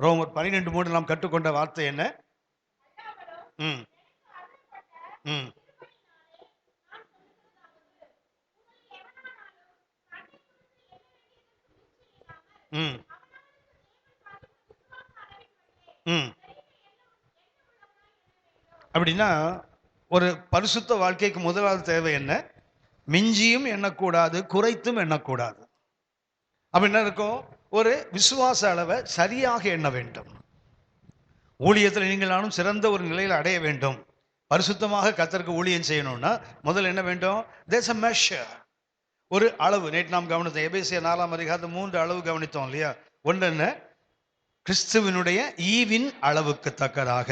ரோமர் 12:3 நாம் கற்றுக்கொண்ட வார்த்தை என்ன? ம் ம் ம் ம் அப்படின்னா ஒரு பரிசுத்த வாழ்க்கைக்கு முதலாவது தேவை என்ன? மிஞ்சியும் எண்ணக்கூடாது, குறைத்தும் எண்ணக்கூடாது. அப்ப என்ன இருக்கும்? ஒரு விசுவாச அளவை சரியாக எண்ண வேண்டும். ஊழியத்தில் நீங்கள் நானும் சிறந்த ஒரு நிலையில் அடைய வேண்டும், பரிசுத்தமாக கர்த்தருக்கு ஊழியம் செய்யணும்னா முதல்ல என்ன வேண்டும்? There's a measure. ஒரு அளவு. நேற்று நாம் கவனித்தோம், எபேசியர் 4 3 அளவு கவனித்தோம் இல்லையா? ஒன்று என்ன? கிறிஸ்துவனுடைய ஈவின் அளவுக்கு தக்கதாக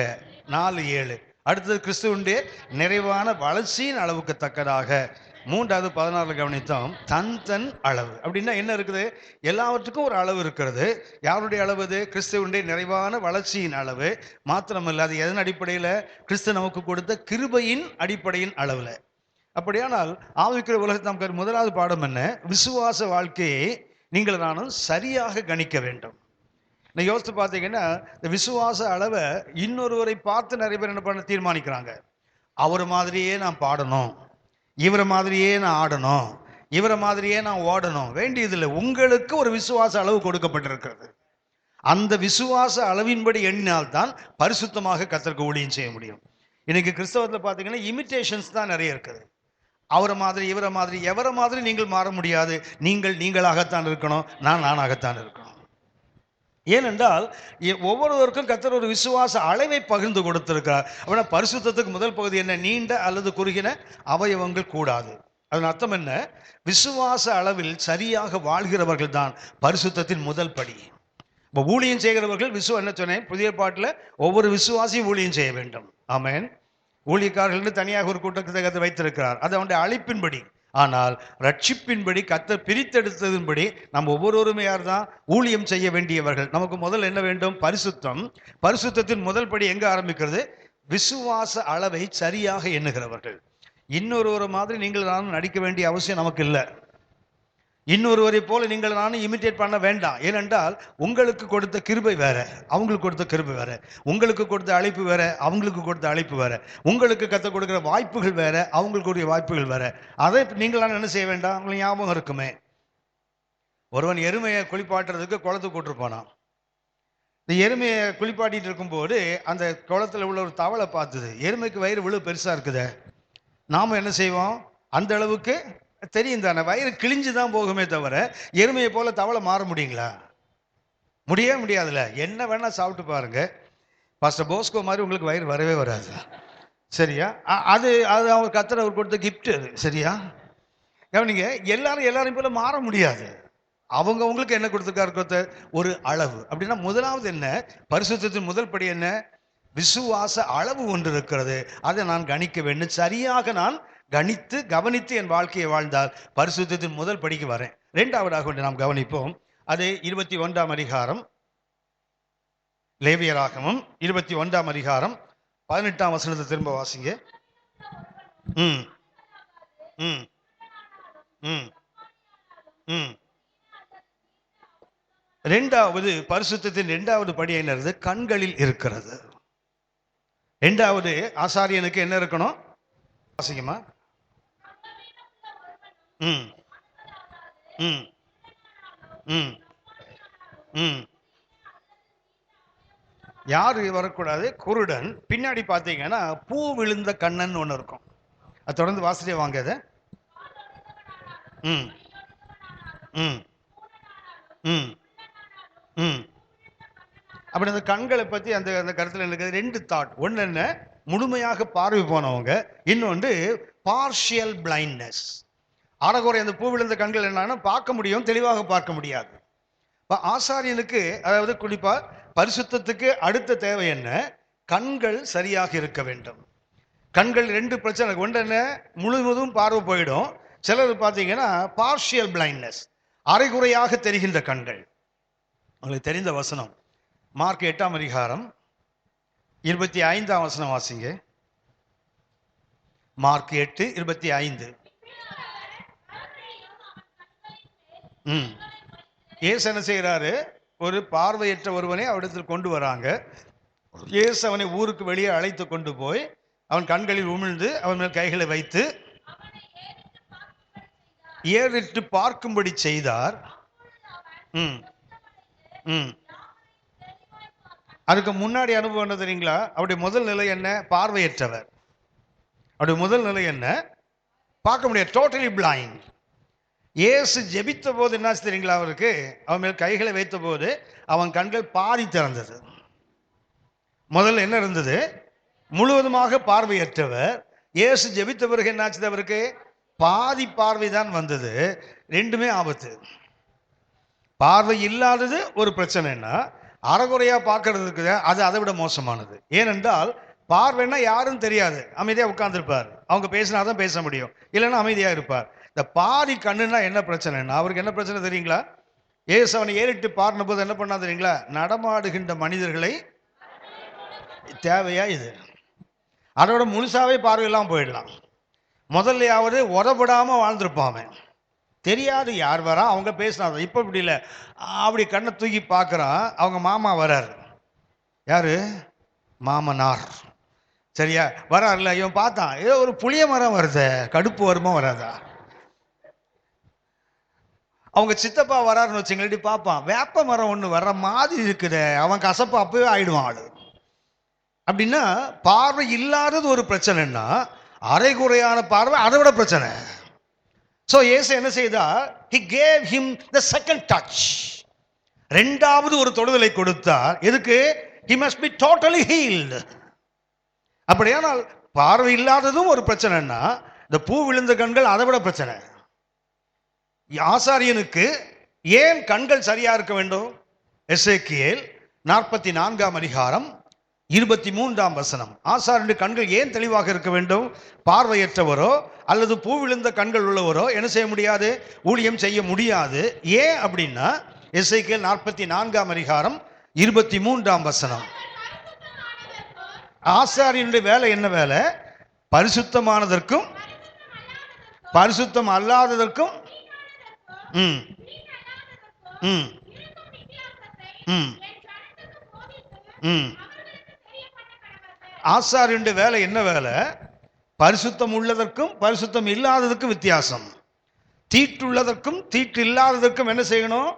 4:7. அடுத்தது கிறிஸ்துவனுடைய நிறைவான வளர்ச்சியின் அளவுக்கு தக்கதாக 3:16 கவனித்தோம். தன் அளவு அப்படின்னா என்ன இருக்குது? எல்லாவற்றுக்கும் ஒரு அளவு இருக்கிறது. யாருடைய அளவு அது? கிறிஸ்துவனுடைய நிறைவான வளர்ச்சியின் அளவு. மாத்திரமல்ல, அது எதன் அடிப்படையில்? கிறிஸ்து நமக்கு கொடுத்த கிருபையின் அடிப்படையின் அளவுல. அப்படியானால் ஆவிக்குரிய உலகத்தை நாம் முதலாவது பாடம் என்ன? விசுவாச வாழ்க்கையை நீங்கள் நானும் சரியாக கணிக்க வேண்டும். நான் யோசித்து பார்த்தீங்கன்னா, இந்த விசுவாச அளவை இன்னொருவரை பார்த்து நிறைய பேர் என்ன பண்ண தீர்மானிக்கிறாங்க. அவர் மாதிரியே நான் பாடணும், இவரை மாதிரியே நான் ஆடணும், இவரை மாதிரியே நான் ஓடணும். வேண்டியதில்லை. உங்களுக்கு ஒரு விசுவாச அளவு கொடுக்கப்பட்டிருக்கிறது. அந்த விசுவாச அளவின்படி எண்ணினால்தான் பரிசுத்தமாக கர்த்தருக்கு ஊழியம் செய்ய முடியும். இன்னைக்கு கிறிஸ்தவத்தில் பார்த்தீங்கன்னா இமிட்டேஷன்ஸ் தான் நிறைய இருக்குது. அவரை மாதிரி, இவரை மாதிரி, எவரை மாதிரி நீங்கள் மாற முடியாது. நீங்கள் நீங்களாகத்தான் இருக்கணும், நானாகத்தான் இருக்கணும். ஏனென்றால் ஒவ்வொருவருக்கும் கர்த்தர் ஒரு விசுவாச அளவை பகிர்ந்து கொடுத்திருக்கிறார். அப்படின்னா பரிசுத்தத்துக்கு முதல் பகுதி என்ன? நீண்ட அல்லது குறுகின அவயவங்கள் கூடாது. அதன் அர்த்தம் என்ன? விசுவாச அளவில் சரியாக வாழ்கிறவர்கள் தான் பரிசுத்தத்தின் முதல் படி. இப்போ ஊழியம் செய்கிறவர்கள் என்ன சொன்னேன்? புதிய பாட்டில் ஒவ்வொரு விசுவாசியும் ஊழியம் செய்ய வேண்டும். ஆமென். ஊழியக்காரர்கள் தனியாக ஒரு கூட்டத்தை கர்த்தர் வைத்திருக்கிறார், அது அவனுடைய அழைப்பின்படி. ஆனால் ரட்சிப்பின்படி, கர்த்தர் பிரித்தெடுத்ததின்படி நம்ம ஒவ்வொருவருமே யார் தான்? ஊழியம் செய்ய வேண்டியவர்கள். நமக்கு முதல் என்ன வேண்டும்? பரிசுத்தம். பரிசுத்தத்தின் முதல் படி எங்க ஆரம்பிக்கிறது? விசுவாச அளவை சரியாக எண்ணுகிறவர்கள். இன்னொரு மாதிரி நீங்கள் நானும் நடிக்க வேண்டிய அவசியம் நமக்கு இல்லை. இன்னொருவரை போல நீங்கள் நானும் இமிட்டேட் பண்ண வேண்டாம். ஏனென்றால் உங்களுக்கு கொடுத்த கிருபை வேற, அவங்களுக்கு கொடுத்த கிருபை வேற. உங்களுக்கு கொடுத்த அழைப்பு வேற, அவங்களுக்கு கொடுத்த அழைப்பு வேற. உங்களுக்கு கற்றுக் கொடுக்கிற வாய்ப்புகள் வேற, அவங்களுக்குரிய வாய்ப்புகள் வேற. அதை நீங்கள் என்ன செய்ய வேண்டாம்? உங்களுக்கு ஞாபகம் இருக்குமே, ஒருவன் எருமையை குளிப்பாட்டுறதுக்கு குளத்துக்கு கூட்டிருப்பானான். இந்த எருமையை குளிப்பாட்டிட்டு இருக்கும்போது அந்த குளத்துல உள்ள ஒரு தவளை பார்த்தது. எருமைக்கு வயிறு இவ்வளவு பெருசா இருக்குதே, நாம என்ன செய்வோம்? அந்த அளவுக்கு தெரியும் தானே, வயிறு கிழிஞ்சுதான் போகுமே தவிர எருமையை போல தவளை மாற முடியுங்களா? முடியவே முடியாதுல்ல. என்ன வேணா சாப்பிட்டு பாருங்க, பாஸ்டர் போஸ்கோ மாதிரி உங்களுக்கு வயிறு வரவே வராது. சரியா? அது அது அவர் கர்த்தர் அவர் கொடுத்த கிஃப்ட் அது. சரியா? கவனிங்க, எல்லாரும் போல மாற முடியாது. அவங்களுக்கு என்ன கொடுத்துருக்காரு? ஒரு அளவு. அப்படின்னா முதலாவது என்ன? பரிசுத்தத்தின் முதல் படி என்ன? விசுவாச அளவு ஒன்று இருக்கிறது, அதை நான் கணிக்க வேண்டும். சரியாக நான் கவனித்து என் வாழ்க்கையை வாழ்ந்தால் பரிசுத்தத்தின் முதல் படிக்கு வரேன். இரண்டாவதாக நாம் கவனிப்போம். அது 21ஆம் அதிகாரம், லேவியராகமம் 21ஆம் அதிகாரம் 18ஆம் வசனத்தை திரும்ப வாசிங்க. ம் ம் ம் ம் இரண்டாவது பரிசுத்தத்தின் இரண்டாவது படி என்னது? கண்களில் இருக்கிறது. இரண்டாவது ஆசாரியனுக்கு என்ன இருக்கணும்? வாசிங்கம்மா. ம் ம் ம் ம் யாரு வரக்கூடாது? குருடன். பின்னாடி பார்த்தீங்கன்னா பூ விழுந்த கண்ணன் ஒன்று இருக்கும். அது தொடர்ந்து வாசிட்டே வாங்க. அதை ம் ம் ம் ம் அப்படி அந்த கண்களை பற்றி அந்த அந்த கருத்தில் எனக்கு ரெண்டு தாட். ஒன்று என்ன? முழுமையாக பார்வை போனவங்க. இன்னொன்று பார்ஷியல் பிளைண்ட்னஸ். அறகுறை அந்த பூ விழுந்த கண்கள் என்னன்னா பார்க்க முடியும், தெளிவாக பார்க்க முடியாது. இப்போ ஆசாரியனுக்கு, அதாவது குறிப்பா பரிசுத்தத்துக்கு அடுத்த தேவை என்ன? கண்கள் சரியாக இருக்க வேண்டும். கண்கள் ரெண்டு பிரச்சனை. ஒன்று என்ன? முழுவதும் பார்வை போயிடும். சிலர் பார்த்தீங்கன்னா பார்ஷியல் பிளைண்ட்னஸ், அரைகுறையாக தெரிகின்ற கண்கள். உங்களுக்கு தெரிந்த வசனம் மார்க் 8ஆம் அதிகாரம் 25ஆம் வசனம் வாசிங்க. மார்க் 8:25. இயேசு என்ன செய்கிறாரு? ஒரு பார்வையற்ற ஒருவனை அவரிடத்தில் கொண்டு வராங்க. இயேசு அவனை ஊருக்கு வெளியே அழைத்து கொண்டு போய் அவன் கண்களில் உமிழ்ந்து அவன் மேல் கைகளை வைத்து ஏறிட்டு பார்க்கும்படி செய்தார். அதுக்கு முன்னாடி அனுபவம் என்ன தெரியுங்களா? அவருடைய முதல் நிலை என்ன? பார்வையற்றவர். அவருடைய முதல் நிலை என்ன? பார்க்க முடியாது, டோட்டலி பிளைண்ட். இயேசு ஜெபித்த போது என்ன தெரியுங்களா? அவருக்கு அவன் மேல் கைகளை வைத்த போது அவன் கண்கள் பாதி திறந்தது. முதல்ல என்ன இருந்தது? முழுவதுமாக பார்வையற்றவர். இயேசு ஜெபித்த பிறகு என்னாச்சு? அவருக்கு பாதி பார்வை தான் வந்தது. ரெண்டுமே ஆபத்து. பார்வை இல்லாதது ஒரு பிரச்சனைன்னா, அறகுறையா பார்க்கறது இருக்குது, அது அதை விட மோசமானது. ஏனென்றால் பார்வைன்னா யாரும் தெரியாது, அமைதியா உட்கார்ந்துருப்பார். அவங்க பேசினாதான் பேச முடியும், இல்லைன்னா அமைதியா இருப்பார். இந்த பாதி கண்ணுன்னா என்ன பிரச்சனைன்னா, அவருக்கு என்ன பிரச்சனை தெரியுங்களா? இயேசு அவனை ஏறிட்டு பார்ன போது என்ன பண்ணா தெரியுங்களா? நடமாடுகின்ற மனிதர்களை தேவையா இது? அதோட முழுசாவே பார்வையெல்லாம் போயிடலாம். முதல்லையாவது உதவிடாம வாழ்ந்திருப்பான். தெரியாது யார் வரா, அவங்க பேசினாங்க. இப்ப இப்படி இல்லை, அப்படி கண்ணை தூக்கி பார்க்கறான். அவங்க மாமா வராரு. யாரு? மாமனார். சரியா? வராருல்ல. இவன் பார்த்தான், ஏதோ ஒரு புளிய மரம் வருது, கடுப்பு வருமா வராதா? அவங்க சித்தப்பா வராருன்னு வச்சுங்களேன், பார்ப்பான், வேப்ப மரம் ஒண்ணு வர்ற மாதிரி இருக்குது. அவன் கசப்பு அப்பவே ஆயிடுவான் ஆளு. அப்படின்னா பார்வை இல்லாதது ஒரு பிரச்சனைன்னா, அரைகுறையான பார்வை அதை விட பிரச்சனை. So இயேசு என்ன செய்தார்? He gave him the second touch. இரண்டாவது ஒரு தொடுதலை கொடுத்தார். எதுக்கு? He must be totally healed. அப்படியானால் பார்வை இல்லாததும் ஒரு பிரச்சனைன்னா, இந்த பூ விழுந்த கண்கள் அதை விட பிரச்சனை. ஆசாரியனுக்கு ஏன் கண்கள் சரியா இருக்க வேண்டும்? எசேக்கியேல் 44ஆம் அதிகாரம் 23ஆம் வசனம். ஆசாரியனுடைய கண்கள் ஏன் தெளிவாக இருக்க வேண்டும்? பார்வையற்றவரோ அல்லது பூ விழுந்த கண்கள் உள்ளவரோ என்ன செய்ய முடியாது? ஊழியம் செய்ய முடியாது. ஏன் அப்படின்னா, எசேக்கியேல் 44ஆம் அதிகாரம் 23ஆம் வசனம். ஆசாரியனுடைய வேலை என்ன வேலை? பரிசுத்தமானதற்கும் பரிசுத்தம் அல்லாததற்கும் ஆசாரியனுடைய வேலை என்ன வேலை? பரிசுத்தம் உள்ளதற்கும் பரிசுத்தம் இல்லாததற்கும் வித்தியாசம். தீட்டுள்ளதற்கும் தீட்டு இல்லாததற்கும் என்ன செய்யணும்?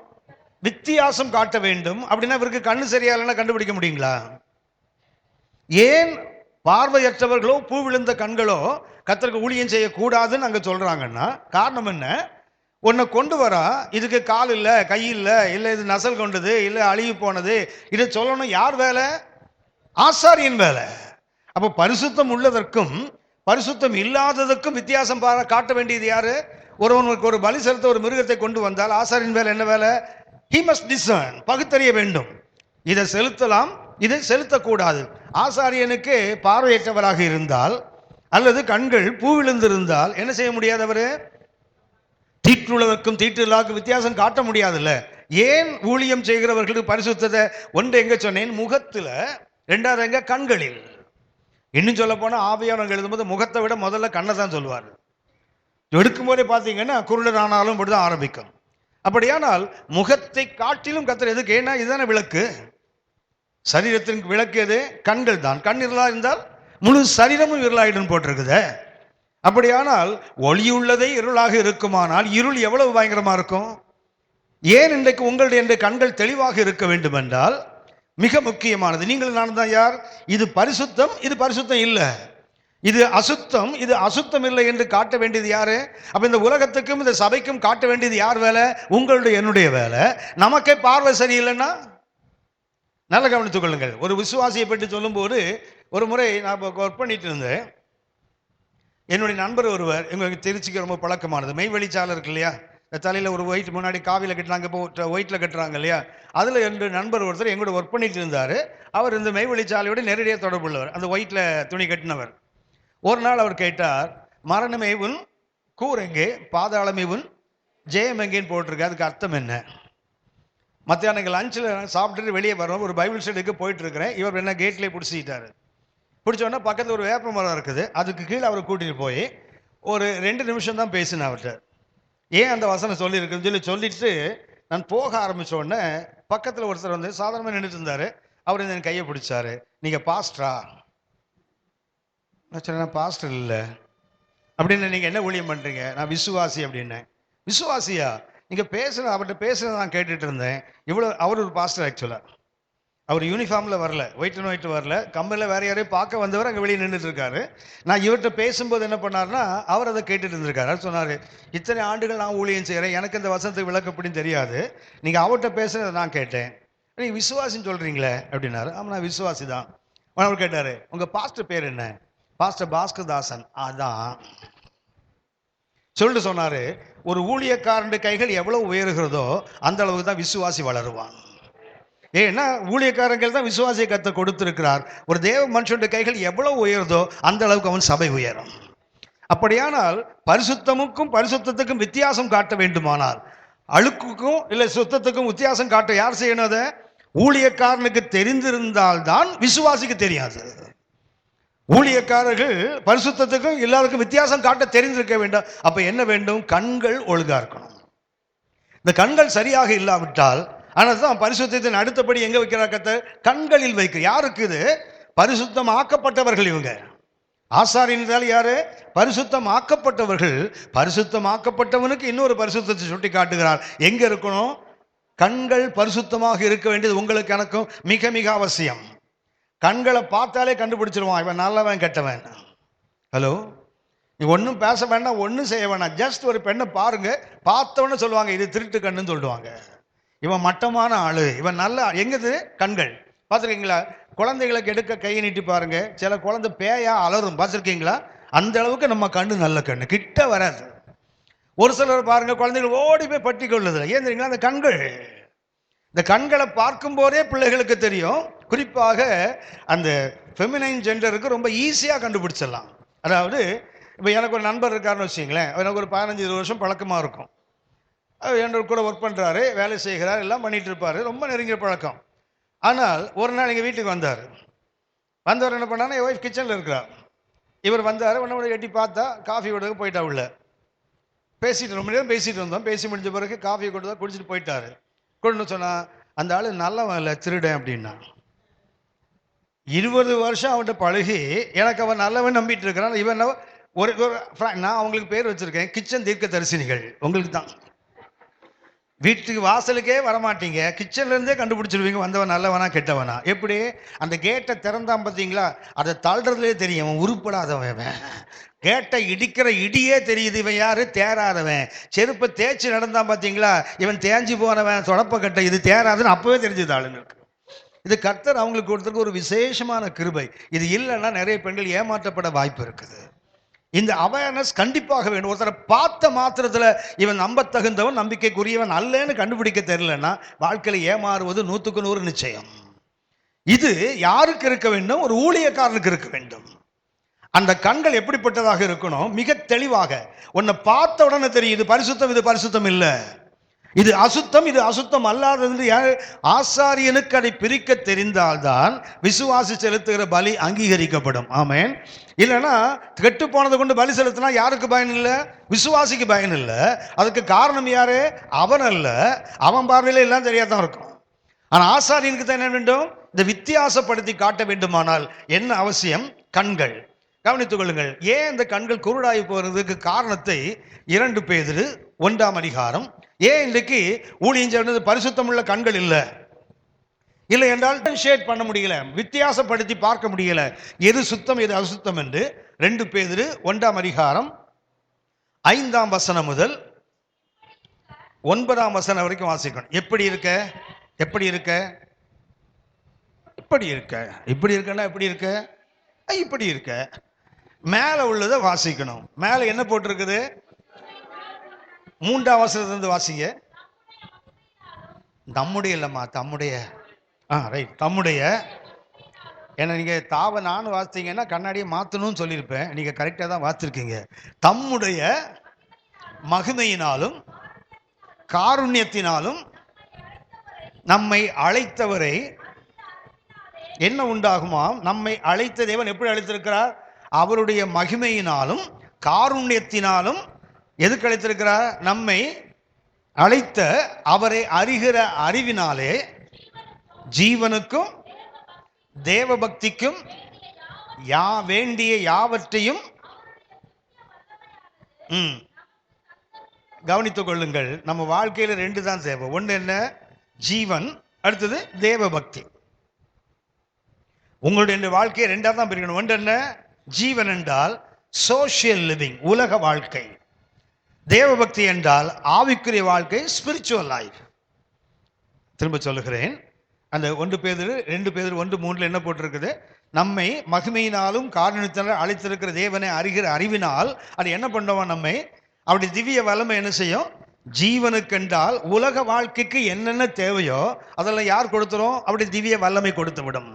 வித்தியாசம் காட்ட வேண்டும். அப்படின்னா இவருக்கு கண்ணு சரியா இல்லைன்னா கண்டுபிடிக்க முடியுங்களா? ஏன் பார்வையற்றவர்களோ பூ விழுந்த கண்களோ கர்த்தருக்கு ஊழியம் செய்யக்கூடாதுன்னு அங்க சொல்றாங்கன்னா, காரணம் என்ன? உன்னை கொண்டு வரா, இதுக்கு கால் இல்லை, கை இல்லை, இல்லை இது நசல் கொண்டது, இல்லை அழுகி போனது, இதை சொல்லணும். யார் வேலை? ஆசாரியன் வேலை. அப்போ பரிசுத்தம் உள்ளதற்கும் பரிசுத்தம் இல்லாததற்கும் வித்தியாசம் காட்ட வேண்டியது யாரு? ஒருவனுக்கு ஒரு பலி செலுத்த ஒரு மிருகத்தை கொண்டு வந்தால் ஆசாரியன் வேலை என்ன வேலை? He must discern, பகுத்தறிய வேண்டும். இதை செலுத்தலாம், இதை செலுத்தக்கூடாது. ஆசாரியனுக்கு பார்வையற்றவராக இருந்தால் அல்லது கண்கள் பூ விழுந்திருந்தால் என்ன செய்ய முடியாது? அவரு தீட்டுள்ளதற்கும் தீட்டு இல்லாதற்கும் வித்தியாசம் காட்ட முடியாதுல்ல. ஏன் ஊழியம் செய்கிறவர்களுக்கு பரிசுத்தத்தை ஒன்று எங்க சொன்னேன்? முகத்துல, ரெண்டாவது எங்க? கண்களில். இன்னும் சொல்ல போனா ஆவியானவங்க எழுதும்போது முகத்தை விட முதல்ல கண்ணை தான் சொல்லுவார். எடுக்கும் போதே பார்த்தீங்கன்னா குருடனானாலும் இப்படிதான் ஆரம்பிக்கும். அப்படியானால் முகத்தை காட்டிலும் கர்த்தர் எதுக்கு? ஏன்னா இதுதானே விளக்கு. சரீரத்தின் விளக்கு எது? கண்கள் தான். கண் இருளா இருந்தால் முழு சரீரமும் இருளாயிடும் போட்டிருக்குது. அப்படியானால் ஒளியுள்ளதே இருளாக இருக்குமானால் இருள் எவ்வளவு பயங்கரமா இருக்கும்? ஏன் இன்றைக்கு உங்களுடைய கண்கள் தெளிவாக இருக்க வேண்டும் என்றால் மிக முக்கியமானது. நீங்கள் நான் தான் யார்? இது பரிசுத்தம், இது பரிசுத்தம் இல்லை, இது அசுத்தம், இது அசுத்தம் இல்லை என்று காட்ட வேண்டியது யாரு? அப்ப இந்த உலகத்துக்கும் இந்த சபைக்கும் காட்ட வேண்டியது யார் வேலை? உங்களுடைய, என்னுடைய வேலை. நமக்கே பார்வை சரியில்லைன்னா நல்ல கவனித்துக் கொள்ளுங்கள். ஒரு விசுவாசியை பற்றி சொல்லும் போது, ஒரு முறை நான் ஒர்க் பண்ணிட்டு இருந்தேன். என்னுடைய நண்பர் ஒருவர், எங்களுக்கு திருச்சிக்கு ரொம்ப பழக்கமானது, மெய்வெளிச்சாலை இருக்கு இல்லையா, தலையில் ஒரு ஒயிட் முன்னாடி காவியில் கட்டுறாங்க, இப்போ ஒயிட்டில் கட்டுறாங்க இல்லையா, அதில் என்னுடைய நண்பர் ஒருத்தர் எங்களோட ஒர்க் பண்ணிட்டு இருந்தார். அவர் இந்த மெய்வெளிச்சாலையோட நேரடியாக தொடர்பு உள்ளவர், அந்த ஒயிட்டில் துணி கட்டினவர். ஒரு நாள் அவர் கேட்டார், மரணமேவுன் கூரெங்கே பாதாளமேவுன் ஜெயம் எங்கேன்னு போட்டிருக்கு, அதுக்கு அர்த்தம் என்ன? மத்தியானம் எங்கள் லஞ்சில் சாப்பிட்டுட்டு வெளியே வரோம், ஒரு பைபிள் ஸ்டடிக்கு போயிட்டு இருக்கிறேன். இவர் என்ன கேட்லேயே பிடிச்சிட்டாரு. பிடிச்சோன்னா பக்கத்தில் ஒரு வேப்ப மரம் இருக்குது, அதுக்கு கீழே அவரை கூட்டிகிட்டு போய் ஒரு 2 நிமிஷம் தான் பேசினேன் அவர்கிட்ட. ஏன் அந்த வசனம் சொல்லியிருக்குன்னு சொல்லிட்டு நான் போக ஆரம்பித்த உடனே பக்கத்தில் ஒருத்தர் வந்து சாதாரணமாக நின்றுட்டு இருந்தாரு. அவர் என் கையை பிடிச்சாரு. நீங்க பாஸ்டரா? நான் சொன்னேன், பாஸ்டர் இல்லை. அப்படின்னு, நீங்க என்ன ஊழியம் பண்றீங்க? நான் விசுவாசி அப்படின்னேன். விசுவாசியா? நீங்க பேசுறது, அவர்கிட்ட பேசுறத நான் கேட்டுட்டு இருந்தேன். இவ்வளவு, அவர் ஒரு பாஸ்டர் ஆக்சுவலா. அவர் யூனிஃபார்ம்ல வரல, ஒயிட் அண்ட் ஒயிட் வரல, கம்பெனியில் வேற யாரையும் பார்க்க வந்தவர் அங்கே வெளியே நின்றுட்டு இருக்காரு. நான் இவர்கிட்ட பேசும்போது என்ன பண்ணாருன்னா, அவர் அதை கேட்டுட்டு இருந்திருக்காரு. அவர் சொன்னாரு, இத்தனை ஆண்டுகள் நான் ஊழியம் செய்கிறேன், எனக்கு இந்த வசனத்துக்கு விளக்கப்படின்னு தெரியாது, நீங்க அவர்கிட்ட பேசுறதை நான் கேட்டேன், நீங்க விசுவாசின்னு சொல்றீங்களே அப்படின்னாரு. ஆமா, நான் விசுவாசி தான். அவர் கேட்டாரு, உங்க பாஸ்டர் பேர் என்ன? பாஸ்டர் பாஸ்கர்தாசன். அதான் சொல்லிட்டு சொன்னாரு, ஒரு ஊழியக்காரனுடைய கைகள் எவ்வளவு உயர்கிறதோ அந்த அளவுக்கு தான் விசுவாசி வளருவான். ஏன்னா ஊழியக்காரங்கள் தான் விசுவாசியை கத்த கொடுத்திருக்கிறார். ஒரு தேவ மனுஷனுடைய கைகள் எவ்வளவு உயர்தோ அந்த அளவுக்கு அவன் சபை உயரும். அப்படியானால் பரிசுத்தமுக்கும் பரிசுத்தத்துக்கும் வித்தியாசம் காட்ட வேண்டுமானால், அழுக்குக்கும் இல்லை சுத்தத்துக்கும் வித்தியாசம் காட்ட யார் செய்யணும்? அதை ஊழியக்காரனுக்கு தெரிந்திருந்தால் தான் விசுவாசிக்கு தெரியாது. ஊழியக்காரர்கள் பரிசுத்தத்துக்கும் எல்லாருக்கும் வித்தியாசம் காட்ட தெரிந்திருக்க வேண்டும். அப்ப என்ன வேண்டும்? கண்கள் ஒழுங்கா இருக்கணும். இந்த கண்கள் சரியாக இல்லாவிட்டால், ஆனால் தான் பரிசுத்தத்தின் அடுத்தபடி எங்க வைக்கிறார் கர்த்தர்? கண்களில் வைக்க. யாருக்கு இது? பரிசுத்தம் ஆக்கப்பட்டவர்கள். இவங்க ஆசாரியர்கள் யாரு? பரிசுத்தம் ஆக்கப்பட்டவர்கள். பரிசுத்தம் ஆக்கப்பட்டவனுக்கு இன்னொரு பரிசுத்தத்தை சுட்டி காட்டுகிறார். எங்க இருக்கணும்? கண்கள் பரிசுத்தமாக இருக்க வேண்டியது உங்களுக்கு எனக்கும் மிக மிக அவசியம். கண்களை பார்த்தாலே கண்டுபிடிச்சிருவான், இவன் நல்லவன் கெட்டவன். ஹலோ, நீ ஒன்றும் பேச வேண்டாம், ஒன்றும் செய்ய வேண்டாம், ஜஸ்ட் ஒரு பெண்ணை பாருங்க, பார்த்தவொன்னு சொல்லுவாங்க இது திருட்டு கண்ணுன்னு சொல்லுவாங்க, இவன் மட்டமான ஆளு, இவன் நல்ல. எங்குது? கண்கள். பார்த்துருக்கீங்களா? குழந்தைகளுக்கு எடுக்க கையை நீட்டி பாருங்க, சில குழந்தை பேயா அலரும், பார்த்துருக்கீங்களா? அந்த அளவுக்கு நம்ம கண்ணு நல்ல கண்ணு, கிட்ட வராது. ஒரு சிலர் பாருங்க, குழந்தைகள் ஓடி போய் பட்டி கொள்ளுது. ஏன் தெரியுங்களா? அந்த கண்கள். இந்த கண்களை பார்க்கும் போதே பிள்ளைகளுக்கு தெரியும். குறிப்பாக அந்த ஃபெமினைன் ஜெண்டருக்கு ரொம்ப ஈஸியாக கண்டுபிடிச்சிடலாம். அதாவது இப்போ எனக்கு ஒரு நண்பர் இருக்காருன்னு வச்சுங்களேன், எனக்கு ஒரு 15-20 வருஷம் பழக்கமாக இருக்கும். என்னோட கூட ஒர்க் பண்ணுறாரு, வேலை செய்கிறார், எல்லாம் பண்ணிட்டு இருப்பார், ரொம்ப நெருங்கிய பழக்கம். ஆனால் ஒரு நாள் எங்கள் வீட்டுக்கு வந்தார். வந்தவர் என்ன பண்ணாருன்னா, என் ஒய்ஃப் கிச்சனில் இருக்கிறார். இவர் வந்தார், உடனே எட்டி பார்த்தா காஃபி கொடுக்க போயிட்டா. உள்ள பேசிட்டு ரொம்ப நேரம் பேசிட்டு இருந்தோம். பேசி முடிஞ்ச பிறகு காஃபியை கொண்டு தான் குடிச்சிட்டு போயிட்டாரு. கொண்டு சொன்னா, அந்த ஆளு நல்லவன் இல்லை, திருடன் அப்படின்னா. 20 வருஷம் அவன்கிட்ட பழகி எனக்கு அவன் நல்லவன் நம்பிட்டு இருக்கிறான். இவன் ஒரு நான் அவங்களுக்கு பேர் வச்சிருக்கேன், கிச்சன் தீர்க்க தரிசனிகள். உங்களுக்கு தான். வீட்டுக்கு வாசலுக்கே வரமாட்டீங்க, கிச்சன்ல இருந்தே கண்டுபிடிச்சிருவீங்க வந்தவன் நல்லவனா கெட்டவனா. எப்படி? அந்த கேட்டை திறந்தான் பார்த்தீங்களா, அதை தள்ளுறதுலே தெரியும் அவன் உருப்படாதவன். கேட்டை இடிக்கிற இடியே தெரியுது இவன் யாரு? தேராதவன். செருப்பை தேய்ச்சி நடந்தான் பார்த்தீங்களா, இவன் தேஞ்சு போனவன், தொடப்ப கட்டை, இது தேராதுன்னு அப்பவே தெரிஞ்சது ஆளுங்களுக்கு. இது கர்த்தர் அவங்களுக்கு கொடுத்துருக்க ஒரு விசேஷமான கிருபை. இது இல்லைன்னா நிறைய பெண்கள் ஏமாற்றப்பட வாய்ப்பு இருக்குது. இந்த அவேர்னஸ் கண்டிப்பாக வேண்டும். ஒருத்தரை பார்த்த மாத்திரத்தில் இவன் நம்ப தகுந்தவன், நம்பிக்கைக்குரியவன் அல்லன்னு கண்டுபிடிக்க தெரியலன்னா வாழ்க்கையில் ஏமாறுவது 100க்கு 100 நிச்சயம். இது யாருக்கு இருக்க வேண்டும்? ஒரு ஊழியக்காரனுக்கு இருக்க வேண்டும். அந்த கண்கள் எப்படிப்பட்டதாக இருக்கணும்? மிக தெளிவாக உன்னை பார்த்த உடனே தெரியும் இது பரிசுத்தம், இது பரிசுத்தம் இல்லை, இது அசுத்தம், இது அசுத்தம் அல்லாதது. ஆசாரியனுக்கு அதை பிரிக்க தெரிந்தால்தான் விசுவாசி செலுத்துகிற பலி அங்கீகரிக்கப்படும். ஆமென். இல்லைன்னா கெட்டு போனதை கொண்டு பலி செலுத்தினா யாருக்கு பயன் இல்லை? விசுவாசிக்கு பயன் இல்லை. அதுக்கு காரணம் யாரு? அவன் அல்ல. அவன் பார்வையில எல்லாம் தெரியாதான் இருக்கும். ஆனால் ஆசாரியனுக்கு தான் என்ன வேண்டும்? இந்த வித்தியாசப்படுத்தி காட்ட வேண்டுமானால் என்ன அவசியம்? கண்கள். கவனித்துக் கொள்ளுங்கள். ஏன் இந்த கண்கள் குருடாகி போறதுக்கு காரணத்தை 2 பேதுரு 1ஆம் அதிகாரம். ஏன் இன்றைக்கு ஊழியம் செய்வது பரிசுத்தம் உள்ள கண்கள் இல்லை என்றால் ஷேட் பண்ண முடியல, வித்தியாசப்படுத்தி பார்க்க முடியல, எது சுத்தம் எது அசுத்தம் என்று. 2 பேதுரு 1ஆம் அதிகாரம் 5ஆம் வசனம் முதல் 9ஆம் வசனம் வரைக்கும் வாசிக்கணும். எப்படி இருக்க? எப்படி இருக்க? இப்படி இருக்க. இப்படி இருக்கன்னா எப்படி இருக்க? இப்படி இருக்க. மேல உள்ளதை வாசிக்கணும். மேல என்ன போட்டிருக்குது? 3ஆம் வசனத்திலிருந்து வாசிங்க. நம்முடைய இல்லம்மா, தம்முடைய. ரைட், தம்முடைய. ஏன்னா நீங்க தாவ நான் வாசித்தீங்கன்னா கண்ணாடியை மாத்தணும்னு சொல்லியிருப்பேன், நீங்க கரெக்டா தான் வாசிருக்கீங்க. தம்முடைய மகிமையினாலும் காருண்யத்தினாலும் நம்மை அழைத்தவரை என்ன உண்டாகுமாம்? நம்மை அழைத்த தேவன் எப்படி அழைத்திருக்கிறார்? அவருடைய மகிமையினாலும் காருண்யத்தினாலும். எதுக்கு அழைத்திருக்கிறார்? நம்மை அழைத்த அவரை அறிகிற அறிவினாலே ஜீவனுக்கும் தேவ பக்திக்கும் வேண்டிய யாவற்றையும் கவனித்துக் கொள்ளுங்கள். நம்ம வாழ்க்கையில 2 தான் தேவை. ஒன்று என்ன? ஜீவன். அடுத்தது தேவ பக்தி. உங்களுடைய வாழ்க்கையை 2ஆ தான் பிரிக்கணும். ஒன்று என்ன? ஜீவன் என்றால் சோஷியல் லிவிங், உலக வாழ்க்கை. தேவ பக்தி என்றால் ஆவிக்குரிய வாழ்க்கை, ஸ்பிரிச்சுவல் லைஃப். திரும்ப சொல்லுகிறேன். அந்த 1 பேதுரு 2 பேதுரு 1:3 என்ன போட்டிருக்குது? நம்மை மகிமையினாலும் காரணத்தினால் அழைத்திருக்கிற தேவனை அறிகிற அறிவினால் அது என்ன பண்ணுவோம்? நம்மை அப்படி திவ்ய வல்லமை என்ன செய்யும்? ஜீவனுக்கென்றால் உலக வாழ்க்கைக்கு என்னென்ன தேவையோ அதெல்லாம் யார் கொடுத்துரும்? அப்படி திவ்ய வல்லமை கொடுத்து விடும்.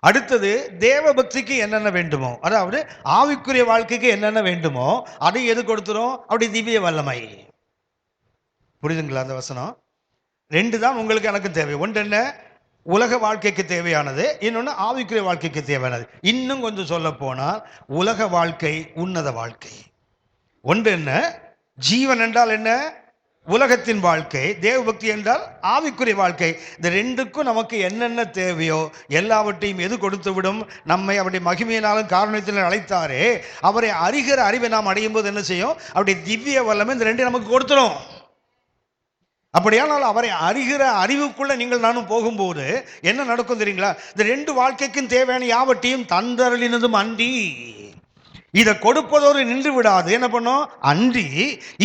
அடுத்தது தேவ பக்திக்கு என்னென்ன வேண்டுமோ, அதாவது ஆவிக்குரிய வாழ்க்கைக்கு என்னென்ன வேண்டுமோ அதை எது கொடுத்துரும்? அப்படி திவ்ய வல்லமை. புரியுதுங்களா? அந்த வசனம் 2 தான் உங்களுக்கு எனக்கு தேவை. ஒன்று என்ன? உலக வாழ்க்கைக்கு தேவையானது, இன்னொன்று ஆவிக்குரிய வாழ்க்கைக்கு தேவையானது. இன்னும் கொஞ்சம் சொல்ல போனால் உலக வாழ்க்கை உன்னத வாழ்க்கை. ஒன்று என்ன? ஜீவன் என்றால் என்ன? உலகத்தின் வாழ்க்கை. தேவ பக்தி என்றால் ஆவிக்குரிய வாழ்க்கை. இந்த 2க்கும் நமக்கு என்னென்ன தேவையோ எல்லாவற்றையும் எது கொடுத்து விடும்? நம்மை அப்படி மகிமையினாலும் காரணத்தினால் அழைத்தாரே அவரை அறிகிற அறிவை நாம் அடையும் போது என்ன செய்யும்? அப்படி திவ்ய வல்லமை இந்த 2 நமக்கு கொடுத்துரும். அப்படியானால் அவரை அறிகிற அறிவுக்குள்ள நீங்கள் நானும் போகும்போது என்ன நடக்கும் தெரியுங்களா? இந்த 2 வாழ்க்கைக்கும் தேவையான யாவற்றையும் தந்தருளினதும் அன்றி, இதை கொடுப்பதோடு நின்று விடாது. என்ன பண்ணும்? அன்றி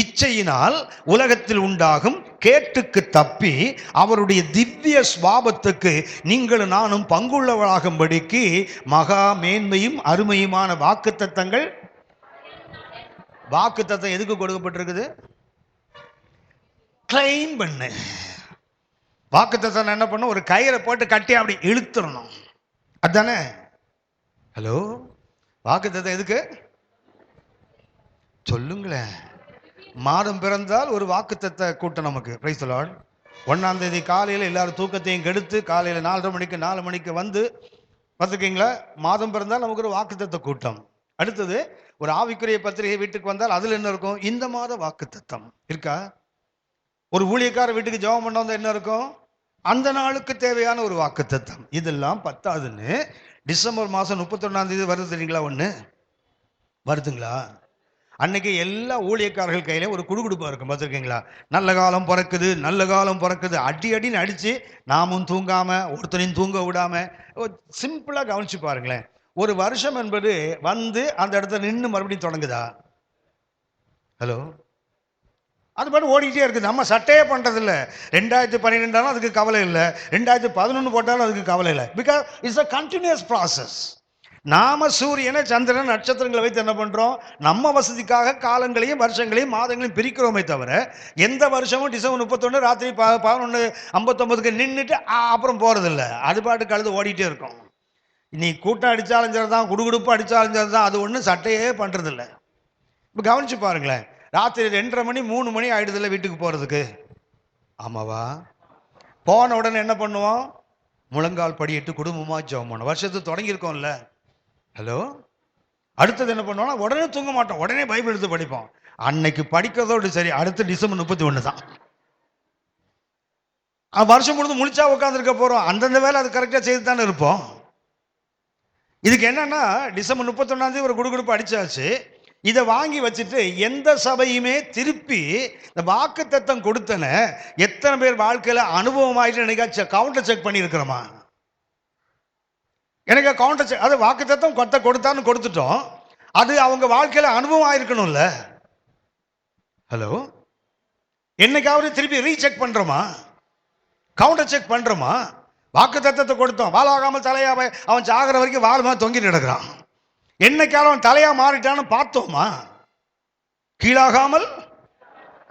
இச்சையினால் உலகத்தில் உண்டாகும் கேட்டுக்கு தப்பி அவருடைய திவ்ய சுவாபத்துக்கு நீங்களும் நானும் பங்குள்ளவராகும்படிக்கு மகா மேன்மையும் அருமையுமான வாக்குத்தத்தங்கள். வாக்குத்தத்தம் எதுக்கு கொடுக்கப்பட்டிருக்குது? கிளைம் பண்ணு. வாக்குத்தத்தம் என்ன பண்ணும்? ஒரு கயிறை போட்டு கட்டி அப்படி இழுத்துடணும். அதுதானே? ஹலோ, வாக்குத்தத்தம் எதுக்கு சொல்லுங்களேன்? மாதம் பிறந்தால் ஒரு வாக்குத்தத்த கூட்டம் நமக்கு. Price the Lord. 1ஆம் தேதி காலையில் எல்லாரும் தூக்கத்தையும் கெடுத்து காலையில் 4:30 மணிக்கு 4 மணிக்கு வந்து பார்த்துருக்கீங்களா? மாதம் பிறந்தால் நமக்கு ஒரு வாக்குத்தத்த கூட்டம். அடுத்தது ஒரு ஆவிக்குரிய பத்திரிகை வீட்டுக்கு வந்தால் அதில் என்ன இருக்கும்? இந்த மாத வாக்குத்தத்தம் இருக்கா? ஒரு ஊழியக்கார வீட்டுக்கு ஜெபம் பண்ண வந்தால் என்ன இருக்கும்? அந்த நாளுக்கு தேவையான ஒரு வாக்குத்தத்தம். இதெல்லாம் பத்தாதுன்னு டிசம்பர் மாதம் 31ஆம் தேதி வருது தெரியுங்களா? ஒன்று வருதுங்களா? அன்னைக்கு எல்லா ஊழியக்காரர்கள் கையில ஒரு குடுகுடுப்பா இருக்கும். பார்த்துருக்கீங்களா? நல்ல காலம் பிறக்குது, நல்ல காலம் பிறக்குது, அடி அடின்னு அடிச்சு நாமும் தூங்காம ஒருத்தனையும் தூங்க விடாம. சிம்பிளா கவனிச்சு பாருங்களேன். ஒரு வருஷம் என்பது வந்து அந்த இடத்துல நின்று மறுபடியும் தொடங்குதா? ஹலோ, அது பாட்டு ஓடிக்கிட்டே இருக்குது. நம்ம சட்டையே பண்ணுறது இல்லை. 2012 அதுக்கு கவலை இல்லை, 2011 போட்டாலும் அதுக்கு கவலை இல்லை. Because it's a continuous process. நாம சூரியனை சந்திரன் நட்சத்திரங்களை வைத்து என்ன பண்றோம்? நம்ம வசதிக்காக காலங்களையும் வருஷங்களையும் மாதங்களையும் பிரிக்கிறோமே தவிர எந்த வருஷமும் டிசம்பர் 31 ராத்திரி 11:59 நின்றுட்டு அப்புறம் போறதில்லை. அது பாட்டு கழுது ஓடிட்டே இருக்கும். நீ கூட்டம் அடிச்சாலும் சரிதான், குடுகுடுப்பு அடிச்சாலும் சரிதான், அது ஒன்றும் சட்டையே பண்றதில்லை. இப்போ கவனிச்சு பாருங்களேன். ராத்திரி 2:30 மணி 3 மணி ஆயிடுதில்ல வீட்டுக்கு போறதுக்கு. ஆமாவா? போன உடனே என்ன பண்ணுவோம்? முழங்கால் படியிட்டு குடும்பமா ஜெபம் பண்ணுவோம். வருஷத்துக்கு தொடங்கியிருக்கோம்ல. ஹலோ, அடுத்தது என்ன பண்ணுவோம்னா உடனே தூங்க மாட்டோம், உடனே பைபிள் எடுத்து படிப்போம். அன்னைக்கு படிக்கிறதோடு சரி, அடுத்து டிசம்பர் 31 தான். வருஷம் முழுது முழிச்சா உட்காந்துருக்க போறோம். அந்தந்த வேலை அது கரெக்டா செய்து தானே இருப்போம். இதுக்கு என்னன்னா டிசம்பர் 31ஆம் தேதி ஒரு குடுகுடுப்பு அடிச்சாச்சு. இதை வாங்கி வச்சுட்டு எந்த சபையுமே திருப்பி இந்த வாக்குத்தத்தம் கொடுத்தன எத்தனை பேர் வாழ்க்கையில அனுபவம் ஆயிட்டு நினைக்க கவுண்டர் செக் பண்ணி இருக்கிறோமா? எனக்கு கவுண்டர் செக், அது வாக்குத்தத்தம் கொடுத்தான்னு கொடுத்துட்டோம், அது அவங்க வாழ்க்கையில அனுபவம் ஆயிருக்கணும்ல. ஹலோ, என்னைக்காவது திருப்பி ரீசெக் பண்றோமா? கவுண்டர் செக் பண்றோமா? வாக்குத்தத்தத்தை கொடுத்தோம், வாழாகாமல் தலையா அவன் சாகிற வரைக்கும் வாழமா தொங்கிட்டு கிடக்குறான். என்னைக்காலும் அவன் தலையா மாறிட்டான்னு பார்த்தோமா? கீழாகாமல்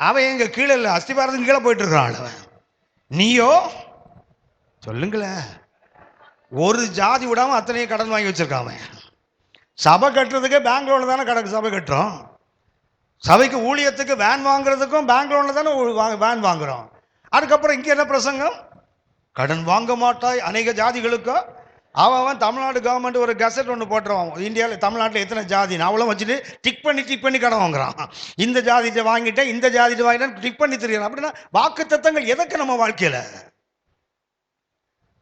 அவன் எங்க கீழே இல்லை, அஸ்திபாரத்துக்கு கீழே போயிட்டு இருக்கிறான் அவன். நீயோ சொல்லுங்களேன், ஒரு ஜாதி விடாம அத்தனையும் கடன் வாங்கி வச்சிருக்கான். சபை கட்டுறதுக்கே பேங்க் லோன்ல தானே சபை கட்டுறோம். சபைக்கு ஊழியத்துக்கு வேன் வாங்குறதுக்கும் பேங்க் லோன்ல தானே வேன் வாங்குறோம். அதுக்கப்புறம் இங்க என்ன பிரசங்கம்? கடன் வாங்க மாட்டாய். அநேக ஜாதிகளுக்கும் அவன் தமிழ்நாடு கவர்மெண்ட் ஒரு கெசட் ஒன்று போட்டுருவான். இந்தியாவில் தமிழ்நாட்டில் எத்தனை ஜாதி அவ்வளோ வச்சுட்டு டிக் பண்ணி கடன் வாங்குறான். இந்த ஜாதிட்ட வாங்கிட்டேன், இந்த ஜாதிட்ட வாங்கிட்டேன், டிக் பண்ணி தெரியும். அப்படின்னா வாக்கு தத்தங்கள் எதற்கு நம்ம வாழ்க்கையில்?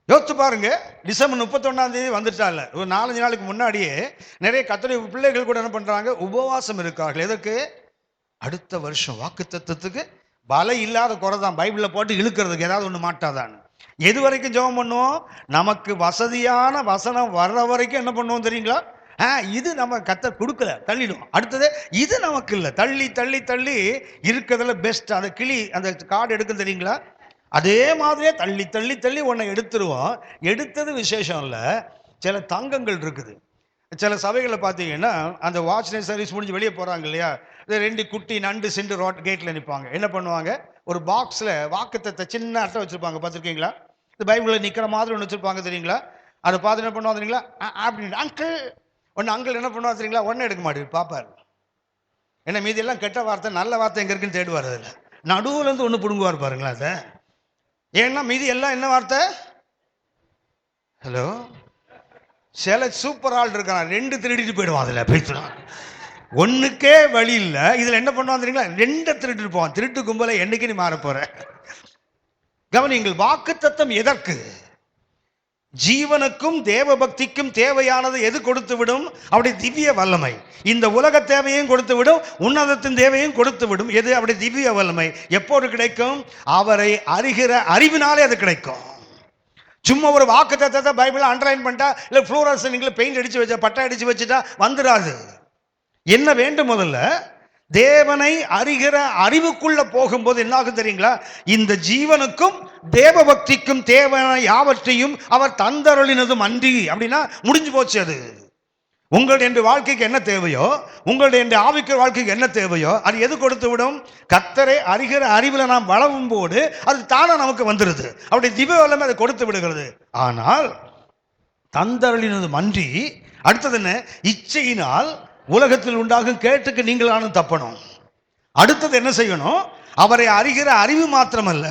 யோசித்து பாருங்க, டிசம்பர் 31 வந்துட்டால, ஒரு 4-5 நாளுக்கு முன்னாடியே நிறைய கர்த்தருடைய பிள்ளைகள் கூட என்ன பண்றாங்க, உபவாசம் இருக்கார்கள். எதற்கு? அடுத்த வருஷம் வாக்குத்தத்தத்துக்கு. பலம் இல்லாத குறை தான் பைபிளில் போட்டு இழுக்கிறதுக்கு, ஏதாவது ஒன்று மாட்டாதான்னு. எது வரைக்கும் ஜெபம் பண்ணுவோம்? நமக்கு வசதியான வசனம் வர்ற வரைக்கும் என்ன பண்ணுவோம் தெரியுங்களா? இது நம்ம கர்த்தர் கொடுக்கல, தள்ளிடுவோம். அடுத்தது இது நமக்கு இல்லை, தள்ளி தள்ளி தள்ளி இருக்கிறதுல பெஸ்ட் அந்த கிளி அந்த கார்டு எடுக்கும் தெரியுங்களா? அதே மாதிரியே தள்ளி தள்ளி தள்ளி ஒன்றை எடுத்துருவோம். எடுத்தது விசேஷம் இல்லை. சில தங்கங்கள் இருக்குது. சில சபைகளை பார்த்தீங்கன்னா அந்த வாட்ச் நைட் சர்வீஸ் முடிஞ்சு வெளியே போகிறாங்க இல்லையா, 2 குட்டி நண்டு சென்று ரோட் கேட்டில் நிற்பாங்க. என்ன பண்ணுவாங்க? ஒரு பாக்ஸில் வாக்குத்தத்தை சின்ன அட்டை வச்சுருப்பாங்க, பார்த்துருக்கீங்களா? இந்த பைபிளில் நிற்கிற மாதிரி ஒன்று வச்சுருப்பாங்க தெரியுங்களா? அதை பார்த்து என்ன பண்ணுவாங்க தெரியுங்களா? அப்படின்னு அங்கிள் அங்கிள் என்ன பண்ணுவா தெரியுங்களா? ஒன்றும் எடுக்க மாட்டேங்குது, பார்ப்பார். ஏன்னா மீதியெல்லாம் கெட்ட வார்த்தை, நல்ல வார்த்தை எங்கே இருக்குன்னு தேடுவார். அதில் நடுவில் இருந்து ஒன்று பிடுங்குவார் பாருங்களா அதை. ஏன்னா மீதி எல்லாம் என்ன வார்த்தை? ஹலோ, சில சூப்பர் ஆள் இருக்கான், 2 திருடிட்டு போயிடுவான். அதில் பேசுறான், ஒன்றுக்கே வழி இல்லை. இதில் என்ன பண்ணுவான் தெரியுங்களா? 2 திருட்டு போவான். திருட்டு கும்பலை என்னைக்கு நீ மாற போற? கவனிங்கள், வாக்குத்தத்தம் எதற்கு? ஜீவனுக்கும் தேவ பக்திக்கும் தேவையானது எது கொடுத்து விடும்? அவருடைய திவ்ய வல்லமை. இந்த உலக தேவையும் கொடுத்து விடும், உன்னதத்தின் தேவையும் கொடுத்து விடும். எது? அவருடைய திவ்ய வல்லமை. எப்போது கிடைக்கும்? அவரை அறிகிற அறிவினாலே அது கிடைக்கும். சும்மா ஒரு வாக்குத்தத்தத்தை பைபிளை அண்டர்லைன் பண்ணிட்டா, இல்லை ஃப்ளூரசனிங்கில் பெயிண்ட் அடிச்சு வச்சா, பட்டை அடிச்சு வச்சுட்டா வந்துடாது. என்ன வேண்டும்? முதல்ல தேவனை அறிகிற அறிவுக்குள்ள போகும்போது என்ன ஆகும் தெரியுங்களா? இந்த ஜீவனுக்கும் தேவ பக்திக்கும் தேவையான யாவற்றையும் அவர் தந்தருளினதும் அன்றி. அப்படின்னா முடிஞ்சு போச்சு. அது உங்களுடைய வாழ்க்கைக்கு என்ன தேவையோ, உங்களுடைய ஆவிக்கு வாழ்க்கைக்கு என்ன தேவையோ அது எது கொடுத்து விடும்? கர்த்தரை அறிகிற அறிவில் நாம் வளரும் போது அது தானே நமக்கு வந்துடுது. அவருடைய திவ்ய வல்லமை அதை கொடுத்து விடுகிறது. ஆனால் தந்தருளினதும் அன்றி, அடுத்தது என்ன? இச்சையினால் உலகத்தில் உண்டாகும் கேட்டுக்கு நீங்களானும் தப்பணும். அடுத்தது என்ன செய்யணும்? அவரை அறிகிற அறிவு மாத்திரமல்ல,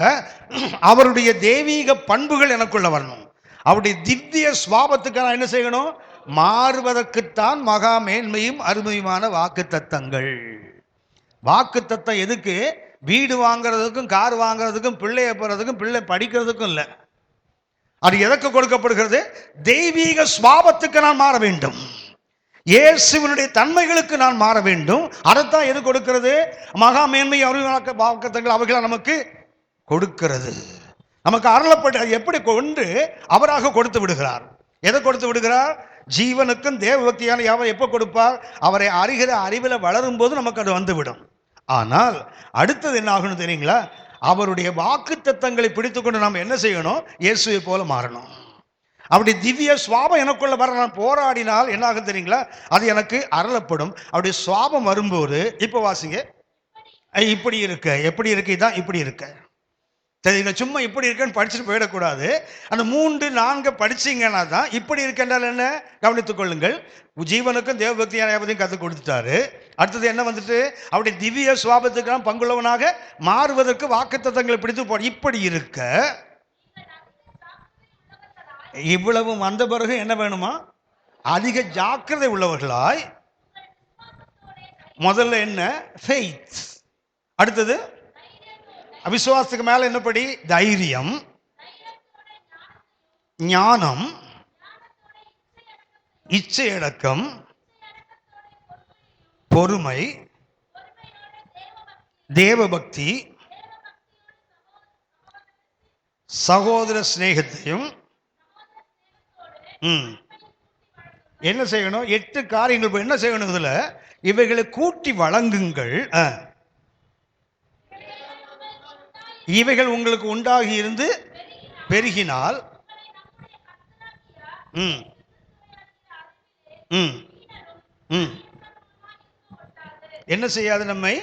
அவருடைய தெய்வீக பண்புகள் எனக்குள்ள வரணும். அவருடைய திவ்ய சுவாபத்துக்கு நான் என்ன செய்யணும்? மாறுவதற்குத்தான் மகா மேன்மையும் அருமையுமான வாக்கு தத்தங்கள். வாக்கு தத்தம் எதுக்கு? வீடு வாங்குறதுக்கும் கார் வாங்குறதுக்கும் பிள்ளைய போறதுக்கும் பிள்ளை படிக்கிறதுக்கும் இல்லை. அது எதற்கு கொடுக்கப்படுகிறது? தெய்வீக சுவாபத்துக்கு நான் மாற வேண்டும், இயேசுவினுடைய தன்மைகளுக்கு நான் மாற வேண்டும். அதைத்தான் எது கொடுக்கிறது? மகா மேன்மை வாக்குத்தத்தங்கள் அவைகளை நமக்கு கொடுக்கிறது. நமக்கு அருளப்பட்ட எப்படி கொண்டு அவராக கொடுத்து விடுகிறார். எதை கொடுத்து விடுகிறார்? ஜீவனுக்கும் தேவ பக்தியான யாவை எப்போ கொடுப்பார்? அவரை அறிகிற அறிவில் வளரும் போது நமக்கு அது வந்துவிடும். ஆனால் அடுத்தது என்ன ஆகணும் தெரியுங்களா? அவருடைய வாக்குத்தத்தங்களை பிடித்துக்கொண்டு நாம் என்ன செய்யணும்? இயேசுவை போல மாறணும். அவருடைய திவ்ய சுவாபம் எனக்குள்ள வர நான் போராடினால் என்ன ஆகும் தெரியுங்களா? அது எனக்கு அருளப்படும். அவருடைய சுவாபம் வரும்போது, இப்போ வாசிங்க, இப்படி இருக்க, எப்படி இருக்கு, இதான் இப்படி இருக்க தெரியுங்க. சும்மா இப்படி இருக்கன்னு படிச்சுட்டு போயிடக்கூடாது. அந்த 3-4 படிச்சீங்கன்னா தான் இப்படி இருக்கின்றால் என்ன கவனித்துக் கொள்ளுங்கள். ஜீவனுக்கும் தேவ பக்தியான யாவதையும் கற்றுக் கொடுத்துட்டாரு. அடுத்தது என்ன வந்துட்டு? அவருடைய திவ்ய சுவாபத்துக்கு நான் பங்குள்ளவனாக மாறுவதற்கு வாக்குத்தத்தங்களை பிடித்து போ. இப்படி இருக்க இவ்வளவு வந்த பிறகு என்ன வேணுமா? அதிக ஜாக்கிரதை உள்ளவர்களாய். முதல்ல என்ன? ஃபெய்த். அடுத்தது அவிசுவாசத்துக்கு மேல என்னப்படி? தைரியம், ஞானம், இச்சையடக்கம், பொறுமை, தேவபக்தி, சகோதர சிநேகத்தையும் என்ன செய்யணும்? 8 காரியங்கள் என்ன செய்யணும்? இதுல இவைகளை கூட்டி வழங்குங்கள். இவைகள் உங்களுக்கு உண்டாகி இருந்து பெருகினால் என்ன செய்யாது? நம்மை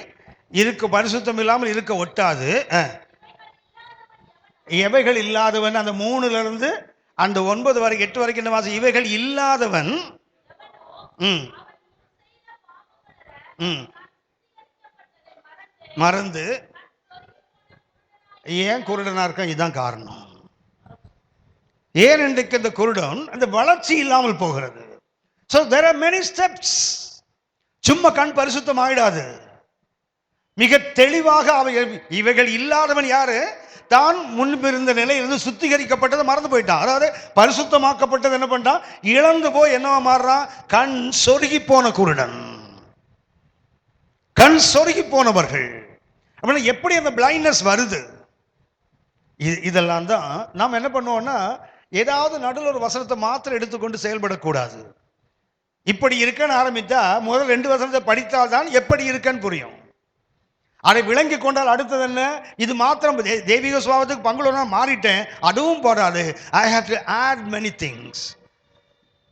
இருக்க பரிசுத்தம் இல்லாமல் இருக்க ஒட்டாது. எவைகள் இல்லாதவன் அந்த 3ல இருந்து அந்த 9 வரைக்கும் 8 வரைக்கும் என்ன வாசி? இவைகள் இல்லாதவன் மறந்து ஏன் குருடனா இருக்க? இதுதான் காரணம். ஏன் இன்றைக்கு இந்த குருடன் அந்த வளர்ச்சி இல்லாமல் போகிறது. So there are many steps. சும்மா கண் பரிசுத்தம் ஆயிடாது. மிக தெளிவாக இவைகள் இல்லாதவன் யாரு? தான் முன்பு இருந்த நிலையிலிருந்து சுத்திகரிக்கப்பட்டதை மறந்து போயிட்டான். அதாவது பரிசுத்தமாக்கப்பட்டது என்ன பண்ணிட்டான், இழந்து போய் என்னவா மாறுறான், கண் சொருகி போன குருடன், கண் சொருகி போனவர்கள். அப்படின்னா எப்படி அந்த பிளைண்ட்னஸ் வருது? இதெல்லாம் தான் நாம் என்ன பண்ணுவோம்னா, ஏதாவது நடுவில் ஒரு வசனத்தை மாத்திரம் எடுத்துக்கொண்டு செயல்படக்கூடாது. இப்படி இருக்கன்னு ஆரம்பித்தா முதல் 2 வசனத்தை படித்தால் தான் எப்படி இருக்கன்னு புரியும். அதை விளங்கி கொண்டால் அடுத்தது என்ன, இது மாத்திரம் தெய்வீக சுபாவத்துக்கு பங்குள்ள மாறிட்டேன், அதுவும் போடாது. I have to add many things.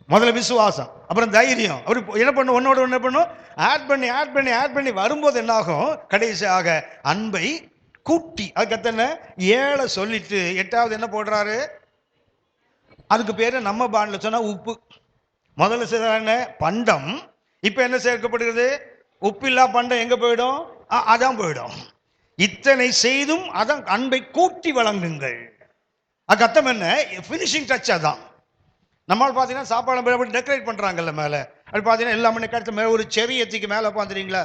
முதல்ல விசுவாசம், அப்புறம் தைரியம், அப்படி என்ன பண்ணும், ஒன்னோட என்ன பண்ணும், ஆட் பண்ணி ஆட் பண்ணி ஆட் பண்ணி வரும்போது என்ன ஆகும், கடைசியாக அன்பை கூட்டி. அதுக்கு என்ன 7 சொல்லிட்டு 8வது என்ன போடுறாரு, அதுக்கு பேரு நம்ம பாண்டில் சொன்னா உப்பு. முதல்ல செய்த பண்டம், இப்ப என்ன சேர்க்கப்படுகிறது, உப்பில்லா பண்டம் எங்க போயிடும், அதான் போயிடும். இத்தனை செய்தும் அதான் அன்பை கூட்டி வழங்குங்கள். அதுக்கு அர்த்தம் என்ன, பினிஷிங் டச். அதான் நம்மால் பார்த்தீங்கன்னா சாப்பாடு டெக்கரேட் பண்றாங்கல்ல மேல, அப்படி பார்த்தீங்கன்னா எல்லாமே கருத்து மேலே ஒரு செரியத்துக்கு மேலே பார்த்துறீங்களா,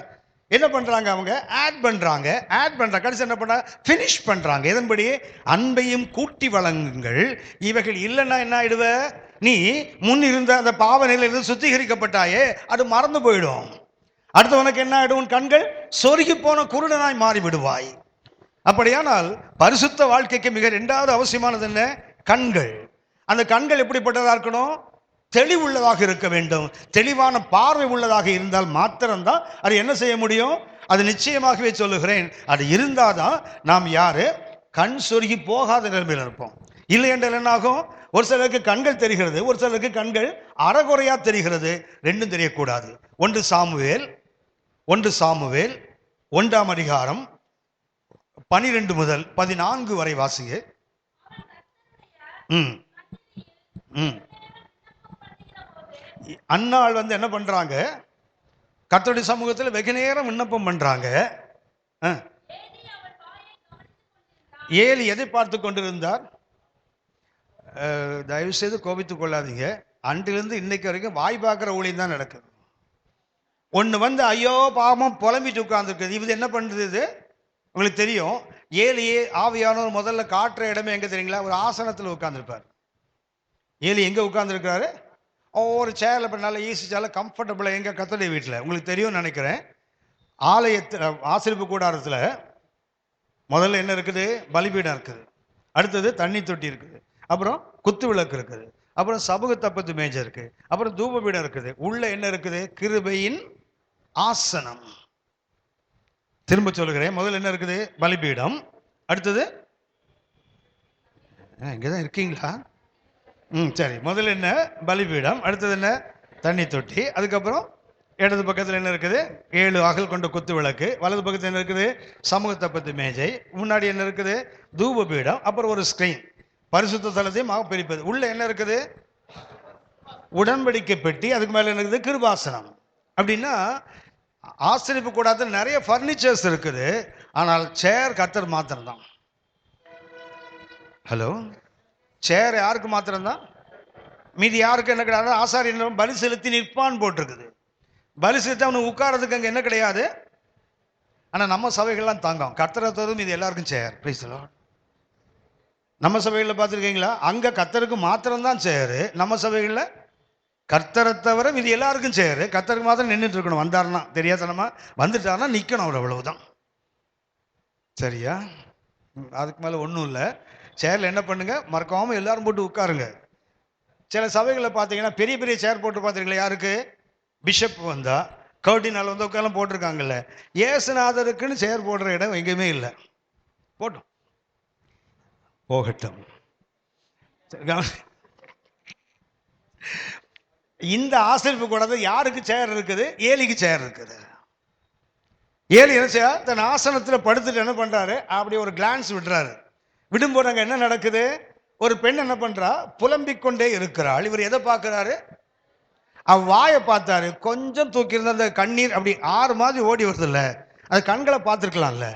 என்ன பண்றாங்க அவங்க, ஆட் பண்றாங்க, ஆட் பண்றாங்க, கடைசி என்ன பண்றாங்க, பினிஷ் பண்றாங்க. இதன்படி அன்பையும் கூட்டி வழங்குங்கள். இவைகள் இல்லைன்னா என்ன ஆயிடுவ, நீ முன் இருந்த அந்த பாவ நிலையிலிருந்து சுத்திகரிக்கப்பட்டாயே, அது மறந்து போயிடும். அடுத்து உனக்கு என்ன ஆயிடும், கண்கள் சொருகி போன குருடனாய் மாறி விடுவாய். அப்படியானால் பரிசுத்த வாழ்க்கைக்கு மிக 2வது அவசியமானது என்ன, கண்கள். அந்த கண்கள் எப்படிப்பட்டதா இருக்கணும், தெளிவுள்ளதாக இருக்க வேண்டும். தெளிவான பார்வை உள்ளதாக இருந்தால் மாத்திரம்தான் அது என்ன செய்ய முடியும். அது நிச்சயமாகவே சொல்லுகிறேன், அது இருந்தாதான் நாம் யாரு கண் சொருகி போகாத நிலைமையில் இருப்போம். இல்லை என்றால் என்ன ஆகும், ஒரு சிலருக்கு கண்கள் தெரிகிறது, ஒரு சிலருக்கு கண்கள் அறகுறையா தெரிகிறது. ரெண்டும் தெரியக்கூடாது. 1 சாமுவேல் 1ஆம் அதிகாரம் 12 முதல் 14 வரை வாசிங்க. அன்னாள் என்ன பண்றாங்க, கர்த்தருடைய சமூகத்தில் வெகு நேரம் விண்ணப்பம் பண்றாங்க. ஏலி எதை பார்த்து கொண்டிருந்தார், தயவு செய்து கோபித்துக் கொள்ளாதீங்க, அன்றிலிருந்து இன்னைக்கு வரைக்கும் வாய் பார்க்கிற ஊழியம் தான் நடக்குது. ஒன்று ஐயோ பாவம் புலம்பிட்டு உட்கார்ந்துருக்குது. இது என்ன பண்ணுறது, இது உங்களுக்கு தெரியும். ஏலியே ஆவியானவர் முதல்ல காட்டுற இடமே எங்க தெரியுங்களா, ஒரு ஆசனத்தில் உட்கார்ந்துருப்பார். ஏலி எங்க உட்கார்ந்துருக்காரு, ஒரு சேர்ல நல்ல ஈஸி சேர்ல கம்ஃபர்டபுளாக, எங்க கர்த்தருடைய வீட்டில். உங்களுக்கு தெரியும் நினைக்கிறேன், ஆலயத்தில் ஆசரிப்பு கூடாரத்தில் முதல்ல என்ன இருக்குது, பலிபீடம் இருக்குது, அடுத்தது தண்ணி தொட்டி இருக்குது, அப்புறம் குத்து விளக்கு இருக்குது, அப்புறம் சமூக தப்பத்து மேஜை இருக்கு, அப்புறம் தூபபீடம் இருக்குது, உள்ள என்ன இருக்குது, கிருபையின் ஆசனம். திரும்ப சொல்லுகிறேன், முதல்ல என்ன இருக்குது, பலிபீடம், அடுத்தது இங்கதான் இருக்கீங்களா, சரி, முதல்ல என்ன பலிபீடம், அடுத்தது என்ன தண்ணி தொட்டி, அதுக்கப்புறம் இடது பக்கத்தில் என்ன இருக்குது, 7 அகல் கொண்ட குத்து விளக்கு, வலது பக்கத்தில் என்ன இருக்குது, சமூக தப்பத்து மேஜை, முன்னாடி என்ன இருக்குது, தூபபீடம், அப்புறம் ஒரு ஸ்கிரீன், பரிசுத்த தலத்தையும் பிரிப்பது. உள்ள என்ன இருக்குது, உடன்படிக்கை பெட்டி, அதுக்கு மேல என்ன இருக்குது, கிருபாசனம். அப்படின்னா ஆசரிப்பு கூடாது நிறைய பர்னிச்சர்ஸ் இருக்குது, ஆனால் சேர் கர்த்தர் மாத்திரம் தான். ஹலோ, சேர் யாருக்கு மாத்திரம் தான், மீதி யாருக்கு என்ன கிடையாது. ஆசாரியன் பலி செலுத்தி நிற்பான் போட்டிருக்குது, பலி செலுத்தி அவனுக்கு உட்காரதுக்கு அங்கே என்ன கிடையாது. ஆனால் நம்ம சபைகள்லாம் தாங்கும், கர்த்தரை தவிர இது எல்லாருக்கும் சேர். Price the Lord. நம்ம சபைகளில் பார்த்துருக்கீங்களா, அங்கே கர்த்தருக்கு மாத்திரம்தான் சேரு, நம்ம சபைகளில் கர்த்தரை தவிர இது எல்லாருக்கும் சேரு, கர்த்தருக்கு மாத்திரம் நின்றுட்டு இருக்கணும். வந்தாருன்னா தெரியாதனமா, வந்துட்டாருன்னா நிற்கணும், அவர் அவ்வளவுதான். சரியா, அதுக்கு மேலே ஒன்றும் இல்லை. சேர்ல என்ன பண்ணுங்க, மறக்காம எல்லாரும் போட்டு உட்காருங்க. சில சபைகளில் பார்த்தீங்கன்னா பெரிய பெரிய சேர் போட்டு பார்த்துருக்கீங்களா, யாருக்கு, பிஷப் வந்தா கர்டினால் உட்காரம் போட்டிருக்காங்கல்ல. ஏசுநாதருக்குன்னு சேர் போடுற இடம் எங்கேயுமே இல்லை. போட்டோம் போகட்டும். இந்த ஆசரிப்பு கூடாது யாருக்கு சேர் இருக்குது, ஏலிக்கு சேர் இருக்குது. ஏலி என்ன செய்ய, தன் ஆசனத்தில் படுத்துட்டு என்ன பண்றாரு, அப்படி ஒரு கிளான்ஸ் விடுறாரு. விடும்போது அங்க என்ன நடக்குது, ஒரு பெண் என்ன பண்றா, புலம்பிக் கொண்டே இருக்கிறாள். இவர் எதை பார்க்கிறாரு, வாயை பார்த்தாரு, கொஞ்சம் தூக்கி இருந்த அந்த கண்ணீர் அப்படி 6 மாதிரி ஓடி வருது இல்ல, அது கண்களை பார்த்துருக்கலாம்ல.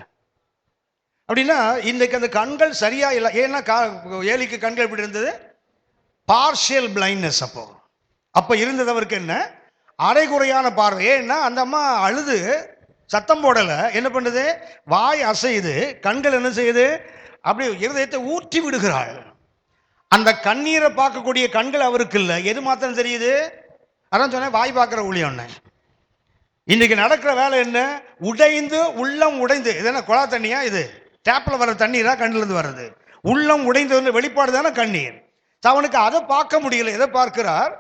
அப்படின்னா இன்னைக்கு அந்த கண்கள் சரியா இல்லை. ஏன்னா ஏலிக்கு கண்கள் எப்படி இருந்தது, பார்ஷியல் பிளைண்ட்னஸ். அப்ப இருந்தது அவருக்கு என்ன, அரைகுறையான பார்வை. ஏன்னா அந்த அம்மா அழுது சத்தம் போடல, என்ன பண்ணுது, வாய் அசையுது, கண்கள் என்ன செய்யுது, அப்படி இருதயத்தை ஊற்றி விடுகிறாள். அந்த கண்ணீரை பார்க்கக்கூடிய கண்கள் அவருக்கு இல்லை. எது மாத்திரம் தெரியுது? அதான் சொன்னேன், வாய் பார்க்குற ஊழியம். இன்னைக்கு நடக்கிற வேலை என்ன? உடைந்து, உள்ளம் உடைந்து. இது என்ன குழா தண்ணியா? இது டேப்பில் வர தண்ணீரா? கண்ணிலிருந்து வர்றது. உள்ளம் உடைந்து வெளிப்பாடு தானே கண்ணீர். அவனுக்கு அதை பார்க்க முடியல. எதை பார்க்கிறார்?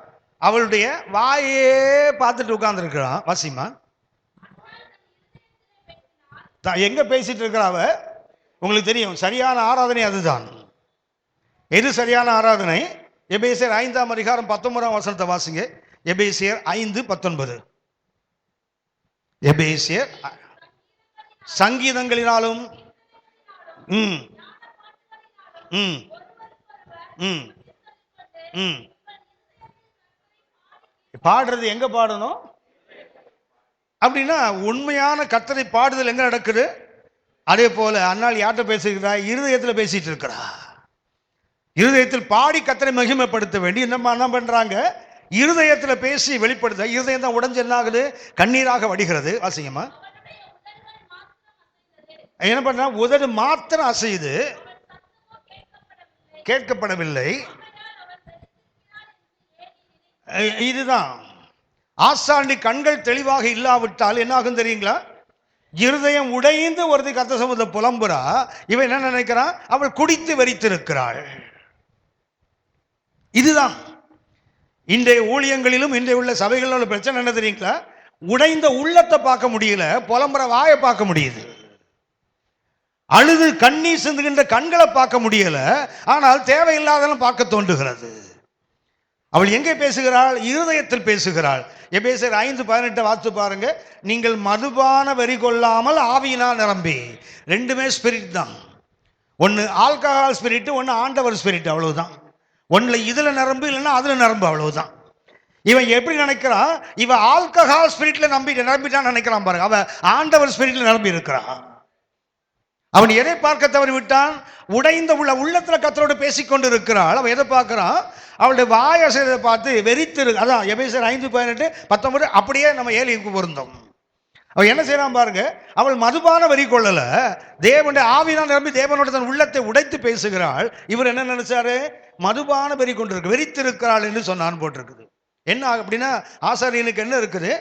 அவளுடைய வாயே பார்த்துட்டு உட்கார்ந்து இருக்கிறான். வாசிமா, எங்க பேசிட்டு இருக்கிறாவ? உங்களுக்கு தெரியும், சரியான ஆராதனை அதுதான். எது சரியான ஆராதனை? எபேசியர் 5ஆம் அதிகாரம் 19ஆம் வசனத்தை வாசிங்க. எபேசியர் 5:19. எபேசியர் சங்கீதங்களினாலும் பாடுறது எங்க பாடணும் அப்படின்னா, உண்மையான கர்த்தரை பாடுதல் எங்க நடக்குது? அதே போல அன்னாள் யார்கிட்ட பேசுகிறா? இருதயத்தில் பேசிட்டு இருக்கிறா. இருதயத்தில் பாடி கர்த்தரை மகிமைப்படுத்த வேண்டி என்ன பண்றாங்க? இருதயத்தில் பேசி வெளிப்படுத்த. இருதயம் தான் உடைஞ்சு என்ன ஆகுது? கண்ணீராக வடிகிறது. வாசிங்கம்மா. என்ன பண்ற? உதடு மாத்திரம் அசையுது, கேட்கப்படவில்லை. இதுதான் ஆசாண்டி கண்கள் தெளிவாக இல்லாவிட்டால் என்ன ஆகும் தெரியுங்களா? இருதயம் உடைந்து வருது. கர்த்தர் சமூகத்தை புலம்புறா. இவன் என்ன நினைக்கிறான்? அவள் குடித்து வெறித்திருக்கிறாள். இதுதான் இன்றைய ஊழியங்களிலும் இன்றைய உள்ள சபைகளில் உள்ள பிரச்சனை. என்ன தெரியுங்களா? உடைந்த உள்ளத்தை பார்க்க முடியல, புலம்புற வாயை பார்க்க முடியுது. அழுது கண்ணீர் சிந்துகின்ற கண்களை பார்க்க முடியல, ஆனால் தேவையில்லாதெல்லாம் பார்க்க தோன்றுகிறது. அவள் எங்கே பேசுகிறாள்? இருதயத்தில் பேசுகிறாள். எபேசியர் 5:18 வாசித்து பாருங்க. நீங்கள் மதுபான வெறி கொள்ளாமல் ஆவியினால் நிரம்பி. ரெண்டுமே ஸ்பிரிட் தான். ஒன்று ஆல்கஹால் ஸ்பிரிட், ஒன்று ஆண்டவர் ஸ்பிரிட். அவ்வளவுதான். ஒன்றுல இதுல நிரம்பு, இல்லைன்னா அதுல நிரம்பு. அவ்வளவுதான். இவன் எப்படி நினைக்கிறான்? இவன் ஆல்கஹால் ஸ்பிரிட்ல நிரம்பிட்டான் நினைக்கிறான் பாருங்க. அவன் ஆண்டவர் ஸ்பிரிட்ல நிரம்பி இருக்கிறான். அவன் எதை பார்க்க தவறி விட்டான்? உடைந்த உள்ளத்துல கர்த்தரோடு பேசிக்கொண்டு இருக்கிறாள். அவன் எதை பார்க்கிறான்? அவளுடைய வாயசை பார்த்து வெறித்திரு. அதான் எபேசியர் 5:18-19 அப்படியே நம்ம ஏலிக்கு பொருந்தோம். அவன் என்ன செய்யறான் பாருங்க. அவள் மதுபான வெறி கொள்ளல, தேவனுடைய ஆவியினால் நிரம்பி தேவனோட தன் உள்ளத்தை உடைத்து பேசுகிறாள். இவர் என்ன நினைச்சாரு? மதுபான வெறி கொண்டிருக்கு, வெறித்திருக்கிறாள் என்று சொன்னான்னு போட்டிருக்குது. என்ன அப்படின்னா, ஆசாரியனுக்கு என்ன இருக்குது?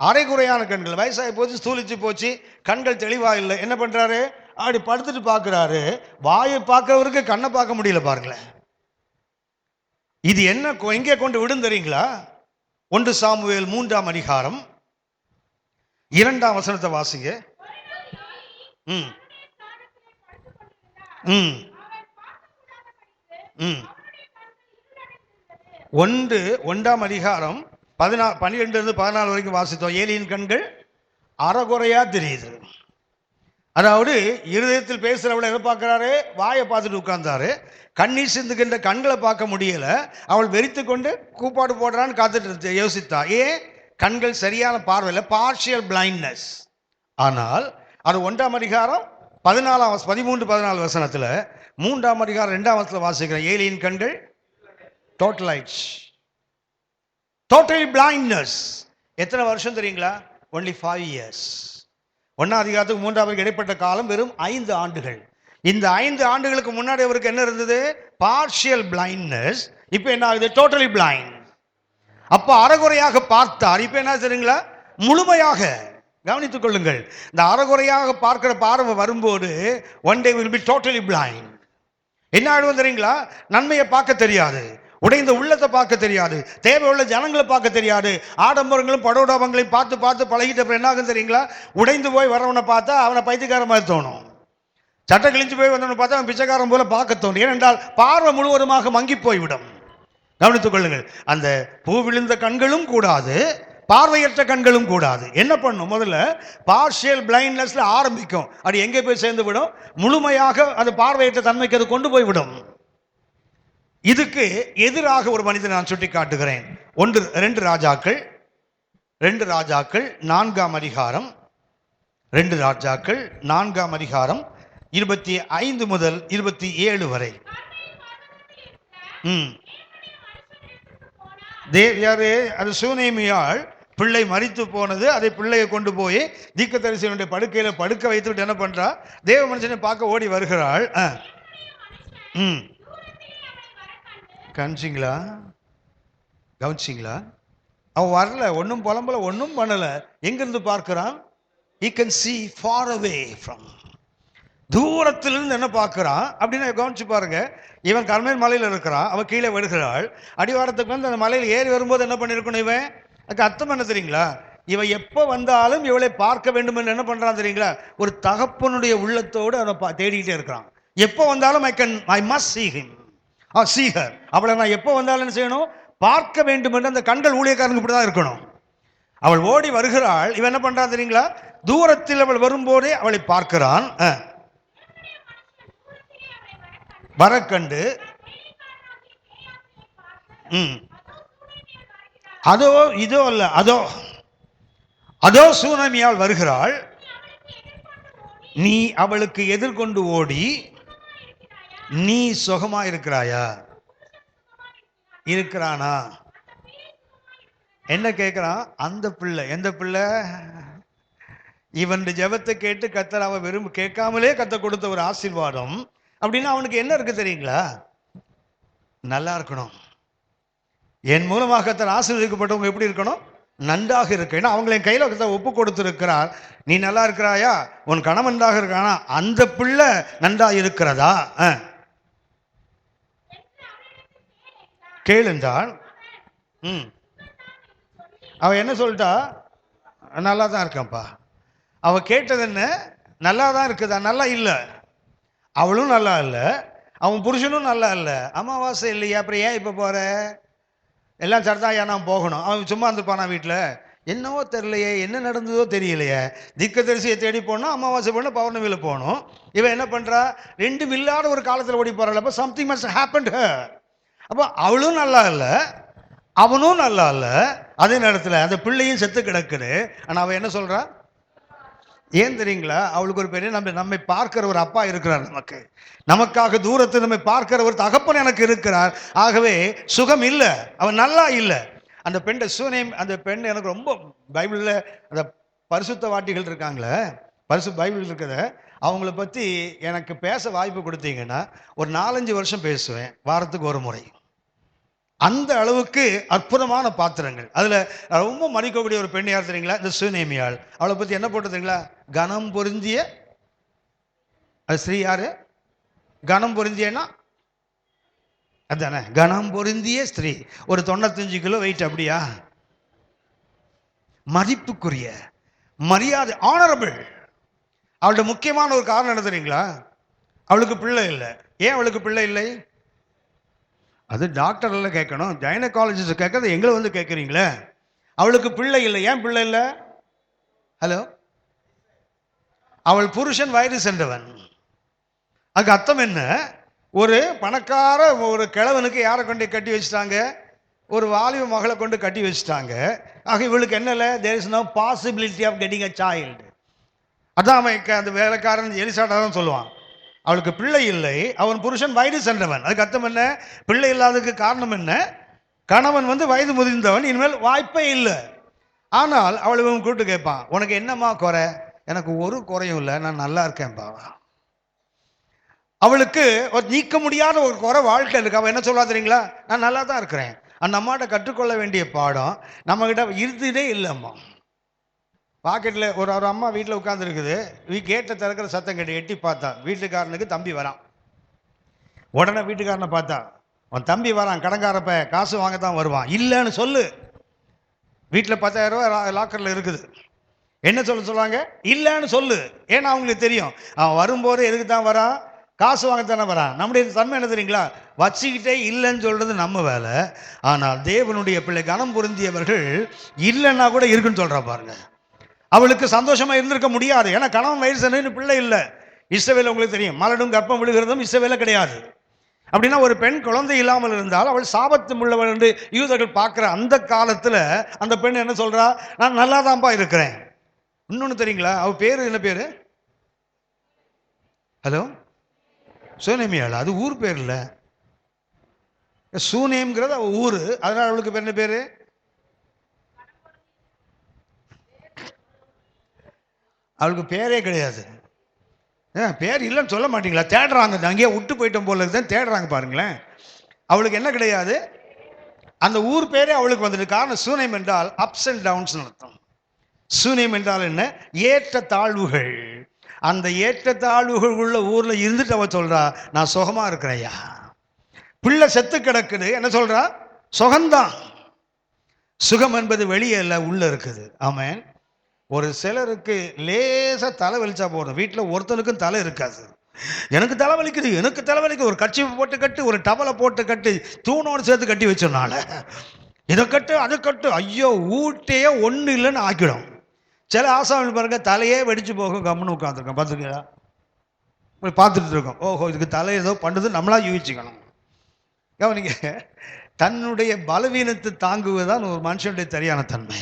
அரைகுறையான கண்கள். வயசாகி போச்சு, ஸ்தூலிச்சு போச்சு, கண்கள் தெளிவா இல்லை. என்ன பண்றாரு? அப்படி படுத்துட்டு பார்க்கிறாரு. வாயை பார்க்கிறவருக்கு கண்ணை பார்க்க முடியல. பாருங்களேன், இது என்ன எங்கே கொண்டு விடும் தெரியுங்களா? 1 சாமுவேல் 3ஆம் அதிகாரம் 2ஆம் வசனத்தை வாசிங்க. 1ஆம் அதிகாரம் 12-14 வரைக்கும் வாசித்தோம். ஏலியின் கண்கள் அறகுறையா தெரியுது. அதாவது இருதயத்தில் பேசுறவளை எதை பார்க்கிறாரு? வாயை பார்த்துட்டு உட்கார்ந்தாரு. கண்ணீர் சிந்துகின்ற கண்களை பார்க்க முடியல. அவள் வெறித்து கொண்டு கூப்பாடு போடுறான்னு காத்துட்டு யோசித்தா. ஏன்? கண்கள் சரியான பார்வையில், பார்ஷியல் பிளைண்ட்னஸ். ஆனால் அது 1ஆம் அதிகாரம் 13-14 வசனத்துல, 3ஆம் அதிகாரம் 2ஆம் வசனத்துல வாசிக்கிற ஏலியின் கண்கள் டோட்டலைட்ஸ், டோட்டலி பிளைண்ட்னஸ். எத்தனை வருஷம் தெரியுங்களா? Only 5 years. 1ஆம் அதிகாரத்துக்கு 3ஆம் இடைப்பட்ட காலம் வெறும் 5 ஆண்டுகள். இந்த 5 ஆண்டுகளுக்கு முன்னாடி அவருக்கு என்ன இருந்தது? Partial blindness. இப்ப என்ன ஆகுது? Totally blind. அப்ப அறகுறையாக பார்த்தார். இப்ப என்ன தெரியுங்களா? முழுமையாக. கவனித்துக் கொள்ளுங்கள். இந்த அறகுறையாக பார்க்கிற பார்வை வரும்போது one day will be totally blind. என்ன ஆகும் தெரியுங்களா? நன்மையை பார்க்க தெரியாது, உடைந்த உள்ளத்தை பார்க்க தெரியாது, தேவையுள்ள ஜனங்களை பார்க்க தெரியாது, ஆடம்பரங்களும் படோடாபங்களையும் பார்த்து பார்த்து பழகிட்ட என்ன ஆகும் தெரியுங்களா? உடைந்து போய் வரவனை பார்த்தா அவனை பைத்தியக்கார மாதிரி தோணும். சட்டை கிழிஞ்சு போய் வந்தவனை பார்த்தா அவன் பிச்சைக்காரன் போல பார்க்க தோணும். ஏனென்றால் பார்வை முழுவதுமாக மங்கி போய்விடும். கவனித்துக் கொள்ளுங்கள். அந்த பூ விழுந்த கண்களும் கூடாது, பார்வையற்ற கண்களும் கூடாது. என்ன பண்ணும்? முதல்ல பார்ஷியல் பிளைண்ட்னஸ்ல ஆரம்பிக்கும். அது எங்கே போய் சேர்ந்து விடும்? முழுமையாக அது பார்வையற்ற தன்மைக்கு அது கொண்டு போய்விடும். இதுக்கு எதிராக ஒரு மனிதன் நான் சுட்டி காட்டுகிறேன். 2 ராஜாக்கள் 4ஆம் அதிகாரம் 2 ராஜாக்கள் 4ஆம் அதிகாரம் 25 முதல் 27 வரை. அது சூனேமியாள் பிள்ளை மரித்து போனது. அதை பிள்ளையை கொண்டு போய் தீர்க்கதரிசியினுடைய படுக்கையில படுக்க வைத்துவிட்டு என்ன பண்றா? தேவ மனுஷனை பார்க்க ஓடி வருகிறாள். ம் கவனிச்சிங்களா? கவனிச்சிங்களா? அவன் வரல, ஒன்றும் புலம்பல, ஒன்றும் பண்ணல. எங்கிருந்து பார்க்கிறான்? he can see far away from, தூரத்திலிருந்து என்ன பார்க்கிறான் அப்படின்னு கவனிச்சு பாருங்க. இவன் கர்மேல் மலையில் இருக்கிறான், அவன் கீழே வருகிறாள். அடிவாரத்துக்கு வந்து அந்த மலையில் ஏறி வரும்போது என்ன பண்ணிருக்கணும் இவன்? அதுக்கு அர்த்தம் என்ன தெரியுங்களா? இவன் எப்ப வந்தாலும் இவளை பார்க்க வேண்டும் என்று என்ன பண்றான் தெரியுங்களா? ஒரு தகப்பனுடைய உள்ளத்தோடு அவனை தேடிக்கிட்டே இருக்கிறான். எப்போ வந்தாலும் I must see him or see her, அவளை நான் எப்போ வந்தாலும் என்ன செய்யணும்? பார்க்க வேண்டும் என்று அந்த கண்கள் ஊழியக்காரங்க இப்படிதான் இருக்கணும். அவள் ஓடி வருகிறாள், இவன் என்ன பண்றான் தெரியுங்களா? தூரத்தில் அவள் வரும்போதே அவளை பார்க்கிறான். வர கண்டு அதோ இதோ அல்ல, அதோ அதோ சூனமியால் வருகிறாள், நீ அவளுக்கு எதிர்கொண்டு ஓடி நீ சுகமா இருக்கிறாயா? இருக்கிறானா? என்ன கேட்கிறான் அந்த பிள்ளை? எந்த பிள்ளை? இவன் ஜெபத்தை கேட்டு கர்த்தர் அவன் வெறும் கேட்காமலே கர்த்தர் கொடுத்த ஒரு ஆசீர்வாதம். அப்படின்னா அவனுக்கு என்ன இருக்கு தெரியுங்களா? நல்லா இருக்கணும். என் மூலமாக கர்த்தர் ஆசீர்வதிக்கப்பட்டவங்க எப்படி இருக்கணும்? நன்றாக இருக்கு. ஏன்னா அவங்களை என் கையில கர்த்தர் ஒப்பு கொடுத்திருக்கிறார். நீ நல்லா இருக்கிறாயா? உன் கணவன் நன்றாக இருக்கானா? அந்த பிள்ளை நன்றா இருக்கிறதா? கேளுந்தாள். அவ என்ன சொல்லிட்டா? நல்லா தான் இருக்கேன்ப்பா. அவ கேட்டது என்ன? நல்லா தான் இருக்குதா? நல்லா இல்லை. அவளும் நல்லா இல்லை, அவன் புருஷனும் நல்லா இல்லை. அமாவாசை இல்லையா, அப்புறம் ஏன் இப்போ போற? எல்லாம் சரிதான், நான் போகணும். அவன் சும்மா இருந்துப்பானா வீட்டில்? என்னவோ தெரியலையே, என்ன நடந்ததோ தெரியலையே. திக்கதரிசியை தேடி போனோம், அமாவாசை போன பௌர்ணமியில் போகணும். இவன் என்ன பண்ணுறா? ரெண்டும் இல்லாத ஒரு காலத்தில் ஓடி போகிறாள். அப்போ something must happen to her. அப்போ அவளும் நல்லா இல்லை, அவனும் நல்லா இல்லை. அதே நேரத்தில் அந்த பிள்ளையும் செத்து கிடக்குது. ஆனால் அவன் என்ன சொல்கிறா? ஏன் தெரியுங்களா? அவளுக்கு ஒரு பெரிய நம்மை பார்க்கிற ஒரு அப்பா இருக்கிறார், நமக்காக தூரத்தில் நம்மை பார்க்கிற ஒரு தகப்பன் எனக்கு இருக்கிறார். ஆகவே சுகம் இல்லை, அவன் நல்லா இல்லை. அந்த பெண் சூனேம், அந்த பெண் எனக்கு ரொம்ப பைபிளில் அந்த பரிசுத்த வாட்டிகள் இருக்காங்களே, பைபிள் இருக்கிறத அவங்கள பற்றி எனக்கு பேச வாய்ப்பு கொடுத்தீங்கன்னா ஒரு 4-5 வருஷம் பேசுவேன், வாரத்துக்கு ஒரு முறை. அந்த அளவுக்கு அற்புதமான பாத்திரங்கள். அதுல ரொம்ப மதிக்கக்கூடிய ஒரு பெண் யார் தெரியுங்களா? இந்த சூனேமியாள். அவளை பத்தி என்ன போட்டு தெரியுங்களா? கனம் பொருந்திய ஸ்ரீ. யாரு கனம் பொருந்தியன்னா? அதானே, கனம் பொருந்திய ஸ்திரீ. ஒரு 95 கிலோ வெயிட். அப்படியா? மதிப்புக்குரிய, மரியாதை, ஆனரபிள். அவளோட முக்கியமான ஒரு காரணம் என்ன தெரியுங்களா? அவளுக்கு பிள்ளை இல்லை. ஏன் அவளுக்கு பிள்ளை இல்லை? அது டாக்டர்ல கேட்கணும், கைனகாலஜிஸ்ட் கேட்கறது எங்களை வந்து கேட்குறீங்களே. அவளுக்கு பிள்ளை இல்லை. ஏன் பிள்ளை இல்லை? ஹலோ, அவள் புருஷன் வயது சென்றவன். அதுக்கு அர்த்தம் என்ன? ஒரு பணக்கார ஒரு கிழவனுக்கு யாரை கொண்டு கட்டி வச்சுட்டாங்க? ஒரு வாலிப மகளை கொண்டு கட்டி வச்சுட்டாங்க. ஆக இவளுக்கு என்ன இல்லை? There is no possibility of getting a child. அதான் அவன் அந்த வேலைக்காரன் எலிசாட்டா தான் சொல்லுவான். அவளுக்கு பிள்ளை இல்லை, அவன் புருஷன் வயது சென்றவன். அதுக்கு அர்த்தம் என்ன? பிள்ளை இல்லாததுக்கு காரணம் என்ன? கணவன் வந்து வயது முதிர்ந்தவன், இனிமேல் வாய்ப்பே இல்லை. ஆனால் அவள் இவன் கூப்பிட்டு கேட்பான், உனக்கு என்னம்மா குறை? எனக்கு ஒரு குறையும் இல்லை, நான் நல்லா இருக்கேன்பா. அவளுக்கு ஒரு நீக்க முடியாத ஒரு குறை வாழ்க்கை இருக்கு. அவள் என்ன சொல்றா தெரியுங்களா? நான் நல்லா தான் இருக்கிறேன். அந்த அம்மாட்ட கற்றுக்கொள்ள வேண்டிய பாடம் நம்ம கிட்ட இருந்ததே இல்லைம்மா. பாக்கெட்டில் ஒரு அம்மா வீட்டில் உட்காந்துருக்குது. கேட்டை திறக்கிற சத்தம் கேட்டு எட்டி பார்த்தா வீட்டுக்காரனுக்கு தம்பி வரான். உடனே வீட்டுக்காரனை பார்த்தா, அவன் தம்பி வரான், கடங்காரப்ப காசு வாங்கத்தான் வருவான், இல்லைன்னு சொல்லு. வீட்டில் 10,000 ரூபாய் லாக்கரில் இருக்குது. என்ன சொல்லுவாங்க? இல்லைன்னு சொல்லு. ஏன்னா அவங்களுக்கு தெரியும் அவன் வரும்போது எதுக்கு தான் வரான்? காசு வாங்கத்தானே வரான். நம்முடைய தன்மை என்ன தெரியுங்களா? வச்சுக்கிட்டே இல்லைன்னு சொல்றது நம்ம வேலை. ஆனால் தேவனுடைய பிள்ளை கனம் பொருந்தியவர்கள் இல்லைன்னா கூட இருக்குன்னு சொல்றா பாருங்க. அவளுக்கு சந்தோஷமா இருந்திருக்க முடியாது. ஏன்னா கணவன் வயசு பிள்ளை இல்லை. இஸ்ரவேல் உங்களுக்கு தெரியும், மலடும் கர்ப்பம் விழுகிறதும் இஸ்ரவேல கிடையாது. அப்படின்னா ஒரு பெண் குழந்தை இல்லாமல் இருந்தால் அவள் சாபத்து உள்ளவள் என்று யூதர்கள் பார்க்கிற அந்த காலத்துல அந்த பெண் என்ன சொல்றா? நான் நல்லா தான்ப்பா இருக்கிறேன். இன்னொன்னு தெரியுங்களா? அவ பேரு என்ன பேரு? ஹலோ, சூனேமியாள். அது ஊர் பேர் இல்ல, சூனேம்ங்கிறது அவ ஊரு. அதனால அவளுக்கு பேர் என்ன பேரு? அவளுக்கு பேரே கிடையாது. பேர் இல்லைன்னு சொல்ல மாட்டீங்களா? தேடுறாங்க, அங்கேயே விட்டு போயிட்டோம் போல தான் தேடுறாங்க பாருங்களேன். அவளுக்கு என்ன கிடையாது, அந்த ஊர் பேரே அவளுக்கு வந்துட்டு. காரணம் சூனியம் என்றால் அப்ஸ் அண்ட் டவுன்ஸ் அர்த்தம். சூனியம் என்றால் என்ன? ஏற்ற தாழ்வுகள். அந்த ஏற்ற தாழ்வுகள் உள்ள ஊர்ல இருந்துட்டு அவ சொல்றா, நான் சுகமா இருக்கிறையா. பிள்ளை செத்து கிடக்குது, என்ன சொல்றா? சுகம்தான். சுகம் என்பது வெளியே இல்லை, உள்ள இருக்குது. ஆமென். ஒரு சிலருக்கு லேசா தலை வலிச்சா போதும், வீட்டில் ஒருத்தனுக்கும் தலை இருக்காது. எனக்கு தலை வலிக்குது, எனக்கு தலை வலிக்குது, ஒரு கட்சி போட்டு கட்டு, ஒரு டவலை போட்டு கட்டு, தூணோடு சேர்த்து கட்டி வச்சோம்னால இதை கட்டு அதை கட்டு, ஐயோ ஊட்டையே ஒன்று இல்லைன்னு ஆக்கிடும். சில ஆசாமி பாருங்க, தலையே வெடிச்சு போகும், கம்முன்னு உட்காந்துருக்கோம். பார்த்துருக்கீங்களா? பார்த்துட்டு இருக்கோம். ஓஹோ, இதுக்கு தலை ஏதோ பண்ணுது, நம்மளா யூகிச்சுக்கணும். கவனிங்க, தன்னுடைய பலவீனத்தை தாங்குவதுதான் ஒரு மனுஷனுடைய சரியான தன்மை.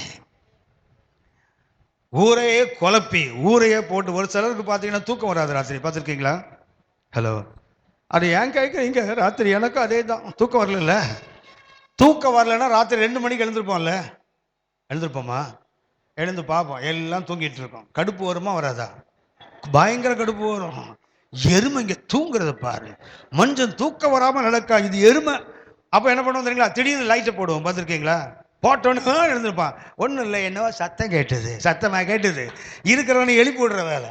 ஊரையே குழப்பி ஊரையே போட்டு, ஒரு சிலருக்கு பார்த்தீங்கன்னா தூக்கம் வராது ராத்திரி. பார்த்துருக்கீங்களா? ஹலோ, அது ஏன் கேட்குறீங்க? ராத்திரி எனக்கும் அதே தான், தூக்கம் வரல. தூக்கம் வரலன்னா ராத்திரி 2 மணிக்கு எழுந்திருப்போம்ல, எழுந்திருப்போமா? எழுந்து பார்ப்போம், எல்லாம் தூங்கிட்டு இருக்கோம். கடுப்பு வருமா வராதா? பயங்கர கடுப்பு வரும். எருமை இங்கே தூங்குறத பாரு, மஞ்சள் தூக்கம் வராமல் நடக்கா, இது எருமை. அப்போ என்ன பண்ணுவோம் தெரியுங்களா? திடீர்னு லைட்டை போடுவோம். பார்த்துருக்கீங்களா? போட்டோன்னு எழுந்திருப்பான். ஒன்றும் இல்லை, என்னவோ சத்தம் கேட்டுது, சத்தமாக கேட்டுது, இருக்கிறவனை எழுப்பி விடுற வேலை.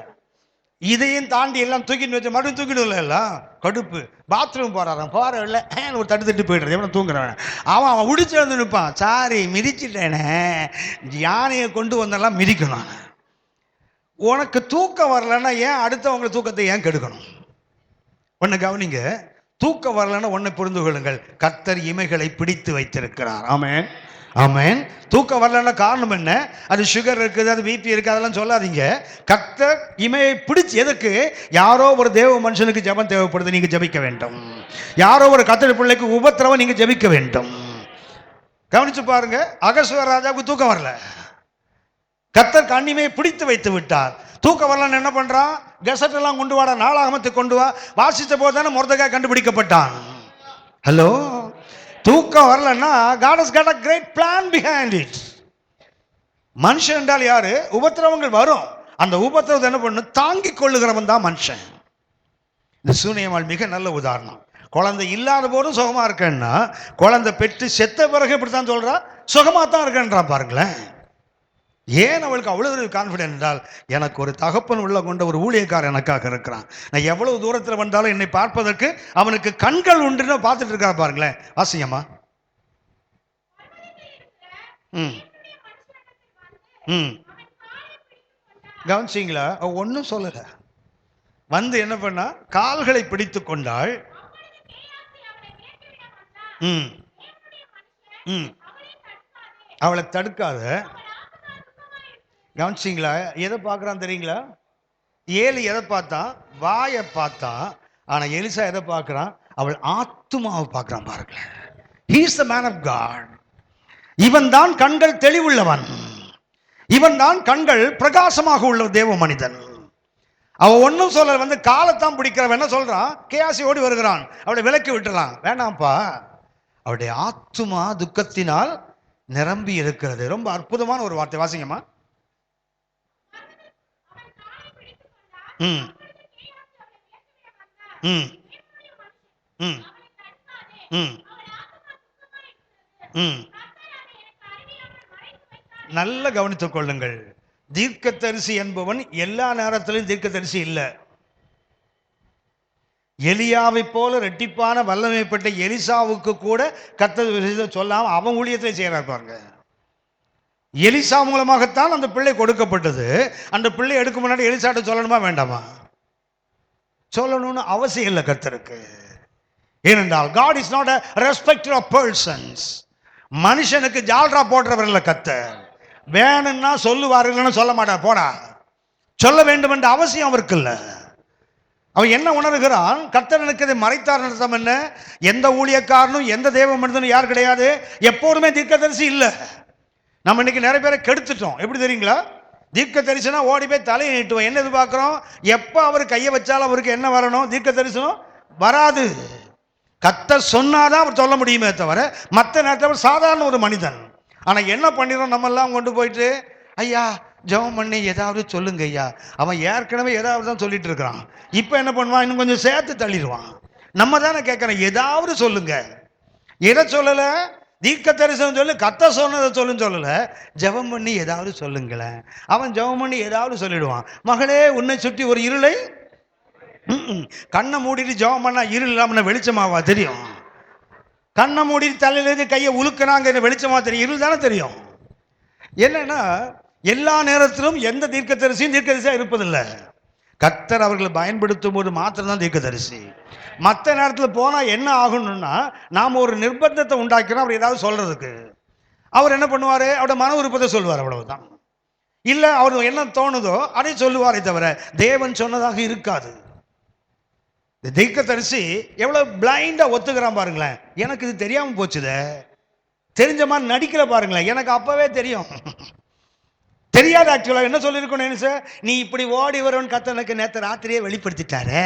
இதையும் தாண்டி எல்லாம் தூக்கிட்டு வச்சு மறுபடியும் தூக்கிடுவில்ல, எல்லாம் கடுப்பு. பாத்ரூம் போறான், போற இல்லை, ஒரு தட்டு போயிடுறது, எவனை தூங்குறவன் அவன் உடிச்சு வந்து நிற்பான். சாரி மிதிச்சிட்டேனே, யானையை கொண்டு வந்தெல்லாம் மிதிக்கணும். உனக்கு தூக்கம் வரலன்னா ஏன் அடுத்தவங்க தூக்கத்தை ஏன் கெடுக்கணும்? ஒன்று கவனிங்க, தூக்கம் வரலன்னா ஒன்றை புரிந்து கொள்ளுங்கள், கர்த்தர் இமைகளை பிடித்து வைத்திருக்கிறார். ஆமென், ஆமென். தூக்கம் வரலன்னா காரணம் என்ன? அது சுகர் இருக்குது, அது பிபி இருக்குது, அதெல்லாம் சொல்லாதீங்க. கர்த்தர் இமையை பிடிச்சு, எதுக்கு? யாரோ ஒரு தேவ மனுஷனுக்கு ஜெபம் தேவைப்படுது, நீங்க ஜெபிக்க வேண்டும். யாரோ ஒரு கர்த்தர் பிள்ளைக்கு உபத்திரவம், நீங்க ஜெபிக்க வேண்டும். கவனிச்சு பாருங்க, அகஸ்வேர ராஜாவுக்கு தூக்கம் வரல, கர்த்தர் கண்ணிமையை பிடித்து வைத்து விட்டார். தூக்கம் வரலன்னு என்ன பண்றான்? கெசட் எல்லாம் கொண்டு வாடா, நாளாகமத்தை கொண்டு வா. வாசித்த போது தானே மொர்தெகாய் கண்டுபிடிக்கப்பட்டான். ஹலோ, தூக்கம் வரலன்னா God has got a great plan behind it. மனுஷன் என்றால் யாரு? உபத்திரவங்கள் வரும், அந்த உபத்திரவத்தை என்ன பண்ணு? தாங்கிக் கொள்ளுகிறவன் தான் மனுஷன். இந்த சூனியமால் மிக நல்ல உதாரணம். குழந்தை இல்லாத போதும் சுகமா இருக்கேன்னா, குழந்தை பெற்று செத்த பிறகு இப்படித்தான் சொல்றா, சுகமா தான் இருக்கேன்றான். பாருங்களேன், ஏன் அவளுக்கு அவ்வளவு கான்ஃபிடென்ட் என்றால், எனக்கு ஒரு தகப்பன் உள்ள கொண்ட ஒரு ஊழியக்காரர் எனக்காக இருக்கிறான். நான் எவ்வளவு தூரத்தில் வந்தாலும் என்னை பார்ப்பதற்கு அவனுக்கு கண்கள் உண்டுன்னு பார்த்துட்டு இருக்கா. பாருங்களேன், வாசிங்கம்மா. கவனிச்சிங்களா? ஒன்றும் சொல்லல, வந்து என்ன பண்ணா? கால்களை பிடித்து கொண்டாள். அவளை தடுக்காத. கவனிச்சிங்களா? எதை பார்க்குறான் தெரியுங்களா? ஏலி எதை பார்த்தான்? வாயை பார்த்தான். ஆனால் எலிசா எதை பார்க்குறான்? அவள் ஆத்துமாவை பார்க்குறான். பாருங்களேன், he is the man of God. இவன் தான் கண்கள் தெளிவுள்ளவன், இவன் தான் கண்கள் பிரகாசமாக உள்ள தேவ மனிதன். அவன் ஒன்றும் சொல்ல, வந்து காலத்தான் பிடிக்கிறவன் என்ன சொல்றான்? கேயாசி ஓடி வருகிறான், அவளை விலக்கி விட்டுறான். வேணாம்ப்பா, அவளுடைய ஆத்துமா துக்கத்தினால் நிரம்பி இருக்கிறது. ரொம்ப அற்புதமான ஒரு வார்த்தை, வாசிங்கம்மா. நல்ல கவனித்துக் கொள்ளுங்கள், தீர்க்கதரிசி என்பவன் எல்லா நேரத்திலும் தீர்க்கதரிசி இல்லை. எலியாவை போல ரெட்டிப்பான வல்லமை பெற்ற எலிசாவுக்கு கூட கர்த்தர் சொல்லாம அவன் ஊழியத்தை செய்யறார். பாருங்க, எலிசா மூலமாகத்தான் அந்த பிள்ளை கொடுக்கப்பட்டது. அந்த பிள்ளை எடுக்க முன்னாடி எலிசாட்ட சொல்லணுமா வேண்டாமா? சொல்லணும்னு அவசியம் இல்லை கர்த்தருக்கு. ஏனென்றால் God is not a respecter of persons. மனுஷனுக்கு ஜால்ரா போடுறவர் இல்லை கர்த்தர். வேணும்னா சொல்லுவார்கள், சொல்ல மாட்டார். போடா, சொல்ல வேண்டும் என்ற அவசியம் அவருக்கு இல்லை. அவன் என்ன உணர்கிறான்? கர்த்தர் எனக்கு இதை மறைத்தார். அர்த்தம் என்ன? எந்த ஊழியக்காரனும் எந்த தேவ மனிதனும் யார் கிடையாது, எப்போதுமே தீர்க்கதரிசி இல்லை. நம்ம இன்னைக்கு நிறைய பேரை கெடுத்துட்டோம். எப்படி தெரியுங்களா? தீர்க்க தரிசனம் ஓடி போய் தலையை நீட்டுவோம். என்ன எதிர்பார்க்கிறோம்? எப்போ அவர் கையை வச்சாலும் அவருக்கு என்ன வரணும்? தீர்க்க தரிசனம் வராது. கர்த்தர் சொன்னாதான் அவர் சொல்ல முடியுமே தவிர, மற்ற நேரத்தில் சாதாரண ஒரு மனிதன். ஆனால் என்ன பண்ணிடுறோம்? நம்ம எல்லாம் கொண்டு போயிட்டு, ஐயா ஜெபம் பண்ணி ஏதாவது சொல்லுங்க ஐயா. அவன் ஏற்கனவே ஏதாவது தான் சொல்லிட்டு இருக்கிறான். இப்போ என்ன பண்ணுவான், இன்னும் கொஞ்சம் சேர்த்து தள்ளிடுவான். நம்ம தானே கேட்கறோம், ஏதாவது சொல்லுங்க. எதை சொல்லல? தீர்க்க தரிசனம் சொல்லு, கத்த சொன்னதை சொல்லுன்னு சொல்லல, ஜெபம் பண்ணி ஏதாவது சொல்லுங்களேன். அவன் ஜெபம் பண்ணி ஏதாவது சொல்லிடுவான். மகளே, உன்னை சுற்றி ஒரு இருளை, கண்ணை மூடிட்டு ஜெபம் பண்ணா இருள் இல்லாம வெளிச்சமாவா தெரியும்? கண்ணை மூடிட்டு தலையிலிருந்து கையை உழுக்கினாங்க, வெளிச்சமா தெரியும்? இருள் தானே தெரியும். என்னன்னா, எல்லா நேரத்திலும் எந்த தீர்க்கதரிசியும் தீர்க்கதரிசியா இருப்பதில்லை. கர்த்தர் அவர்களை பயன்படுத்தும் போது மாத்திரம் தான் தீர்க்கதரிசி. மற்ற நேரத்தில் போனா என்ன ஆகணும்னா, நாம் ஒரு நிர்பந்தத்தை உண்டாக்கிறோம் அவர் ஏதாவது சொல்றதுக்கு. அவர் என்ன பண்ணுவாரு, அவரோட மன விருப்பத்தை சொல்லுவார், அவ்வளவுதான். இல்ல அவர் என்ன தோணுதோ அதை சொல்லுவாரே தவிர தேவன் சொன்னதாக இருக்காது. தீர்க்கதரிசி எவ்வளவு பிளைண்டா ஒத்துக்கிறான் பாருங்களேன். எனக்கு இது தெரியாம போச்சுதே, தெரிஞ்ச மாதிரி நடிக்கிற பாருங்களேன், எனக்கு அப்பவே தெரியும். தெரியாது. ஆக்சுவலா என்ன சொல்லியிருக்கணும் சார், நீ இப்படி ஓடி வருவன் கத்தனுக்கு நேற்று ராத்திரியே வெளிப்படுத்திட்டாரு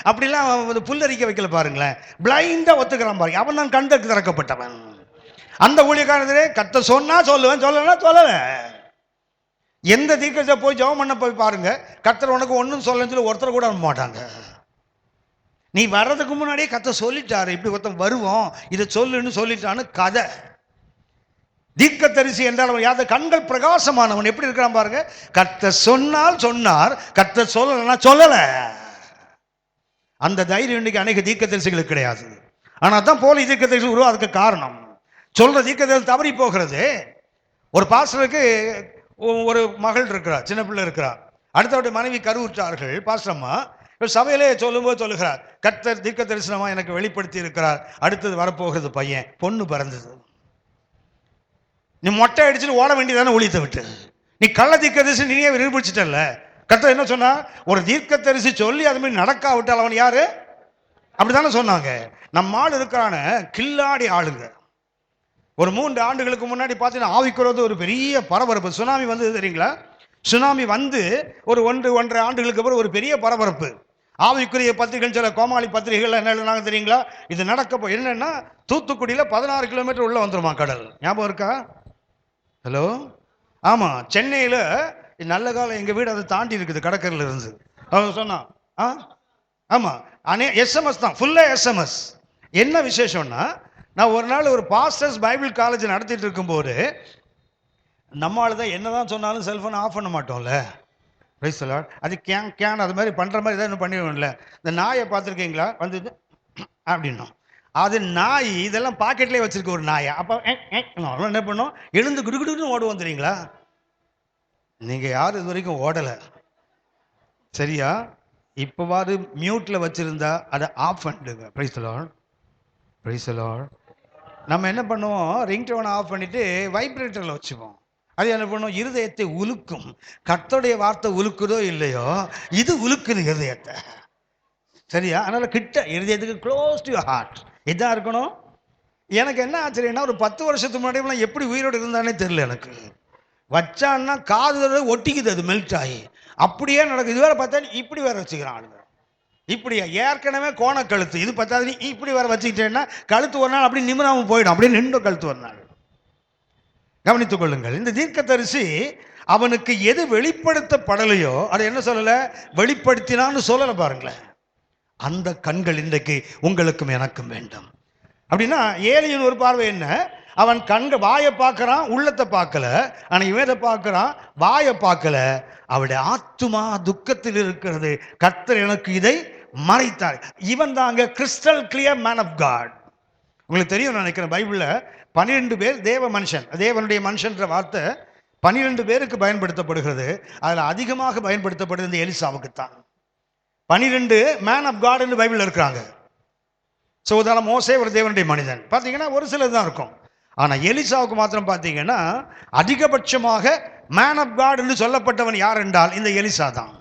அப்படிலாம் புல்லரிக்க வைக்கல பாருங்களேன். பிளைண்டா ஒத்துக்கிறான் பாருங்க. அவன் தான் கண்ணுக்கு திறக்கப்பட்டவன். அந்த ஊழியக்காரரே கத்த சொன்னா சொல்லுவேன், சொல்லனா சொல்லல. எந்த தீர்க்கதரிசியை போய் ஜெபம் பண்ண போய் பாருங்க, கர்த்தர் உனக்கு ஒன்றும் சொல்லன்னு சொல்லி ஒருத்தர் கூட அனுப்ப மாட்டாங்க. நீ வர்றதுக்கு முன்னாடியே கர்த்தர் சொல்லிட்டாரு, இப்படி ஒருத்தன் வருவோம், இதை சொல்லுன்னு சொல்லிட்டான்னு கதை. தீர்க்கதரிசி என்றால் யாத கண்கள் பிரகாசமானவன். எப்படி இருக்கிறான் பாருங்க. கர்த்தர் சொன்னால் சொன்னார், கர்த்தர் சொல்லலைன்னா சொல்லல. அந்த தைரியம் இன்னைக்கு அநேக தீர்க்கதரிசிகளுக்கு கிடையாது. ஆனா தான் போலி தீர்க்கதரிசி உருவாதுக்கு காரணம், சொல்ற தீர்க்கதரிசி தவறி போகிறது. ஒரு பாஸ்டருக்கு ஒரு மகள் இருக்கிறார், சின்ன பிள்ளை இருக்கிறார். அடுத்தவருடைய மனைவி கருவுற்றார்கள். பாஸ்டர்மா சபையிலே சொல்லும்போது சொல்லுகிறார், கர்த்தர் தீர்க்க தரிசனமா எனக்கு வெளிப்படுத்தி இருக்கிறார், அடுத்தது வரப்போகிறது பையன், பொண்ணு பிறந்தது. நீ மொட்டை அடிச்சுட்டு ஓட வேண்டியதானே ஊழியத்தை விட்டு? நீ கள்ள தீர்க்க தரிசி நீயே நிரூபிச்சிட்டல்ல. கர்த்தர் என்ன சொன்னா, ஒரு தீர்க்க தரிசி சொல்லி அது மாதிரி நடக்காவிட்டால் அவன் யாரு? அப்படித்தானே சொன்னாங்க. நம்ம ஆள் இருக்கிறான கில்லாடி ஆளுங்க. ஒரு 3 ஆண்டுகளுக்கு முன்னாடி பார்த்தீங்கன்னா ஆவிக்குறது ஒரு பெரிய பரபரப்பு. சுனாமி வந்து தெரியுங்களா? சுனாமி வந்து ஒரு 1-1.5 ஆண்டுகளுக்கு அப்புறம் ஒரு பெரிய பரபரப்பு. ஆவிக்குரிய பத்திரிகைகள், சில கோமாளி பத்திரிகைகள் என்ன எழுதினாங்க தெரியுங்களா? இது நடக்க என்னன்னா, தூத்துக்குடியில் 16 கிலோமீட்டர் உள்ள வந்துருமா கடல். ஞாபகம் இருக்கா? ஹலோ, ஆமா. சென்னையில் நல்ல காலம் எங்க வீடு அதை தாண்டி இருக்குது, கடற்கரையில் இருந்து. அவங்க சொன்னா ஆமா, எஸ்எம்எஸ் தான், ஃபுல்லா எஸ்எம்எஸ். என்ன விசேஷம்னா, நான் ஒரு நாள் ஒரு பாஸ்டர்ஸ் பைபிள் காலேஜ் நடத்திட்டு இருக்கும்போது, நம்மளால தான் என்னதான் சொன்னாலும் செல்ஃபோன் ஆஃப் பண்ண மாட்டோம்ல. Praise the lord. அது கேன் அது மாதிரி பண்ற மாதிரி ஏதாவது பண்ணிடுவோம்ல. இந்த நாயை பார்த்துருக்கீங்களா? வந்து அப்படின்னும். அது நாய் இதெல்லாம் பாக்கெட்லேயே வச்சிருக்க ஒரு நாயை. அப்போ என்ன பண்ணும், எழுந்து குடுகுடுன்னு ஓடுவோம் தெரியுங்களா? நீங்க யாரும் இது வரைக்கும் ஓடலை சரியா? இப்போவாது மியூட்ல வச்சிருந்தா அதை ஆஃப் பண்ணிடுங்க. Price the Lord, price the Lord. நம்ம என்ன பண்ணுவோம், ரிங்டோனை ஆஃப் பண்ணிட்டு வைப்ரேட்டரில் வச்சுப்போம். அது என்ன பண்ணுவோம், இருதயத்தை உலுக்கும். கர்த்தருடைய வார்த்தை உலுக்குதோ இல்லையோ, இது உலுக்குது இருதயத்தை. சரியா? அதனால கிட்ட இருதயத்துக்கு க்ளோஸ் டு ஹார்ட் இதான் இருக்கணும். எனக்கு என்ன ஆச்சரியம்னா, ஒரு 10 வருஷத்துக்கு முன்னாடி எப்படி உயிரோடு இருந்தானே தெரியல எனக்கு. வச்சான்னா காது ஒட்டிக்குது, அது மெல்ட் ஆகி அப்படியே நடக்குது. இது வேற பார்த்தா இப்படி வேற வச்சுக்கிறான் ஆளுங்க. இப்படியா? ஏற்கனவே கோண கழுத்து, இது பத்தாது நீ இப்படி வர வச்சுக்கிட்டேன்னா கழுத்து ஒரு நாள் அப்படி நிமிராம போயிடும், அப்படியே நின்று கழுத்து ஒரு நாள். கவனித்துக் கொள்ளுங்கள். இந்த தீர்க்கதரிசி அவனுக்கு எது வெளிப்படுத்தப்படலையோ அதை என்ன சொல்லல, வெளிப்படுத்தினான்னு சொல்லல பாருங்களேன். அந்த கண்கள் இன்றைக்கு உங்களுக்கும் எனக்கும் வேண்டும். அப்படின்னா ஏலியின் ஒரு பார்வை என்ன, அவன் கண்கள் வாயை பார்க்கறான், உள்ளத்தை பார்க்கல. ஆனா இவனை பார்க்கறான், வாயை பார்க்கல. அவருடைய ஆத்துமா துக்கத்தில் இருக்கிறது. கர்த்தர் எனக்கு இதை மறைத்தார். இவன் தாங்க crystal clear man of God. உங்களுக்கு தெரியும் நினைக்கிறேன், பைபிள்ல 12 பேர் தேவ மனுஷன், தேவனுடைய மனுஷன்ற வார்த்தை 12 பேருக்கு பயன்படுத்தப்படுகிறது. அதுல அதிகமாக பயன்படுத்தப்படுது இந்த எலிசாவுக்குத்தான். 12 மேன் ஆஃப் காட் என்று பைபிள்ல இருக்கிறாங்க. சோதால மோசே ஒரு தேவனுடைய மனிதன் பார்த்தீங்கன்னா ஒரு சிலர் தான் இருக்கும். ஆனா எலிசாவுக்கு மாத்திரம் பார்த்தீங்கன்னா அதிகபட்சமாக மேன் ஆஃப் காட் என்று சொல்லப்பட்டவன் யார் என்றால் இந்த எலிசா தான்.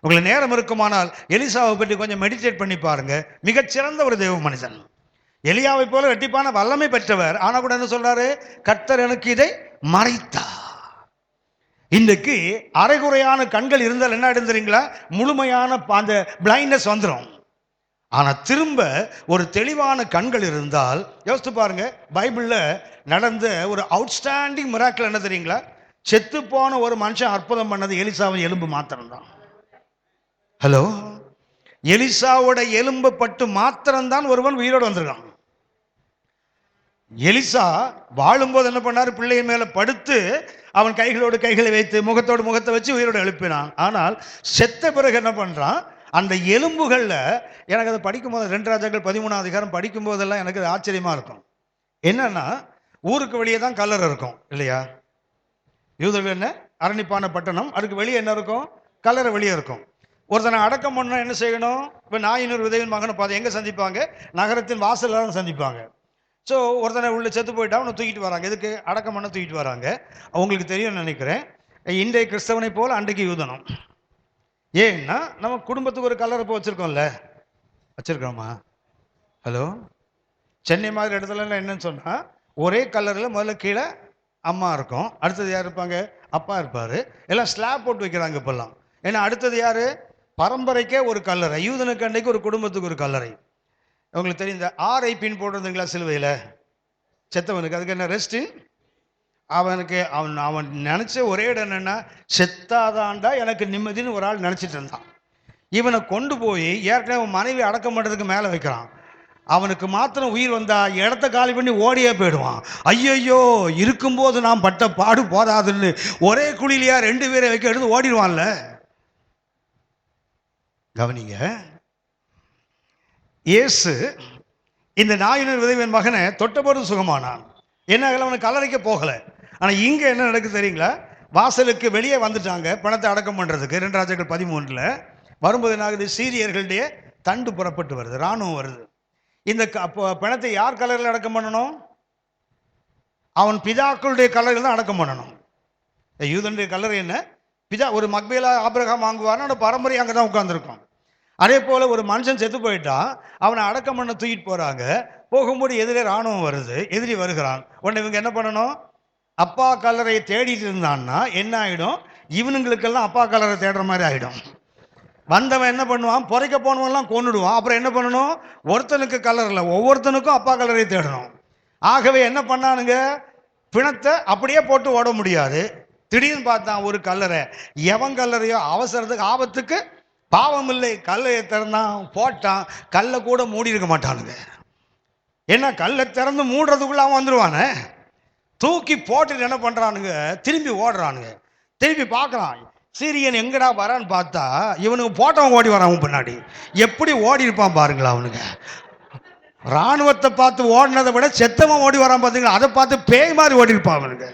உங்களுக்கு நேரம் இருக்குமானால் எலிசாவை பற்றி கொஞ்சம் மெடிடேட் பண்ணி பாருங்க. மிகச்சிறந்த ஒரு தேவ மனிதன். எலியாவை போல ரெட்டிப்பான வல்லமை பெற்றவர். ஆனா கூட என்ன சொல்றாரு, கர்த்தர் எனக்கு இதை மறைத்தார். இன்றைக்கு அரைகுறையான கண்கள் இருந்தால் என்ன தெரியுங்களா, முழுமையான அந்த பிளைண்ட்னஸ் வந்துடும். ஆனா திரும்ப ஒரு தெளிவான கண்கள் இருந்தால், யோசித்து பாருங்க, பைபிள்ல நடந்த ஒரு அவுட்ஸ்டாண்டிங் மிராக்கிள் என்ன தெரியுங்களா, செத்து போன ஒரு மனுஷன் அற்புதம் பண்ணது எலிசாவின் எலும்பு மாத்திரம்தான். ஹலோ, எலிசாவோட எலும்பு பட்டு மாத்திரம்தான் ஒருவன் உயிரோடு வந்திருக்கான். எலிசா வாழும்போது என்ன பண்ணாரு? பிள்ளையின் மேல படுத்து அவன் கைகளோடு கைகளை வைத்து முகத்தோடு முகத்தை வச்சு உயிரோடு எழுப்பினான். ஆனால் செத்த பிறகு என்ன பண்றான்? அந்த எலும்புகள்ல எனக்கு அதை படிக்கும்போது 2 ராஜாக்கள் 13ஆம் அதிகாரம் படிக்கும் போதெல்லாம் எனக்கு அது ஆச்சரியமா இருக்கும். என்னன்னா, ஊருக்கு வெளியே தான் கல்லறை இருக்கும் இல்லையா? யூதர்கள் என்ன அரணிப்பான பட்டணம், அதுக்கு வெளியே என்ன இருக்கும்? கல்லறை வெளியே இருக்கும். ஒருத்தனை அடக்கம் பண்ண என்ன செய்யணும்? இப்போ நாயினூர் விதவின் மகனை பார்த்து எங்கே சந்திப்பாங்க? நகரத்தின் வாசலில் சந்திப்பாங்க. ஸோ ஒருத்தனை உள்ள செத்து போயிட்டா அவனை தூக்கிட்டு வராங்க. எதுக்கு? அடக்கம் பண்ண தூக்கிட்டு வராங்க. அவங்களுக்கு தெரியும்னு நினைக்கிறேன். இன்றைய கிறிஸ்தவனை போல் அன்றைக்கு யூதனம். ஏன்னா நம்ம குடும்பத்துக்கு ஒரு கல்லறை இப்போ வச்சுருக்கோம்ல, வச்சுருக்கோமா? ஹலோ, சென்னை மாதிரி இடத்துலலாம் என்னன்னு சொன்னால், ஒரே கல்லறையில் முதல்ல கீழே அம்மா இருக்கும், அடுத்தது யார் இருப்பாங்க? அப்பா இருப்பார். எல்லாம் ஸ்லாப் போட்டு வைக்கிறாங்க இப்போல்லாம். ஏன்னா அடுத்தது யார்? பரம்பரைக்கே ஒரு கல்லறை. யூதனுக்கு அன்றைக்கு ஒரு குடும்பத்துக்கு ஒரு கல்லறை. உங்களுக்கு தெரியும், இந்த RIPன்னு போட்டிருந்தீங்களா சிலுவையில் செத்தவனுக்கு? அதுக்கு என்ன? ரெஸ்டின். அவனுக்கு அவன் நினச்ச ஒரே இடம் என்னென்னா, செத்தாதாண்டா எனக்கு நிம்மதின்னு ஒரு ஆள் நினச்சிட்டு இருந்தான். இவனை கொண்டு போய் ஏற்கனவே மனைவி அடக்கம் பண்ணுறதுக்கு மேலே வைக்கிறான். அவனுக்கு மாத்திரம் உயிர் வந்தா இடத்த காலி பண்ணி ஓடியே போயிடுவான். ஐயோ, இருக்கும்போது நான் பட்ட பாடு போதாதுன்னு ஒரே குழியிலையா 2 பேரை வைக்க எடுத்து ஓடிடுவான்ல. கவனிங்க, இயேசு இந்த நாயினர் விதவின் மகனை தொட்டபோது சுகமானான். என்ன, அவனுக்கு கல்லறைக்க போகலை. ஆனால் இங்கே என்ன நடக்குது தெரியுங்களா? வாசலுக்கு வெளியே வந்துட்டாங்க பணத்தை அடக்கம் பண்ணுறதுக்கு. 2 ராஜாக்கள் 13 வரும்போது என்ன ஆகுது? சீரியர்களுடைய தண்டு புறப்பட்டு வருது, இராணுவம் வருது. இந்த பணத்தை யார் கல்லறையில் அடக்கம் பண்ணணும்? அவன் பிதாக்களுடைய கல்லறையில் தான் அடக்கம் பண்ணணும். யூதனுடைய கல்லறை என்ன? பிதா. ஒரு மக்பேலா ஆபிரகாம் வாங்குவார்னா அந்த பரம்பரை அங்கே தான் உட்கார்ந்துருக்கும். அதே போல் ஒரு மனுஷன் செத்து போயிட்டான், அவனை அடக்கம் பண்ண தூக்கிட்டு போகிறாங்க. போகும்போது எதிரே இராணுவம் வருது, எதிரி வருகிறான். உடனே இவங்க என்ன பண்ணணும்? அப்பா கல்லறையை தேடிட்டு இருந்தான்னா என்ன ஆகிடும்? இவனுங்களுக்கெல்லாம் அப்பா கல்லறை தேடுற மாதிரி ஆகிடும். வந்தவன் என்ன பண்ணுவான்? புதைக்க போனவன்லாம் கொன்னுடுவான். அப்புறம் என்ன பண்ணணும்? ஒருத்தனுக்கு கல்லறை இல்லை, ஒவ்வொருத்தனுக்கும் அப்பா கல்லறையை தேடணும். ஆகவே என்ன பண்ணானுங்க? பிணத்தை அப்படியே போட்டு ஓட முடியாது. திடீர்னு பார்த்தான் ஒரு கல்லறை. எவன் கல்லறையோ? அவசரத்துக்கு ஆபத்துக்கு பாவம் இல்லை, கல்லை திறந்தான், போட்டான். கல்லை கூட மூடி இருக்க மாட்டானுங்க. ஏன்னா கல்லை திறந்து மூடுறதுக்குள்ள அவன் வந்துடுவானே. தூக்கி போட்டுட்டு என்ன பண்றானுங்க? திரும்பி ஓடுறானுங்க. திரும்பி பார்க்கறான், சீரியன் எங்கடா வரான்னு பார்த்தா இவனுக்கு போட்டவன் ஓடி வரான் பின்னாடி. எப்படி ஓடி இருப்பான் பாருங்களா அவனுங்க. இராணுவத்தை பார்த்து ஓடினதை விட செத்தவன் ஓடி வரான் பார்த்தீங்களா, அதை பார்த்து பேய் மாதிரி ஓடி இருப்பான் அவனுங்க.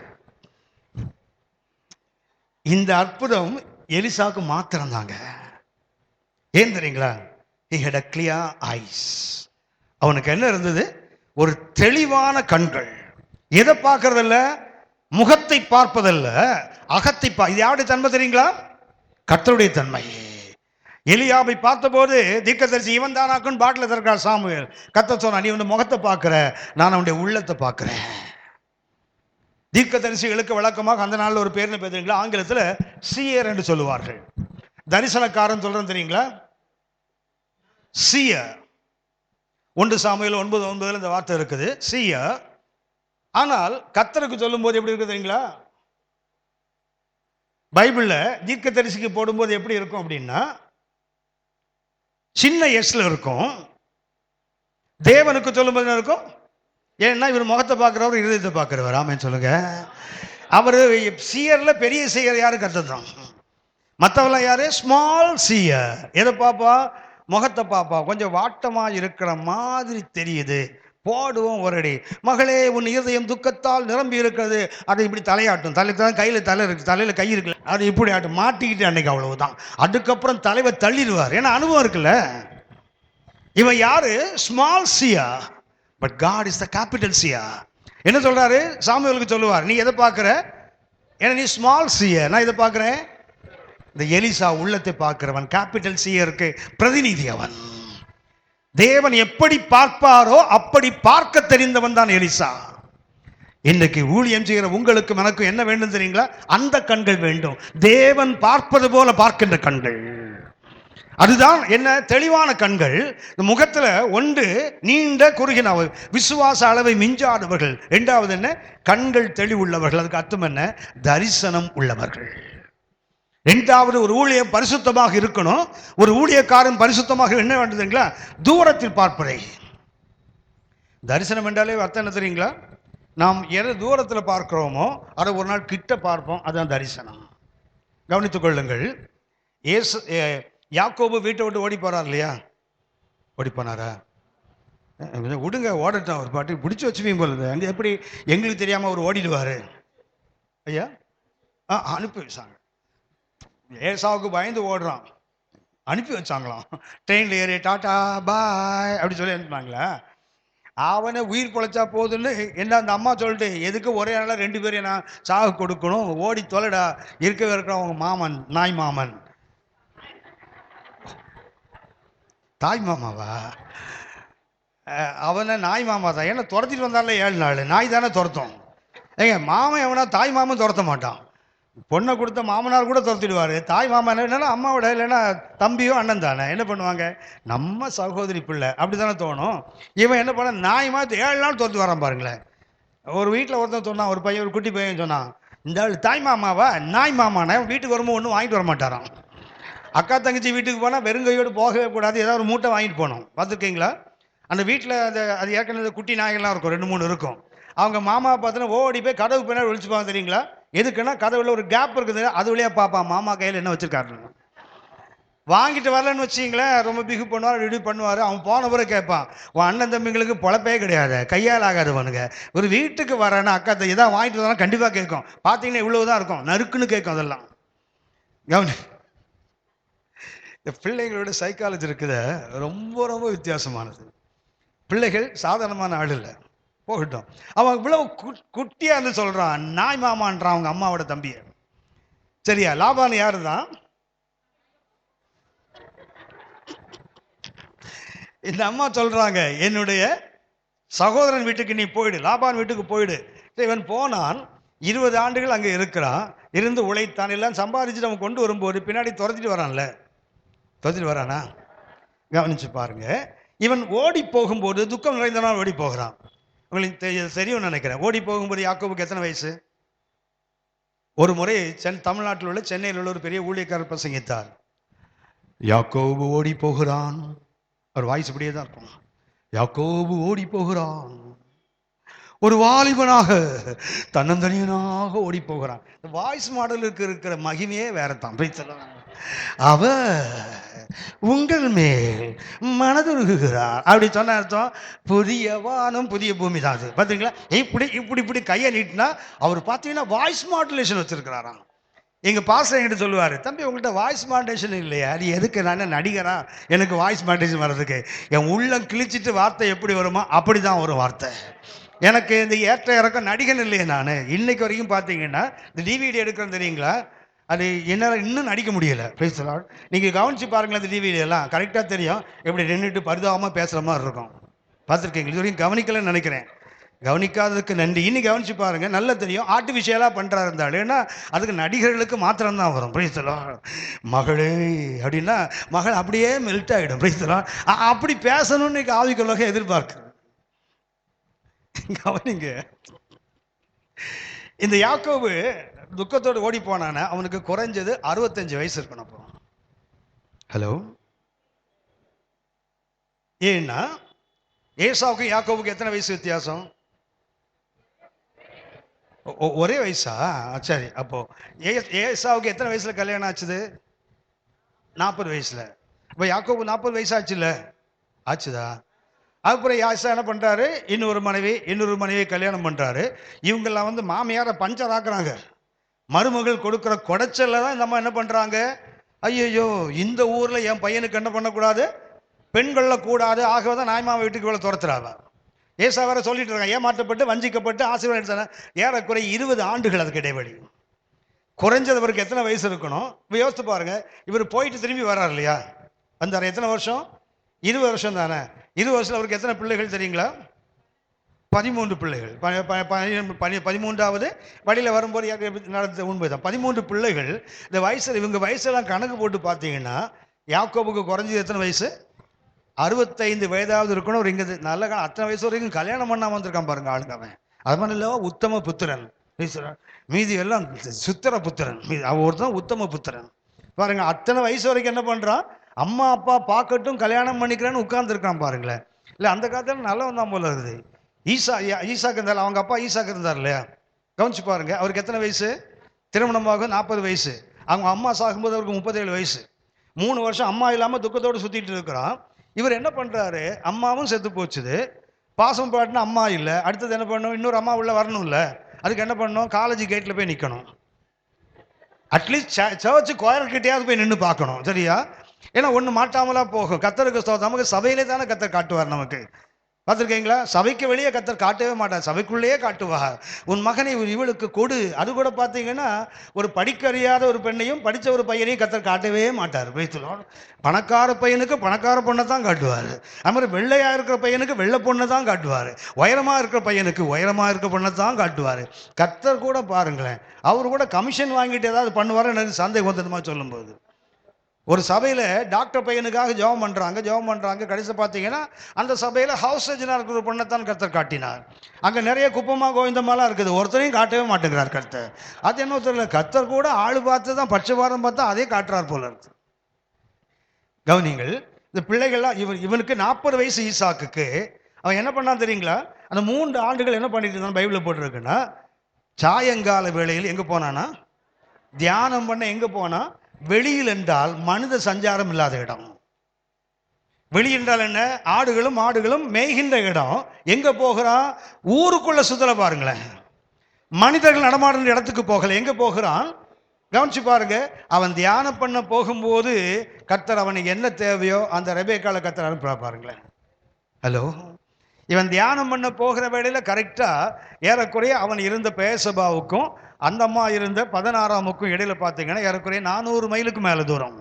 இந்த அற்புதம் எலிசாவுக்கு மாத்திரம் தாங்க. ஏன் தெரியுங்களா? he had a clear eyes. அவனுக்கு என்ன இருந்தது? ஒரு தெளிவான கண்கள். எதை பார்க்கறதில்ல? முகத்தை பார்ப்பதல்ல, அகத்தை இது யாருடைய தன்மை தெரியுங்களா? கர்த்தருடைய தன்மை. எலியாவை பார்த்தபோது தீர்க்கதரிசி இவன் தானாக்குன்னு பாட்டில் திறக்கிறார் சாமுவேல். கர்த்தர் சொன்னான், நீ வந்து முகத்தை பார்க்கிற, நான் அவனுடைய உள்ளத்தை பார்க்கிறேன். தீர்க்கதரிசிகளுக்கு விளக்கமாக அந்த நாளில் ஒரு பேர் தெரியுங்களா? ஆங்கிலத்தில் சீயர் என்று சொல்லுவார்கள். தரிசனக்காரன் சொல்றேன் தெரியுங்களா? சீயர். 1 சாமுவேல் 9:9 இந்த வார்த்தை இருக்குது, சீயர். ஆனால் கர்த்தருக்கு சொல்லும் போது எப்படி இருக்கு தெரியுங்களா? பைபிள்ல தீர்க்கதரிசிக்கு போடும்போது எப்படி இருக்கும் அப்படின்னா, சின்ன எஸ்ல இருக்கும். தேவனுக்கு சொல்லும் போது இருக்கும். ஏன்னா இவர் முகத்தை பார்க்கிறவர், இருதயத்தை பார்க்கிறவர். ஆமென் சொல்லுங்க. அவர் சீயர்ல பெரிய சீயர் யாரு? கர்த்தர் தான். மற்றவெல்லாம் யாரு? Small shear. எதை பாப்பா? முகத்தை பாப்பா. கொஞ்சம் வாட்டமா இருக்கிற மாதிரி தெரியுது, போடுவோம் ஒரு அடி. மகளே, உன் இருதயம் துக்கத்தால் நிரம்பி இருக்கிறது. அதை இப்படி தலையாட்டும். கையில் தலை இருக்கு, தலையில் கை இருக்குல்ல, அது இப்படி ஆட்டும். மாட்டிக்கிட்டு அன்னைக்கு அவ்வளவுதான். அதுக்கப்புறம் தலைவர் தள்ளிடுவார். ஏன்னா அனுபவம் இருக்குல்ல. இவன் யாரு? ஸ்மால் சியா. But God is the capital சியா. என்ன சொல்றாரு? சாமுவேலுக்கு சொல்லுவார், நீ எதை பார்க்கிற? ஏன்னா நீ ஸ்மால் சியா, நான் இதை பார்க்கிறேன். இந்த எலிசா உள்ளத்தை பார்க்கிறவன், கேபிட்டல் சியருக்கு பிரதிநிதி அவன். தேவன் எப்படி பார்ப்பாரோ அப்படி பார்க்க தெரிந்தவன் தான் எலிசா. இன்னைக்கு ஊழியம் செய்கிற உங்களுக்கு எனக்கு என்ன வேண்டும் தெரியுங்களா? அந்த கண்கள் வேண்டும். தேவன் பார்ப்பது போல பார்க்கின்ற கண்கள். அதுதான் என்ன? தெளிவான கண்கள். முகத்துல ஒன்று நீண்ட குறுகின விசுவாச அளவை மிஞ்சாதவர்கள். இரண்டாவது என்ன? கண்கள் தெளிவுள்ளவர்கள். அதுக்கு அர்த்தம் என்ன? தரிசனம் உள்ளவர்கள். இரண்டாவது, ஒரு ஊழியம் பரிசுத்தமாக இருக்கணும். ஒரு ஊழியக்காரன் பரிசுத்தமாக என்ன வேண்டுதுங்களா? தூரத்தில் பார்ப்பதை. தரிசனம் என்றாலே அர்த்தம் என்ன தெரியுங்களா? நாம் எதை தூரத்தில் பார்க்கிறோமோ அதை ஒரு நாள் கிட்ட பார்ப்போம். அதுதான் தரிசனம். கவனித்துக் கொள்ளுங்கள். யாக்கோபு வீட்டை விட்டு ஓடி போறார் இல்லையா? ஓடி போனாரா? விடுங்க, ஓடட்டும். ஒரு பாட்டு பிடிச்சி வச்சுப்பீங்க போல. அங்கே எப்படி எங்களுக்கு தெரியாம அவர் ஓடிடுவாரு? ஐயா அனுப்பி வச்சாங்க. ஏசாவுக்கு பயந்து ஓடுறான், அனுப்பி வச்சாங்களாம். ட்ரெயின்ல ஏறி டாட்டா பாய் அப்படி சொல்லி அனுப்பினாங்களா? அவனை உயிர் பொழைச்சா போதுன்னு என்ன அந்த அம்மா சொல்லிட்டு, எதுக்கு ஒரே நாளில் 2 பேரையும் நான் சாகு கொடுக்கணும், ஓடி தொலைடா, இருக்கவே இருக்கிற அவங்க மாமன், நாய் மாமன். தாய் மாமாவா? அவனை நாய் மாமா தான். ஏன்னா துரத்திட்டு வந்தால 7 நாள், நாய் தானே துரத்தும். ஏங்க, மாமன் எவனா தாய் மாமன் துரத்த மாட்டான். பொண்ணை கொடுத்த மாமனார் கூட துரத்திடுவார். தாய் மாமா என்னன்னா அம்மாவோட, இல்லைன்னா தம்பியோ அண்ணன் தானே. என்ன பண்ணுவாங்க? நம்ம சகோதரி பிள்ளை அப்படி தானே தோணும். இவன் என்ன பண்ண, நாய் மாதிரி 7 நாள் துரத்து வரான் பாருங்களேன். ஒரு வீட்டில் ஒருத்தன் சொன்னான், ஒரு பையன், ஒரு குட்டி பையன் சொன்னான், இந்த ஆள் தாய் மாமாவா நாய் மாமானா வீட்டுக்கு வரும்போது ஒன்றும் வாங்கிட்டு வர மாட்டாரான். அக்கா தங்கச்சி வீட்டுக்கு போனால் வெறுங்கையோடு போகவே கூடாது, ஏதாவது ஒரு மூட்டை வாங்கிட்டு போகணும். பார்த்துருக்கீங்களா? அந்த வீட்டில் அது ஏற்கனவே குட்டி நாய்கள்லாம் இருக்கும், 2-3 இருக்கும். அவங்க மாமாவை பார்த்தோன்னா ஓடி போய் கதவு பின்னாடி ஒழிச்சுப்பாங்க. தெரியுங்களா? எதுக்குன்னா கதவுல ஒரு கேப் இருக்குது, அது வழியா பார்ப்பான் மாமா கையில் என்ன வச்சிருக்காரு. வாங்கிட்டு வரலன்னு வச்சிங்களேன், ரொம்ப பிகு பண்ணுவார், ரெடி பண்ணுவார். அவன் போன பிறகு கேட்பான், உன் அண்ணன் தம்பிங்களுக்கு பொழப்பே கிடையாது, கையால் ஆகாதவனுங்க. ஒரு வீட்டுக்கு வரேன்னா அக்கா எதாவது வாங்கிட்டு வரலாம் கண்டிப்பாக கேட்கும். பார்த்தீங்கன்னா இவ்வளவுதான் இருக்கும், நறுக்குன்னு கேட்கும். அதெல்லாம் கவனி. இந்த பிள்ளைங்களோட சைக்காலஜி இருக்குது, ரொம்ப ரொம்ப வித்தியாசமானது. பிள்ளைகள் சாதாரணமான ஆள் இல்லை. போகட்டும், அவன் இவ்வளவு குட்டியா இருந்து சொல்றான், நாய் மாமான்றான் அவங்க அம்மாவோட தம்பிய. சரியா? லாபான் யாரு தான்? இந்த அம்மா சொல்றாங்க, என்னுடைய சகோதரன் வீட்டுக்கு நீ போயிடு, லாபான் வீட்டுக்கு போயிடு. இவன் போனான், 20 ஆண்டுகள் அங்கே இருக்கிறான், இருந்து உழைத்தான், எல்லாம் சம்பாதிச்சுட்டு அவன் கொண்டு வரும்போது பின்னாடி துரத்திட்டு வரான்ல. துரத்திட்டு வரானா? கவனிச்சு பாருங்க. இவன் ஓடி போகும்போது துக்கம் நிறைந்தனால் ஓடி போகிறான். உங்களுக்கு தெரியும் நினைக்கிறேன். ஓடி போகும்போது யாக்கோபுக்கு எத்தனை வயசு? ஒரு முறை தமிழ்நாட்டில் உள்ள சென்னையில் உள்ள ஒரு பெரிய ஊழியக்காரர் பிரசங்கித்தார். யாக்கோபு ஓடி போகிறான். அவர் வாய்ஸ் இப்படியே தான் இருக்கும். யாக்கோபு ஓடி போகிறான், ஒரு வாலிபனாக தன்னந்தனியனாக ஓடி போகிறான். வாய்ஸ் மாடலுக்கு இருக்கிற மகிமையே வேற தான். அவ உங்கள் மேல் மனதுருகுகிறார் அப்படி சொன்ன அர்த்தம் புதிய வானம் புதிய பூமி தான். அது பார்த்தீங்களா? இப்படி இப்படி இப்படி கையை நீட்டினா அவர் பார்த்தீங்கன்னா வாய்ஸ் மாடுலேஷன் வச்சிருக்கிறாராம். எங்க பாஸ்டர் என்கிட்ட சொல்லுவாரு, தம்பி உங்கள்கிட்ட வாய்ஸ் மாடுலேஷன் இல்லையா? அது எதுக்கு? நான் நடிகரா எனக்கு வாய்ஸ் மாடுலேஷன் வர்றதுக்கு? என் உள்ளம் கிழிச்சிட்டு வார்த்தை எப்படி வருமோ அப்படிதான் வரும் வார்த்தை. எனக்கு இந்த ஏற்ற இறக்கம் நடிகன் இல்லையே. நான் இன்னைக்கு வரைக்கும் பார்த்தீங்கன்னா இந்த டிவிடி எடுக்கிறேன் தெரியுங்களா, அது என்னால் இன்னும் நடிக்க முடியலை. பேசலாம், நீங்கள் கவனிச்சு பாருங்களேன், அந்த டிவிடி எல்லாம் கரெக்டாக தெரியும். எப்படி நின்றுட்டு பரிதாபமாக பேசுகிற மாதிரி இருக்கும். பார்த்துருக்கீங்க? இது வரைக்கும் கவனிக்கலன்னு நினைக்கிறேன். கவனிக்காததுக்கு நன்றி. இன்னும் கவனிச்சு பாருங்க, நல்லா தெரியும். ஆர்டிஃபிஷியலாக பண்ணுறா இருந்தாலும், ஏன்னா அதுக்கு நடிகர்களுக்கு மாத்திரம்தான் வரும். பேசலாம் மகளே அப்படின்னா மகள் அப்படியே மெல்ட் ஆகிடும். பேசலாம் அப்படி பேசணும்னு இன்னைக்கு ஆவிக்குள்ளாக எதிர்பார்க்குறேன். கவனிங்க, இந்த யாக்கோபு துக்கத்தோடு ஓடி போனான அவனுக்கு குறைஞ்சது 65 வயசு இருக்கணும். அப்போ ஹலோ, ஏன்னா ஏசாவுக்கு யாக்கோபுக்கு எத்தனை வயசு வித்தியாசம்? ஒரே வயசா? சரி, அப்போ ஏசாவுக்கு எத்தனை வயசுல கல்யாணம் ஆச்சுது? 40 வயசுல. இப்போ யாக்கோபு 40 வயசு ஆச்சுல்ல? ஆச்சுதா? அப்புறம் யாசா என்ன பண்றாரு? இன்னொரு மனைவி கல்யாணம் பண்றாரு. இவங்கெல்லாம் வந்து மாமியார பஞ்சர் ஆக்குறாங்க. மருமகள் கொடுக்குற குடைச்சல்ல தான் இந்த அம்மா என்ன பண்றாங்க, ஐயோ இந்த ஊர்ல என் பையனுக்கு என்ன பண்ணக்கூடாது, பெண்கள்ல கூடாது, ஆகவே தான் நாய்மாவை வீட்டுக்கு இவ்வளவு துரத்துறாங்க. ஏசா வேற சொல்லிட்டு இருக்காங்க, ஏமாற்றப்பட்டு வஞ்சிக்கப்பட்டு ஆசீர்வாதம் எடுத்தாங்க. ஏறக்குறை 20 ஆண்டுகள் அதுக்கு இடைவெளி. குறைஞ்சது அவருக்கு எத்தனை வயசு இருக்கணும்? இப்போ யோசித்து பாருங்க. இவர் போயிட்டு திரும்பி வர்றாரு இல்லையா? வந்தார். எத்தனை வருஷம்? 20 வருஷம் தானே. 20 வருஷத்துல அவருக்கு எத்தனை பிள்ளைகள் தெரியுங்களா? 13 பிள்ளைகள். 13வது வழியில் வரும்போது நடந்த உண்மைதான். 13 பிள்ளைகள். இந்த வயசில் இவங்க வயசெல்லாம் கணக்கு போட்டு பார்த்தீங்கன்னா யாக்கோபுக்கு குறைஞ்சது எத்தனை வயசு? 65 வயதாவது இருக்கணும். ஒரு இங்க நல்ல அத்தனை வயசு வரைக்கும் கல்யாணம் பண்ணாம வந்திருக்கான் பாருங்க ஆளுங்க. அவன் அது மாதிரி இல்ல, உத்தம புத்திரன். மீதி எல்லாம் சுத்திர புத்திரன். அவன் ஒருத்தன் உத்தம புத்திரன். பாருங்க, அத்தனை வயசு வரைக்கும் என்ன பண்றான்? அம்மா அப்பா பார்க்கட்டும் கல்யாணம் பண்ணிக்கிறேன்னு உட்கார்ந்துருக்கான் பாருங்களேன். இல்லை, அந்த காலத்துல நல்லவன் தான் போல இருக்குது. ஈசாக்கு இருந்தாலும் அவங்க அப்பா ஈசாக்கு இருந்தார் இல்லையா? கவனிச்சு பாருங்க, அவருக்கு எத்தனை வயசு? திருமணமாக 40 வயசு. அவங்க அம்மா சாகும்போது அவருக்கு 37 வயசு. 3 வருஷம் அம்மா இல்லாம துக்கத்தோடு சுத்திட்டு இருக்கிறான். இவர் என்ன பண்றாரு? அம்மாவும் செத்து போச்சுது, பாசம் பாட்டுன்னு அம்மா இல்லை. அடுத்தது என்ன பண்ணணும்? இன்னொரு அம்மா உள்ள வரணும்ல. அதுக்கு என்ன பண்ணணும்? காலேஜ் கேட்ல போய் நிக்கணும். அட்லீஸ்ட் சர்ச்சு கோயில்கிட்டையாவது போய் நின்று பார்க்கணும். சரியா? ஏன்னா ஒண்ணு மாட்டாமலா போகும். கர்த்தருக்கு நமக்கு சபையிலே தானே கர்த்தர் காட்டுவார். நமக்கு பார்த்துருக்கீங்களா? சபைக்கு வெளியே கர்த்தர் காட்டவே மாட்டார், சபைக்குள்ளேயே காட்டுவார். உன் மகனை இவளுக்கு கொடு. அது கூட பார்த்தீங்கன்னா ஒரு படிக்கறியாத ஒரு பெண்ணையும் படித்த ஒரு பையனையும் கர்த்தர் காட்டவே மாட்டார். பணக்கார பையனுக்கு பணக்கார பொண்ணை தான் காட்டுவார். அது மாதிரி வெள்ளையா இருக்கிற பையனுக்கு வெள்ளை பொண்ணை தான் காட்டுவார். உயரமா இருக்கிற பையனுக்கு உயரமா இருக்கிற பொண்ணை தான் காட்டுவார். கர்த்தர் கூட பாருங்களேன், அவர் கூட கமிஷன் வாங்கிட்டு ஏதாவது பண்ணுவார். எனக்கு சந்தேகம் வந்ததுமா சொல்லும்போது, ஒரு சபையில டாக்டர் பையனுக்காக ஜெபம் பண்றாங்க. கடைசி பார்த்தீங்கன்னா அந்த சபையில ஹவுஸ் சர்ஜனா இருக்கிற பொண்ணைத்தான் கர்த்தர் காட்டினார். அங்க நிறைய குப்பமா கோவிந்தமாலாம் இருக்குது, ஒருத்தரையும் காட்டவே மாட்டேங்கிறார் கர்த்தர். அது என்ன தெரியல, கர்த்தர் கூட ஆளு பார்த்து தான் பட்சபாதம் பார்த்தா அதே காட்டுறார் போல இருக்கு. கவனிங்கள், இந்த பிள்ளைகள்லாம் இவனுக்கு 40 வயசு ஈசாக்குக்கு. அவன் என்ன பண்ணான் தெரியுங்களா? அந்த 3 ஆண்டுகள் என்ன பண்ணிட்டு இருந்தான் பைபிள்ல போட்டிருக்குன்னா, சாயங்கால வேளையில் எங்க போனானா? தியானம் பண்ண. எங்க போனா? வெளியில் என்றால் மனித சஞ்சாரம் இல்லாத இடம். வெளி என்றால் என்ன? ஆடுகளும் மாடுகளும் மேய்கின்ற இடம். எங்க போகிறான்? ஊருக்குள்ள சுத்தல. பாருங்களேன், மனிதர்கள் நடமாடுற இடத்துக்கு போகல. எங்க போகிறான்? கவனிச்சு பாருங்க. அவன் தியானம் பண்ண போகும்போது கர்த்தர் அவனுக்கு என்ன தேவையோ அந்த ரெபேக்கால கர்த்தர் அனுப்புறா. பாருங்களேன். ஹலோ, இவன் தியானம் பண்ண போகிற வேளையில கரெக்டா ஏறக்குறைய அவன் இருந்த பேசபாவுக்கும் அந்த அம்மா இருந்த 16ஆமுக்கும் இடையில பார்த்தீங்கன்னா ஏறக்குறைய 400 மைலுக்கு மேல தூரம்.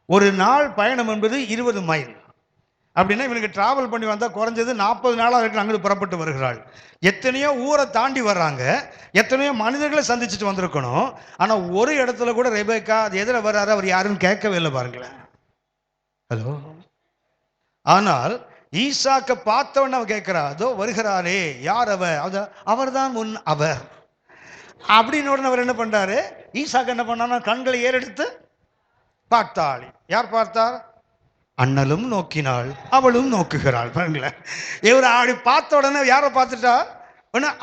ஒரு நாள் பயணம் என்பது 20 மைல். அப்படின்னா இவனுக்கு டிராவல் பண்ணி வந்தா குறைஞ்சது 40 நாளாக இருக்கு. அங்கிட்டு புறப்பட்டு வருகிறாள். எத்தனையோ ஊரை தாண்டி வர்றாங்க, எத்தனையோ மனிதர்களை சந்திச்சுட்டு வந்திருக்கணும். ஆனா ஒரு இடத்துல கூட ரெபேக்கா அது எதிர வர்றாரு அவர் யாருன்னு கேட்கவே இல்லை. பாருங்களேன். ஹலோ, ஆனால் ஈசாக்க பார்த்தவன் அவன் கேட்கிறா, அதோ வருகிறாரே, யார் அவர் தான் முன் அவர் அப்படின்னு. உடனே அவர் என்ன பண்றாரு? ஈசாக்கு என்ன பண்ணானா, கண்களை ஏறெடுத்து பார்த்தாள். யார் பார்த்தார்? அண்ணலும் நோக்கினாள், அவளும் நோக்குகிறாள். பாருங்களேன், இவர் ஆடி பார்த்த உடனே யாரை பார்த்துட்டா?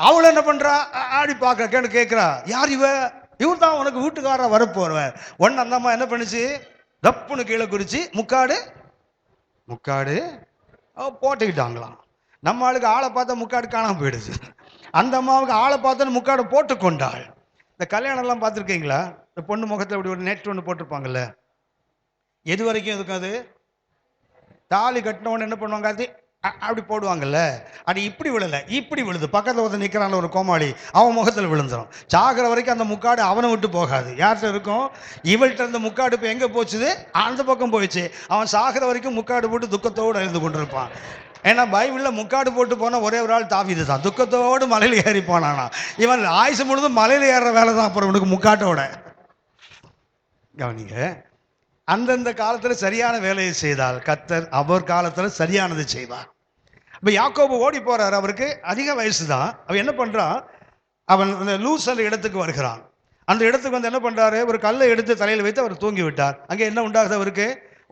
அவள் என்ன பண்றா? ஆடி பார்க்க கேட்கிறா, யார் இவ? இவர் தான் உனக்கு வீட்டுக்காரா வரப்போறவ. ஒன்னு அந்த அம்மா என்ன பண்ணுச்சு? தப்புன்னு கீழே குறிச்சு முக்காடு போட்டுக்கிட்டாங்களாம். நம்ம ஆளுக்கு ஆளை பார்த்தா முக்காடு காணாம போயிடுச்சு. அந்த அம்மாவுக்கு ஆளை பார்த்தோன்னு முக்காடை போட்டு கொண்டாள். இந்த கல்யாணம் எல்லாம் பார்த்துருக்கீங்களா? இந்த பொண்ணு முகத்தில் அப்படி ஒரு நெட் ஒன்று போட்டிருப்பாங்கல்ல, எது வரைக்கும் இருக்காது? தாலி கட்டினவொன்னு என்ன பண்ணுவாங்க? அது அப்படி போடுவாங்கல்ல. அது இப்படி விழல, இப்படி விழுது. பக்கத்தில் ஒருத்தர் நிற்கிறான் ஒரு கோமாளி, அவன் முகத்தில் விழுந்துடும். சாகிற வரைக்கும் அந்த முக்காடு அவனை விட்டு போகாது. யார்கிட்ட இருக்கும்? இவள்கிட்ட இருந்த முக்காடு இப்போ எங்கே போச்சுது? அந்த பக்கம் போயிடுச்சு. அவன் சாகிற வரைக்கும் முக்காடு போட்டு துக்கத்தோடு இருந்து கொண்டிருப்பான். ஏன்னா பைபிளில் முக்காடு போட்டு போன ஒரே ஒரு ஆள் தாவீது தான். துக்கத்தோடு மலையில் ஏறி போனானா. இவன் ஆயுசு முழுதும் மலையில் ஏறுற வேலை தான். அப்புறம் இவனுக்கு முக்காட்டோட. கவனிங்க, அந்தந்த காலத்தில் சரியான வேலையை செய்தால் கர்த்தர் அவர் காலத்தில் சரியானது செய்வார். இப்போ யாக்கோபு ஓடி போறார், அவருக்கு அதிக வயசு தான். அவன் என்ன பண்றான்? அவன் அந்த லூஸ் அந்த இடத்துக்கு வருகிறான். அந்த இடத்துக்கு வந்து என்ன பண்றாரு? ஒரு கல்லை எடுத்து தலையில் வைத்து அவர் தூங்கி விட்டார். அங்கே என்ன உண்டாகுது? அவருக்கு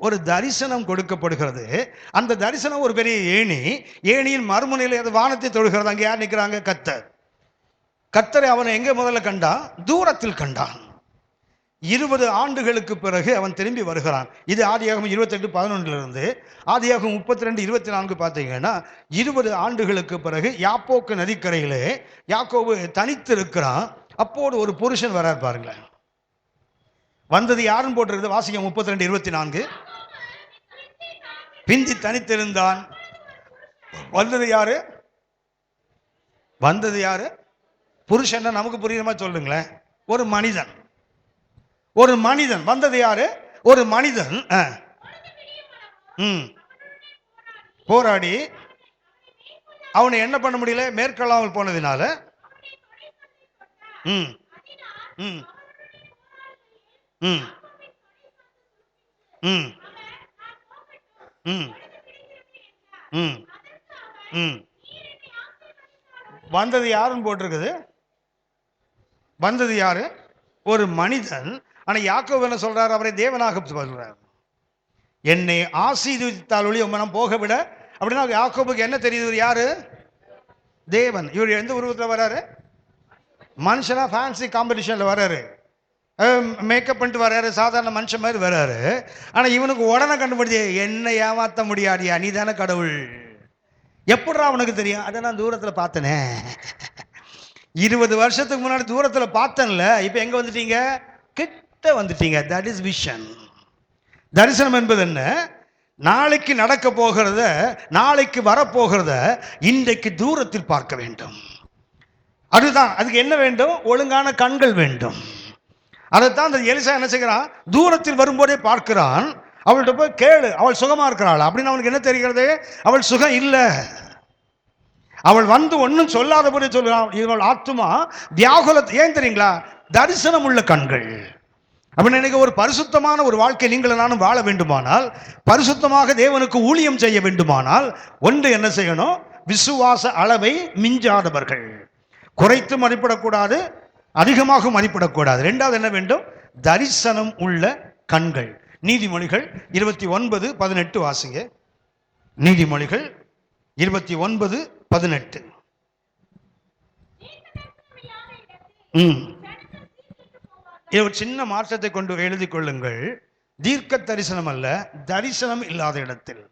ஒரு தரிசனம் கொடுக்கப்படுகிறது. அந்த தரிசனம் ஒரு பெரிய ஏணி. ஏணியின் மறுமுனையில் அது வானத்தை தொழுகிறது. அங்கே யார் நிற்கிறாங்க? கர்த்தர். கர்த்தரை அவனை எங்கே முதல்ல கண்டான்? தூரத்தில் கண்டான். 20 ஆண்டுகளுக்கு பிறகு அவன் திரும்பி வருகிறான். இது ஆதியாகமம் 28:11 ஆதியாகமம் 32:24 பார்த்தீங்கன்னா 20 ஆண்டுகளுக்கு பிறகு யாப்போக்கு நதிக்கரையிலே யாக்கோபு தனித்து இருக்கிறான். அப்போது ஒரு புருஷன் வரார். பாருங்களேன், வந்தது யாருன்னு போட்டிருக்குது. வாசிக்க 32:24. பிந்தி தனித்திருந்தான். வந்தது யாரு? புருஷன் நமக்கு புரியுற மாதிரி சொல்லுங்களேன். ஒரு மனிதன் வந்தது யாரு? ஒரு மனிதன் போராடி அவனை என்ன பண்ண முடியல? மேற்கொள்ளாமல் போனதினால ம் ம் ம் ம் வந்தது யாருன்னு போட்டிருக்குது? வந்தது யாரு? ஒரு மனிதன். ஆனா யாக்கோபு என்ன சொல்றாரு? அவரை தேவனாக சொல்றார். என்னை ஆசீர்வதித்தால் ஒளி நான் போக விட. அப்படின்னா யாக்கோபுக்கு என்ன தெரியுது? யாரு? தேவன். இவர் எந்த உருவத்தில் வராரு? மனுஷனா ஃபேன்சி காம்படிஷன்ல வராரு, மேக்கப் பண்ணிட்டு வராரு, சாதாரண மனுஷன் மாதிரி வராரு. ஆனா இவனுக்கு உடனே கண்டுபிடிச்சு, என்ன ஏமாத்த முடியாதியா, நீ தானே கடவுள். எப்படா அவனுக்கு தெரியும்? அதை நான் தூரத்தில் பார்த்தனே, 20 வருஷத்துக்கு முன்னாடி தூரத்தில் பார்த்தேன்ல, இப்ப எங்க வந்துட்டீங்க? கிட்ட வந்துட்டீங்க. That is vision. தரிசனம் என்பது என்ன? நாளைக்கு நடக்க போகிறத, நாளைக்கு வரப்போகிறத இன்றைக்கு தூரத்தில் பார்க்க வேண்டும். அதுதான். அதுக்கு என்ன வேண்டும்? ஒழுங்கான கண்கள் வேண்டும். அதைத்தான் அந்த எலிசா என்ன செய்கிறான்? தூரத்தில் வரும்போதே பார்க்கிறான். அவள்கிட்ட போய் கேளு, அவள் சுகமா இருக்கிறாள் அப்படின்னு. அவனுக்கு என்ன தெரிகிறது? அவள் சுகம் இல்லை. அவள் வந்து ஒன்னும் சொல்லாத போதே சொல்கிறான், இவள் ஆத்துமா வியாகுலத்தை. ஏன் தெரியுங்களா? தரிசனம் உள்ள கண்கள். அப்படின்னு நினைக்க, ஒரு பரிசுத்தமான ஒரு வாழ்க்கை நீங்கள் நானும் வாழ வேண்டுமானால், பரிசுத்தமாக தேவனுக்கு ஊழியம் செய்ய வேண்டுமானால், ஒன்று என்ன செய்யணும்? விசுவாச அளவை மிஞ்சாதவர்கள். குறைத்து மதிப்பிடக்கூடாது, அதிகமாக மதிப்பிடக்கூடாது. இரண்டாவது என்ன வேண்டும்? தரிசனம் உள்ள கண்கள். நீதிமொழிகள் 29:18 வாசிங்க. நீதிமொழிகள் 29:18. ஒரு சின்ன மாற்றத்தை கொண்டு எழுதி கொள்ளுங்கள். தீர்க்க தரிசனம் அல்ல, தரிசனம் இல்லாத இடத்தில்.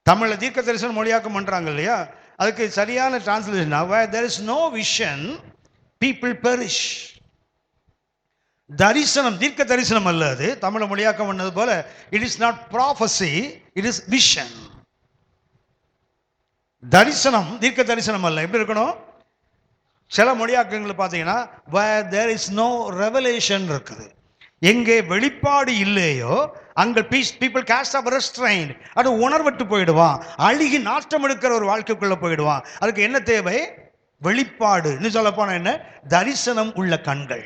தமிழ்ல தீர்க்க தரிசனம் மொழியாக்கம் பண்றாங்க இல்லையா? அதுக்கு சரியான translation, where there is no vision people perish. தரிசனம் தீர்க்க தரிசனம் அல்ல. அது தமிழ மொழியாக்கம் பண்ணது போல, it is not prophecy, it is vision. தரிசனம் தீர்க்க தரிசனம் அல்ல. எப்படி இருக்கணும்? சில மொழியாக்கங்களை பார்த்தீங்கன்னா where there is no revelation இருக்குது. எங்கே வெளிப்பாடு இல்லையோ அங்கே people cast up restraint. அது உணர்வட்டு போயிடுவான், அழுகி நாட்டம் எடுக்கிற ஒரு வாழ்க்கைக்குள்ள போயிடுவான். அதுக்கு என்ன தேவை? வெளிப்பாடு. இன்னும் சொல்ல போனா என்ன? தரிசனம் உள்ள கண்கள்.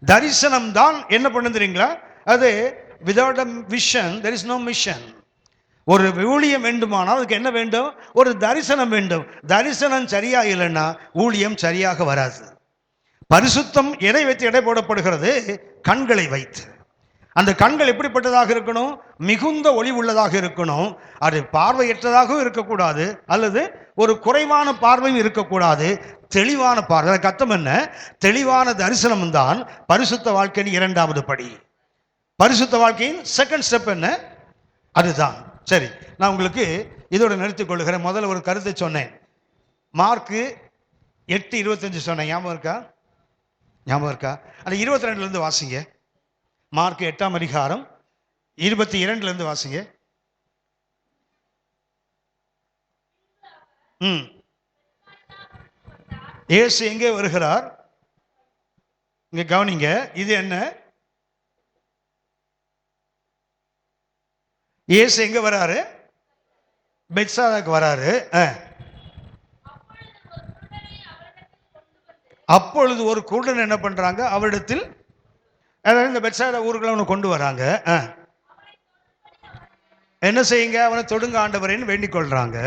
தரிசனம் தான் என்ன பண்ணு தெரியுங்களா? அது without a vision there is no mission. ஒரு ஊழியம் வேண்டுமானால் அதுக்கு என்ன வேண்டும்? ஒரு தரிசனம் வேண்டும். தரிசனம் சரியா இல்லைன்னா ஊழியம் சரியாக வராது. பரிசுத்தம் எதை வைத்து எடை போடப்படுகிறது? கண்களை வைத்து. அந்த கண்கள் எப்படிப்பட்டதாக இருக்கணும்? மிகுந்த ஒளி உள்ளதாக இருக்கணும். அது பார்வையற்றதாகவும் இருக்கக்கூடாது, அல்லது ஒரு குறைவான பார்வையும் இருக்கக்கூடாது. தெளிவான பார்வை. அர்த்தம் என்ன? தெளிவான தரிசனம் தான் பரிசுத்த வாழ்க்கையின் இரண்டாவது படி. பரிசுத்த வாழ்க்கையின் செகண்ட் ஸ்டெப் என்ன? அதுதான். சரி, நான் உங்களுக்கு இதோட நிறுத்திக் கொள்ளுகிறேன். முதல்ல ஒரு கருத்தை சொன்னேன். மார்க்கு 8:25 சொன்னேன். ஞாபகம் இருக்கா? ஞாபகம் இருக்கா? அந்த 22 இருந்து வாசிங்க. மார்க் 8ஆம் அதிகாரம் 22 இருந்து வாசிங்க. இயேசு எங்கே வருகிறார்? இங்க கவனிங்க. இது என்ன? இயேசு எங்க வராரு? பெத்சாதாக்கு வராரு. அப்பொழுது ஒரு குருடன் என்ன பண்றாங்க? அவரிடத்தில், அதாவது இந்த பெத்சாதா ஊருக்குள்ள அவனை கொண்டு வராங்க. என்ன செய்யுங்க? அவனை தொடுங்க ஆண்டவரேன்னு வேண்டிக் கொள்றாங்க.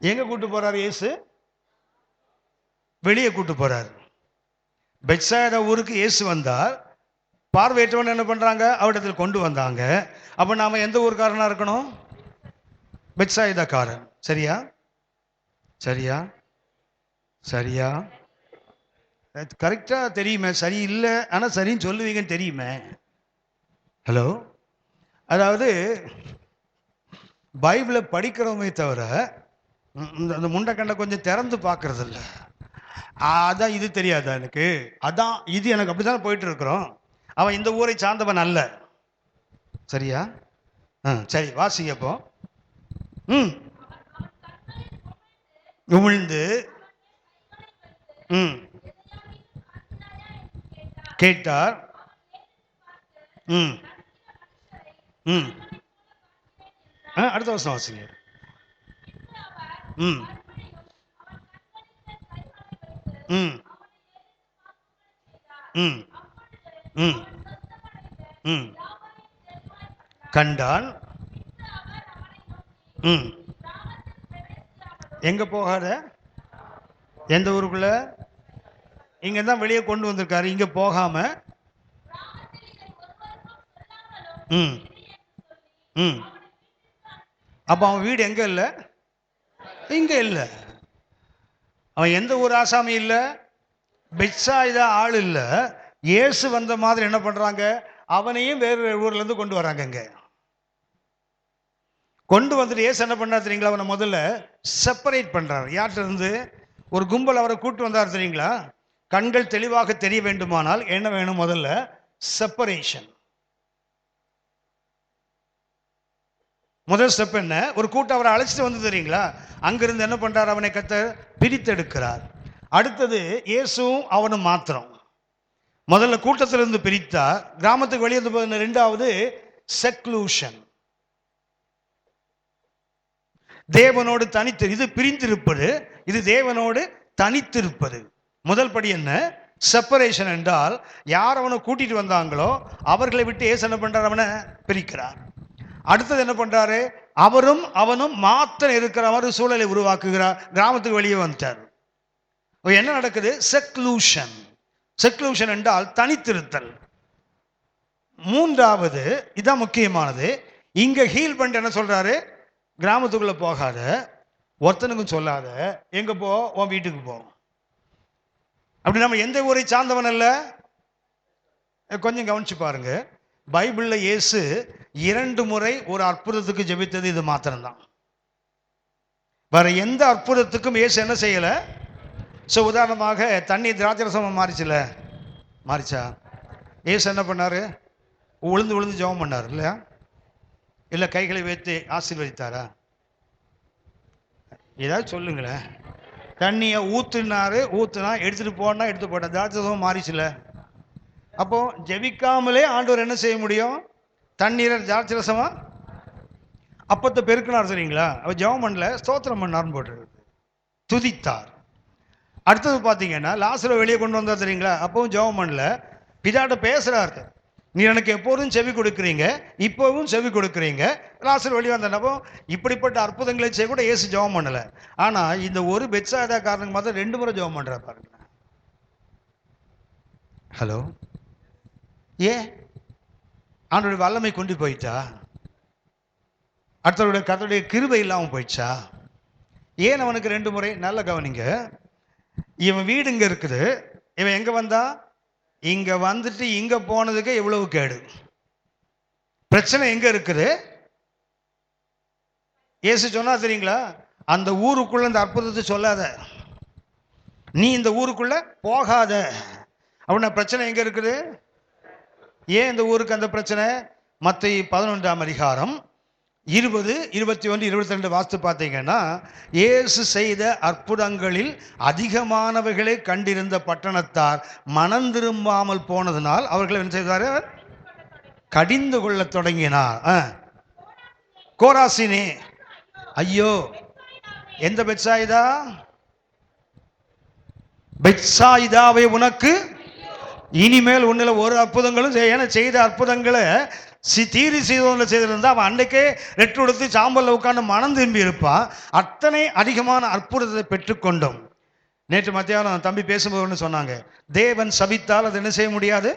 எங்க கூட்டு போறாரு இயேசு? வெளியே கூட்டு போறாரு. பெத்சாதா ஊருக்கு இயேசு வந்தார். பார்வையற்றவன் என்ன பண்றாங்க? அவரிடத்தில் கொண்டு வந்தாங்க. அப்ப நாம எந்த ஊருக்காரனா இருக்கணும்? பெத்சாயிதாக்காரன். சரியா? சரியா? சரியா? கரெக்டா தெரியுமே. சரி இல்லை, ஆனா சரின்னு சொல்லுவீங்கன்னு தெரியுமே. ஹலோ, அதாவது பைபிளை படிக்கிறவங்க தவிர அந்த முண்டக்கண்டை கொஞ்சம் திறந்து பார்க்கறது இல்லை. அதான் இது தெரியாதா எனக்கு? அதான் இது எனக்கு அப்படிதான் போயிட்டு இருக்கிறோம். அவன் இந்த ஊரை சார்ந்தவன் அல்ல. சரியா? சரி, வாசிங்க அப்போ. உமிழ்ந்து கேட்டார். அடுத்த வருஷம் வாசிங்க. ம் ம் கண்டான். ம் எங்க போகாத? எந்த ஊருக்குள்ள? இங்க தான் வெளியே கொண்டு வந்திருக்காரு, இங்க போகாம. ம் ம் அப்ப அவன் வீடு எங்க இல்ல? இங்க இல்ல. அவன் எந்த ஊர் ஆசாமி இல்ல, பெத்சாயிதா ஆள் இல்ல. இயேசு வந்த மாதிரி என்ன பண்றாங்க, அவனையும் வேறு ஊர்ல இருந்து கொண்டு வராங்க. இங்க கொண்டு வந்துட்டு இயேசு என்ன பண்ணார் தெரியுங்களா? அவனை முதல்ல செப்பரேட் பண்றாரு. யார்கிட்ட இருந்து? ஒரு கும்பல் அவரை கூட்டு வந்தார் தெரியுங்களா? கண்கள் தெளிவாக தெரிய வேண்டுமானால் என்ன வேணும்? முதல்ல செப்பரேஷன். முதல் ஸ்டெப் என்ன? ஒரு கூட்டம் அவரை அழைச்சிட்டு வந்து தெரியுங்களா, அங்கிருந்து என்ன பண்றார்? அவனை கர்த்தர் பிரித்தெடுக்கிறார். அடுத்தது இயேசுவும் அவனும் மாத்திரம். முதல்ல கூட்டத்திலிருந்து பிரித்தா, கிராமத்துக்கு வெளியே வந்து. ரெண்டாவது செக்லூஷன், தேவனோடு தனித்து. இது பிரிந்திருப்பது, இது தேவனோடு தனித்திருப்பது. முதல் படி என்ன? செப்பரேஷன் என்றால், யார் அவனை கூட்டிட்டு வந்தாங்களோ அவர்களை விட்டு இயேசு என்ன பண்றார்? அவனை பிரிக்கிறார். அடுத்தது என்ன பண்றாரு? அவரும் அவனும் மாத்திரம் இருக்கிற மாதிரி சூழலை உருவாக்குகிறார். கிராமத்துக்கு வெளியே வந்துட்டார். என்ன நடக்குது? செக்லூஷன். செக்லூஷன் என்றால் தனித்திருத்தல். மூன்றாவது, இதான் முக்கியமானது, இங்க ஹீல் பண்ணிட்டு என்ன சொல்றாரு? கிராமத்துக்குள்ள போகாத, ஒருத்தனுக்கும் சொல்லாத, எங்க போ? உன் வீட்டுக்கு போ. அப்படி நம்ம எந்த ஊரை சார்ந்தவன் அல்ல. கொஞ்சம் கவனிச்சு பாருங்க, பைபிள்ல இயேசு 2 முறை ஒரு அற்புதத்துக்கு ஜெபித்தது இது மாத்திரம்தான். வேற எந்த அற்புதத்துக்கும் இயேசு என்ன செய்யல. ஸோ உதாரணமாக தண்ணி திராட்சரசமா மாறிச்சுல, மாறிச்சா? இயேசு என்ன பண்ணாரு? உளுந்து உளுந்து ஜெபம் பண்ணாரு இல்லையா? இல்ல கைகளை வைத்து ஆசீர்வதித்தாரா? ஏதாவது சொல்லுங்களேன். தண்ணியை ஊத்துனாரு, ஊத்துனா எடுத்துட்டு போனா எடுத்து போட்டா திராட்சரசமா மாறிச்சுல. அப்போ ஜெபிக்காமலே ஆண்டவர் என்ன செய்ய முடியும்? தண்ணீரை திராட்சரசமா, அப்பத்தை பெருக்கினார் தெரியுங்களா? அவர் ஜெபம் பண்ணல, ஸ்தோத்திரம் பண்ணார்னு போட்டுருக்கு, துதித்தார். அடுத்தது பார்த்தீங்கன்னா லாசரை வெளியே கொண்டு வந்தார் தெரியுங்களா? அப்பவும் ஜெபம் பண்ணல, பிதாட்ட பேசுறாரு. நீ எனக்கு எப்போதும் செவி கொடுக்குறீங்க, இப்போவும் செவி கொடுக்குறீங்க. லாசர் வெளியே வந்தப்போ இப்படிப்பட்ட அற்புதங்களை செய்ய கூட இயேசு ஜெபம் பண்ணல. ஆனா இந்த ஒரு பெத்சாயிதா காரணம் மாத்திரம் 2 முறை ஜெபம் பண்றாரு பாருங்க. ஹலோ, ஏன்? ஆண்டோடைய வல்லமை கொண்டு போயிட்டா? அடுத்தவருடைய கர்த்தருடைய கிருபை இல்லாமல் போயிடுச்சா? ஏன் அவனுக்கு 2 முறை? நல்ல கவனிங்க. இவன் வீடு இங்க இருக்குது, இவன் எங்க வந்தா? இங்க வந்துட்டு இங்க போனதுக்கு எவ்வளவு கேடு. பிரச்சனை எங்க இருக்குது? இயேசு சொன்னா தெரியுங்களா, அந்த ஊருக்குள்ள இந்த அற்புதத்தை சொல்லாத, நீ இந்த ஊருக்குள்ள போகாத. அப்படின்னா பிரச்சனை எங்க இருக்குது? ஏன் இந்த ஊருக்கு அந்த பிரச்சனை? மத்தேயு 11ஆம் அதிகாரம் 20, 21, 22 வாஸ்து பார்த்தீங்கன்னா, இயேசு செய்த அற்புதங்களில் அதிகமானவைகளை கண்டிருந்த பட்டணத்தார் மனம் திரும்பாமல் போனதனால் அவர்கள் என்ன செய்தார்? கடிந்து கொள்ள தொடங்கினார். கோராசினே ஐயோ! எந்த பெத்சாயிதா? பெத்சாயிதாவை உனக்கு இனிமேல் உன்னில ஒரு அற்புதங்களும் செய்த அற்புதங்களை தீரி செய்தவங்களை செய்திருந்தா அவன் அன்றைக்கே ரெட்டு கொடுத்து சாம்பல்ல உட்காந்து மனம் திரும்பி இருப்பான். அத்தனை அதிகமான அற்புதத்தை பெற்றுக்கொண்டோம். நேற்று மத்தியானம் தம்பி பேசும்போது ஒன்று சொன்னாங்க, தேவன் சபித்தால் அது என்ன செய்ய முடியாது,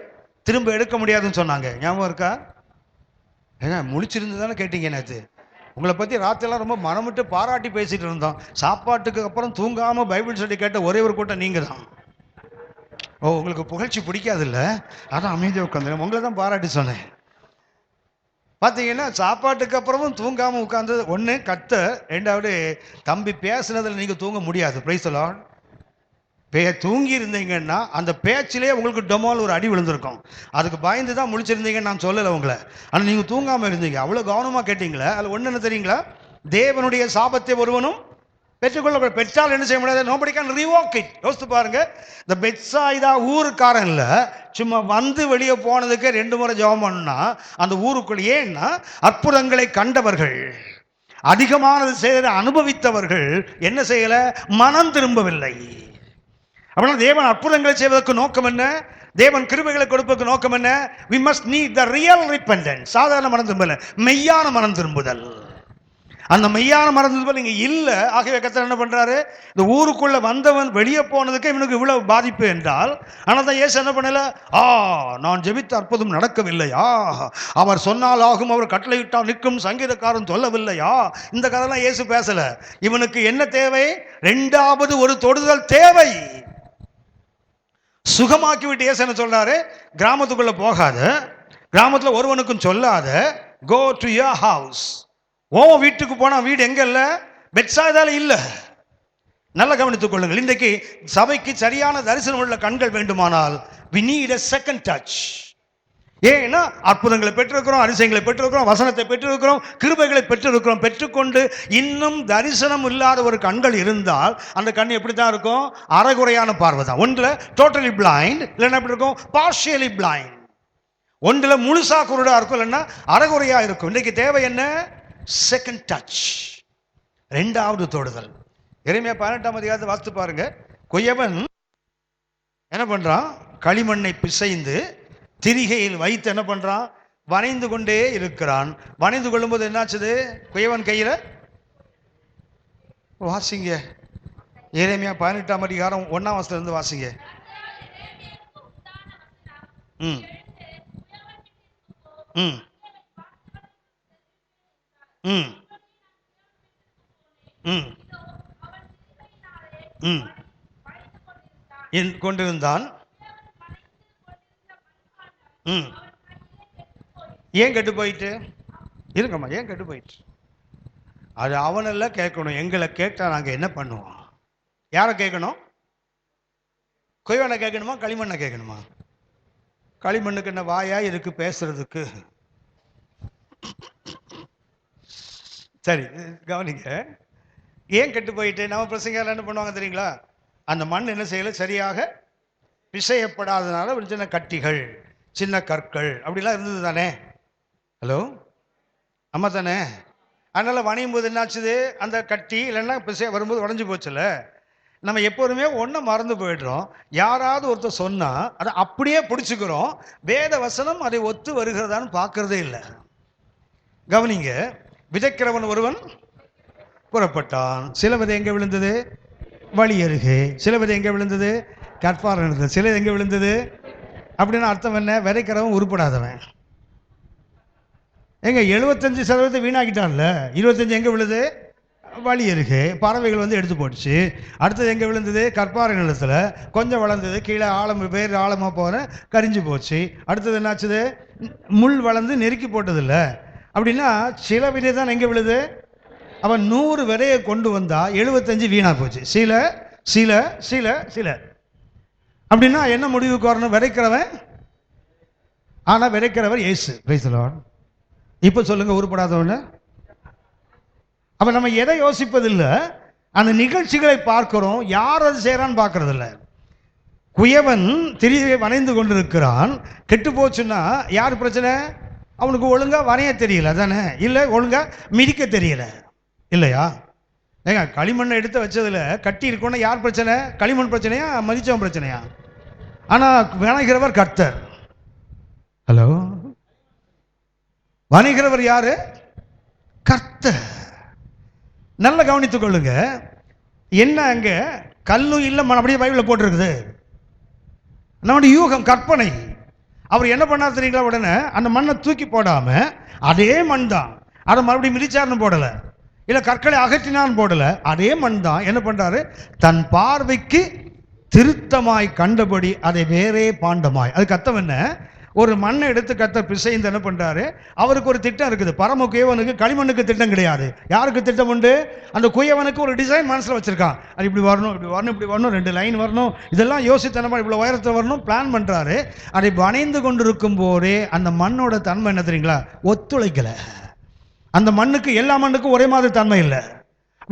திரும்ப எடுக்க முடியாதுன்னு சொன்னாங்க. ஞாபகம் இருக்கா? ஏங்க முழிச்சிருந்து தானே கேட்டீங்க நேற்று. உங்களை பற்றி ராத்திரெல்லாம் ரொம்ப மனமிட்டு பாராட்டி பேசிட்டு இருந்தோம். சாப்பாட்டுக்கு அப்புறம் தூங்காமல் பைபிள் சொல்லி கேட்ட ஒரே ஒரு கூட்டம் நீங்கள் தான். ஓ, உங்களுக்கு புகழ்ச்சி பிடிக்காது இல்லை, அதான் அமைதியாக உட்காந்து உங்களை தான் பாராட்டி சொன்னேன். பார்த்தீங்கன்னா சாப்பாட்டுக்கு அப்புறமும் தூங்காமல் உட்கார்ந்து ஒன்று கத்த, ரெண்டாவது தம்பி பேசுனதில் நீங்கள் தூங்க முடியாது. Price the Lord. தூங்கி இருந்தீங்கன்னா அந்த பேச்சிலே உங்களுக்கு டொமால் ஒரு அடி விழுந்திருக்கும். அதுக்கு பயந்து தான் முழிச்சிருந்தீங்கன்னு நான் சொல்லலை உங்களை. ஆனால் நீங்கள் தூங்காமல் இருந்தீங்க, அவ்வளோ கவனமாக கேட்டீங்களே. அதில் ஒன்று என்ன தெரியுங்களா? தேவனுடைய சாபத்தை ஒருவனும் பெற்றுக்கொள்ள பெற்றால் என்ன செய்ய முடியாது? Nobody can revoke it. யோசித்து பாருங்க, இந்த பெத்சாயிதா ஊருக்காரன் இல்லை, சும்மா வந்து வெளியே போனதுக்கு 2 முறை ஜெபம் பண்ணா அந்த ஊருக்குள். ஏன்னா அற்புதங்களை கண்டவர்கள், அதிகமானது செய்த அனுபவித்தவர்கள் என்ன செய்யல? மனம் திரும்பவில்லை. அப்படின்னா தேவன் அற்புதங்களை செய்வதற்கு நோக்கம் என்ன? தேவன் கிருபைகளை கொடுப்பதற்கு நோக்கம் என்ன? we must need the real repentance. சாதாரண மனம் திரும்பல, மெய்யான மனம் திரும்புதல். அந்த மெய்யான மனம் திரும்புதல் இங்க இல்ல. ஆகவே கர்த்தர் என்ன பண்றாரு? இந்த ஊருக்குள்ள வந்தவன் வெளியே போனதுக்கு இவனுக்கு இவ்வளவு பாதிப்பு என்றால், ஆனால் தான் இயேசு என்ன பண்ணல? நான் ஜெபித்த அற்புதம் நடக்கவில்லையா? அவர் சொன்னால் ஆகும், அவர் கட்டளையிட்டால் நிற்கும், சங்கீதக்காரன் சொல்லவில்லையா? இந்த கதைலாம் இயேசு பேசல. இவனுக்கு என்ன தேவை? இரண்டாவது ஒரு தொடுதல் தேவை. சுகமாக்கி விட்டு இயேசு என்ன சொல்றாரு? கிராமத்துக்குள்ள போகாத, கிராமத்துல ஒருவனுக்கும் சொல்லாத, கோ டு your house. வீட்டுக்கு போனா வீடு எங்க இல்ல? பெத்சாயிதால இல்ல. நல்ல கவனித்துக் கொள்ளுங்கள். இன்றைக்கு சபைக்கு சரியான தரிசனம் உள்ள கண்கள் வேண்டுமானால் we need a second touch. ஏன்னா அற்புதங்களை பெற்றிருக்கிறோம், அதிசயங்களை பெற்றிருக்கிறோம், வசனத்தை பெற்றிருக்கிறோம், கிருபைகளை பெற்றிருக்கிறோம். பெற்றுக்கொண்டு இன்னும் தரிசனம் இல்லாத ஒரு கண்கள் இருந்தால் அந்த கண் எப்படித்தான் இருக்கும்? அறகுறையான பார்வை தான். ஒன்றுல டோட்டலி பிளைண்ட், இல்லைன்னா எப்படி இருக்கும்? Partially blind. ஒன்றுல முழுசா குருடா இருக்கும், இல்லைன்னா அறகுறையா இருக்கும். இன்றைக்கு தேவை என்ன? செகண்ட் டச், இரண்டாவது தொடுதல். எரேமியா 18ஆம் அதிகாரத்தை வாசித்து பாருங்க. கொய்யவன் என்ன பண்றான்? களிமண்ணை பிசைந்து திரிகையில் வைத்து என்ன பண்றான்? வரைந்து கொண்டே இருக்கிறான். வரைந்து கொள்ளும்போது என்னாச்சுது? கொய்யவன் கையில வாசிங்க, எரேமியா 18ஆம் அதிகாரம் 1ஆம் வசனத்துல இருந்து வாசிங்க. ம் ம் ம் ம் ம் கொண்டிருந்தான். ஏன் கெட்டு போயிட்டு இருங்கம்மா? ஏன் கெட்டு போயிட்டு? அது அவனெல்லாம் கேட்கணும். எங்களை கேட்டா நாங்க என்ன பண்ணுவோம்? யாரை கேட்கணும்? கொய்வனை கேட்கணுமா? களிமண்ணை கேட்கணுமா? களிமண்ணுக்கு என்ன வாயா இருக்கு பேசுறதுக்கு? சரி, கவனிங்க. ஏன் கெட்டு போயிட்டு? நம்ம பிரசங்க என்ன பண்ணுவாங்க தெரியுங்களா? அந்த மண் என்ன செய்யல, சரியாக பிசையப்படாதனால ஒரு சின்ன கட்டிகள், சின்ன கற்கள் அப்படிலாம் இருந்தது தானே. ஹலோ அம்மா தானே? அதனால வணையும் போது என்னாச்சுது? அந்த கட்டி இல்லைன்னா பிசைய வரும்போது உடஞ்சி போச்சுல. நம்ம எப்போதுமே ஒன்றை மறந்து போயிடுறோம். யாராவது ஒருத்தர் சொன்னா அதை அப்படியே பிடிச்சுக்கிறோம். வேத வசனம் அதை ஒத்து வருகிறதான்னு பார்க்கறதே இல்லை. கவனிங்க. விதைக்கிறவன் ஒருவன் புறப்பட்டான். சில விதை எங்க விழுந்தது? வழி அருகே. சில விதை எங்க விழுந்தது? கற்பாறை இருந்தது. சில எங்க விழுந்தது? அப்படின்னு அர்த்தம் என்ன? விதைக்கிறவன் உருப்படாதவன். எங்க 75% வீணாக்கிட்டான்ல. 25 எங்க விழுது? வழி அருகே. பறவைகள் வந்து எடுத்து போட்டுச்சு. அடுத்தது எங்க விழுந்தது? கற்பாறை நிலத்துல. கொஞ்சம் வளர்ந்தது, கீழே ஆழம் வேறு ஆழமா போற கரிஞ்சு போச்சு. அடுத்தது என்னாச்சுது? முள் வளர்ந்து நெருக்கி போட்டது இல்லை. அப்படின்னா சில விதை தான் எங்க விழுது? அவன் 100 விதையை கொண்டு வந்தா 75 வீணா போச்சு. சில சில சில சில அப்படின்னா என்ன முடிவுக்கு வரணும்? விதைக்கிறவன். ஆனா விதைக்கிறவர் இயேசு. Price the Lord. இப்ப சொல்லுங்க, உருப்படாதவன. அப்ப நம்ம எதை யோசிப்பதில்லை? அந்த நிகழ்ச்சிகளை பார்க்கிறோம். யார் அது செய்யறான்னு பார்க்கறது இல்லை. குயவன் திரியை வரைந்து கொண்டிருக்கிறான். கெட்டு போச்சுன்னா யார் பிரச்சனை? அவனுக்கு ஒழுங்கா வரைய தெரியல தானே, இல்லை ஒழுங்கா மிதிக்க தெரியல இல்லையா? ஏங்க களிமண்ணை எடுத்து வச்சதுல கட்டி இருக்கணும்னா யார் பிரச்சனை? களிமண் பிரச்சனையா, மதிச்சவன் பிரச்சனையா? ஆனா வணைகிறவர் கர்த்தர். ஹலோ, வணைகிறவர் யாரு? கர்த்தர். நல்ல கவனித்துக் கொள்ளுங்க. என்ன அங்க கல்லும் இல்லை, அப்படியே பைபிள்ல போட்டிருக்குது. நம்முடைய யூகம், கற்பனை. அவர் என்ன பண்ணார் தெரியுங்களா? உடனே அந்த மண்ணை தூக்கி போடாம அதே மண் தான், அதை மறுபடியும் மிதிச்சார்னு போடல, இல்ல கற்களை அகற்றினான்னு போடல, அதே மண் தான் என்ன பண்றாரு? தன் பார்வைக்கு திருத்தமாய் கண்டபடி அதை வேறே பாண்டமாய். அதுக்கு அர்த்தம் என்ன? ஒரு மண்ணை எடுத்து கர்த்தர் பிசைந்து என்ன பண்றாரு? அவருக்கு ஒரு திட்டம் இருக்குது. பரம குயவனுக்கு களிமண்ணுக்கு திட்டம் கிடையாது. யாருக்கு திட்டம் உண்டு? அந்த குயவனுக்கு ஒரு டிசைன் மனசுல வச்சிருக்கான். அது இப்படி வரணும், இப்படி வரணும், இப்படி வரணும், 2 லைன் வரணும், இதெல்லாம் யோசித்தனமா இவ்வளவு உயரத்தில் வரணும் பிளான் பண்றாரு. அதை வணைந்து கொண்டிருக்கும் போதே அந்த மண்ணோட தன்மை என்ன தெரியுங்களா? ஒத்துழைக்கல. அந்த மண்ணுக்கு, எல்லா மண்ணுக்கும் ஒரே மாதிரி தன்மை இல்லை.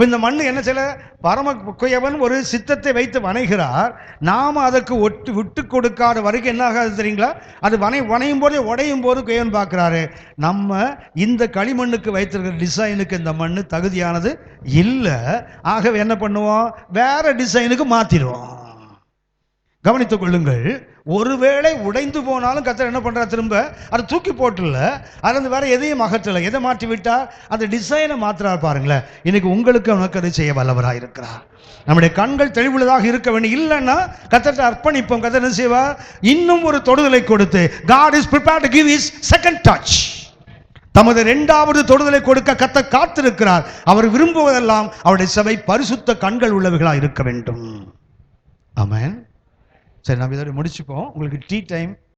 இந்த மண்ணு என்ன செய்யல? பரம குயவன் ஒரு சித்தத்தை வைத்து வணைகிறார். நாம அதற்கு விட்டு கொடுக்காத வரைக்கும் என்ன ஆகாது தெரியுங்களா? அது வணையும் போதே உடையும் போது குயவன் பார்க்கிறாரு, நம்ம இந்த களிமண்ணுக்கு வைத்திருக்கிற டிசைனுக்கு இந்த மண்ணு தகுதியானது இல்லை. ஆகவே என்ன பண்ணுவோம்? வேற டிசைனுக்கு மாத்திடுவோம். கவனித்துக் கொள்ளுங்கள். ஒருவேளை உடைந்து போனாலும் கர்த்தர் என்ன பண்றார்? திரும்ப அதை தூக்கி போட்டுல, அதுல வேற எதையும் அகற்றல. எதை மாற்றி விட்டார்? அந்த டிசைனை மாத்திரார். பாருங்களேன், இன்னைக்கு உங்களுக்கு உனக்கு அதை செய்ய வல்லவராக இருக்கிறார். நம்முடைய கண்கள் தெளிவுள்ளதாக இருக்க வேண்டும். இல்லைன்னா கர்த்தர்ட்ட அர்ப்பணிப்போம். கர்த்தர் என்ன செய்வார்? இன்னும் ஒரு தொடுதலை கொடுத்து, God is prepared to give his second touch. தமது இரண்டாவது தொடுதலை கொடுக்க கர்த்தர் காத்திருக்கிறார். அவர் விரும்புவதெல்லாம் அவருடைய சபை பரிசுத்த கண்கள் உள்ளவர்களாக இருக்க வேண்டும். ஆமென். சரி, நம்ம இதோட முடிச்சுப்போம். உங்களுக்கு டீ டைம்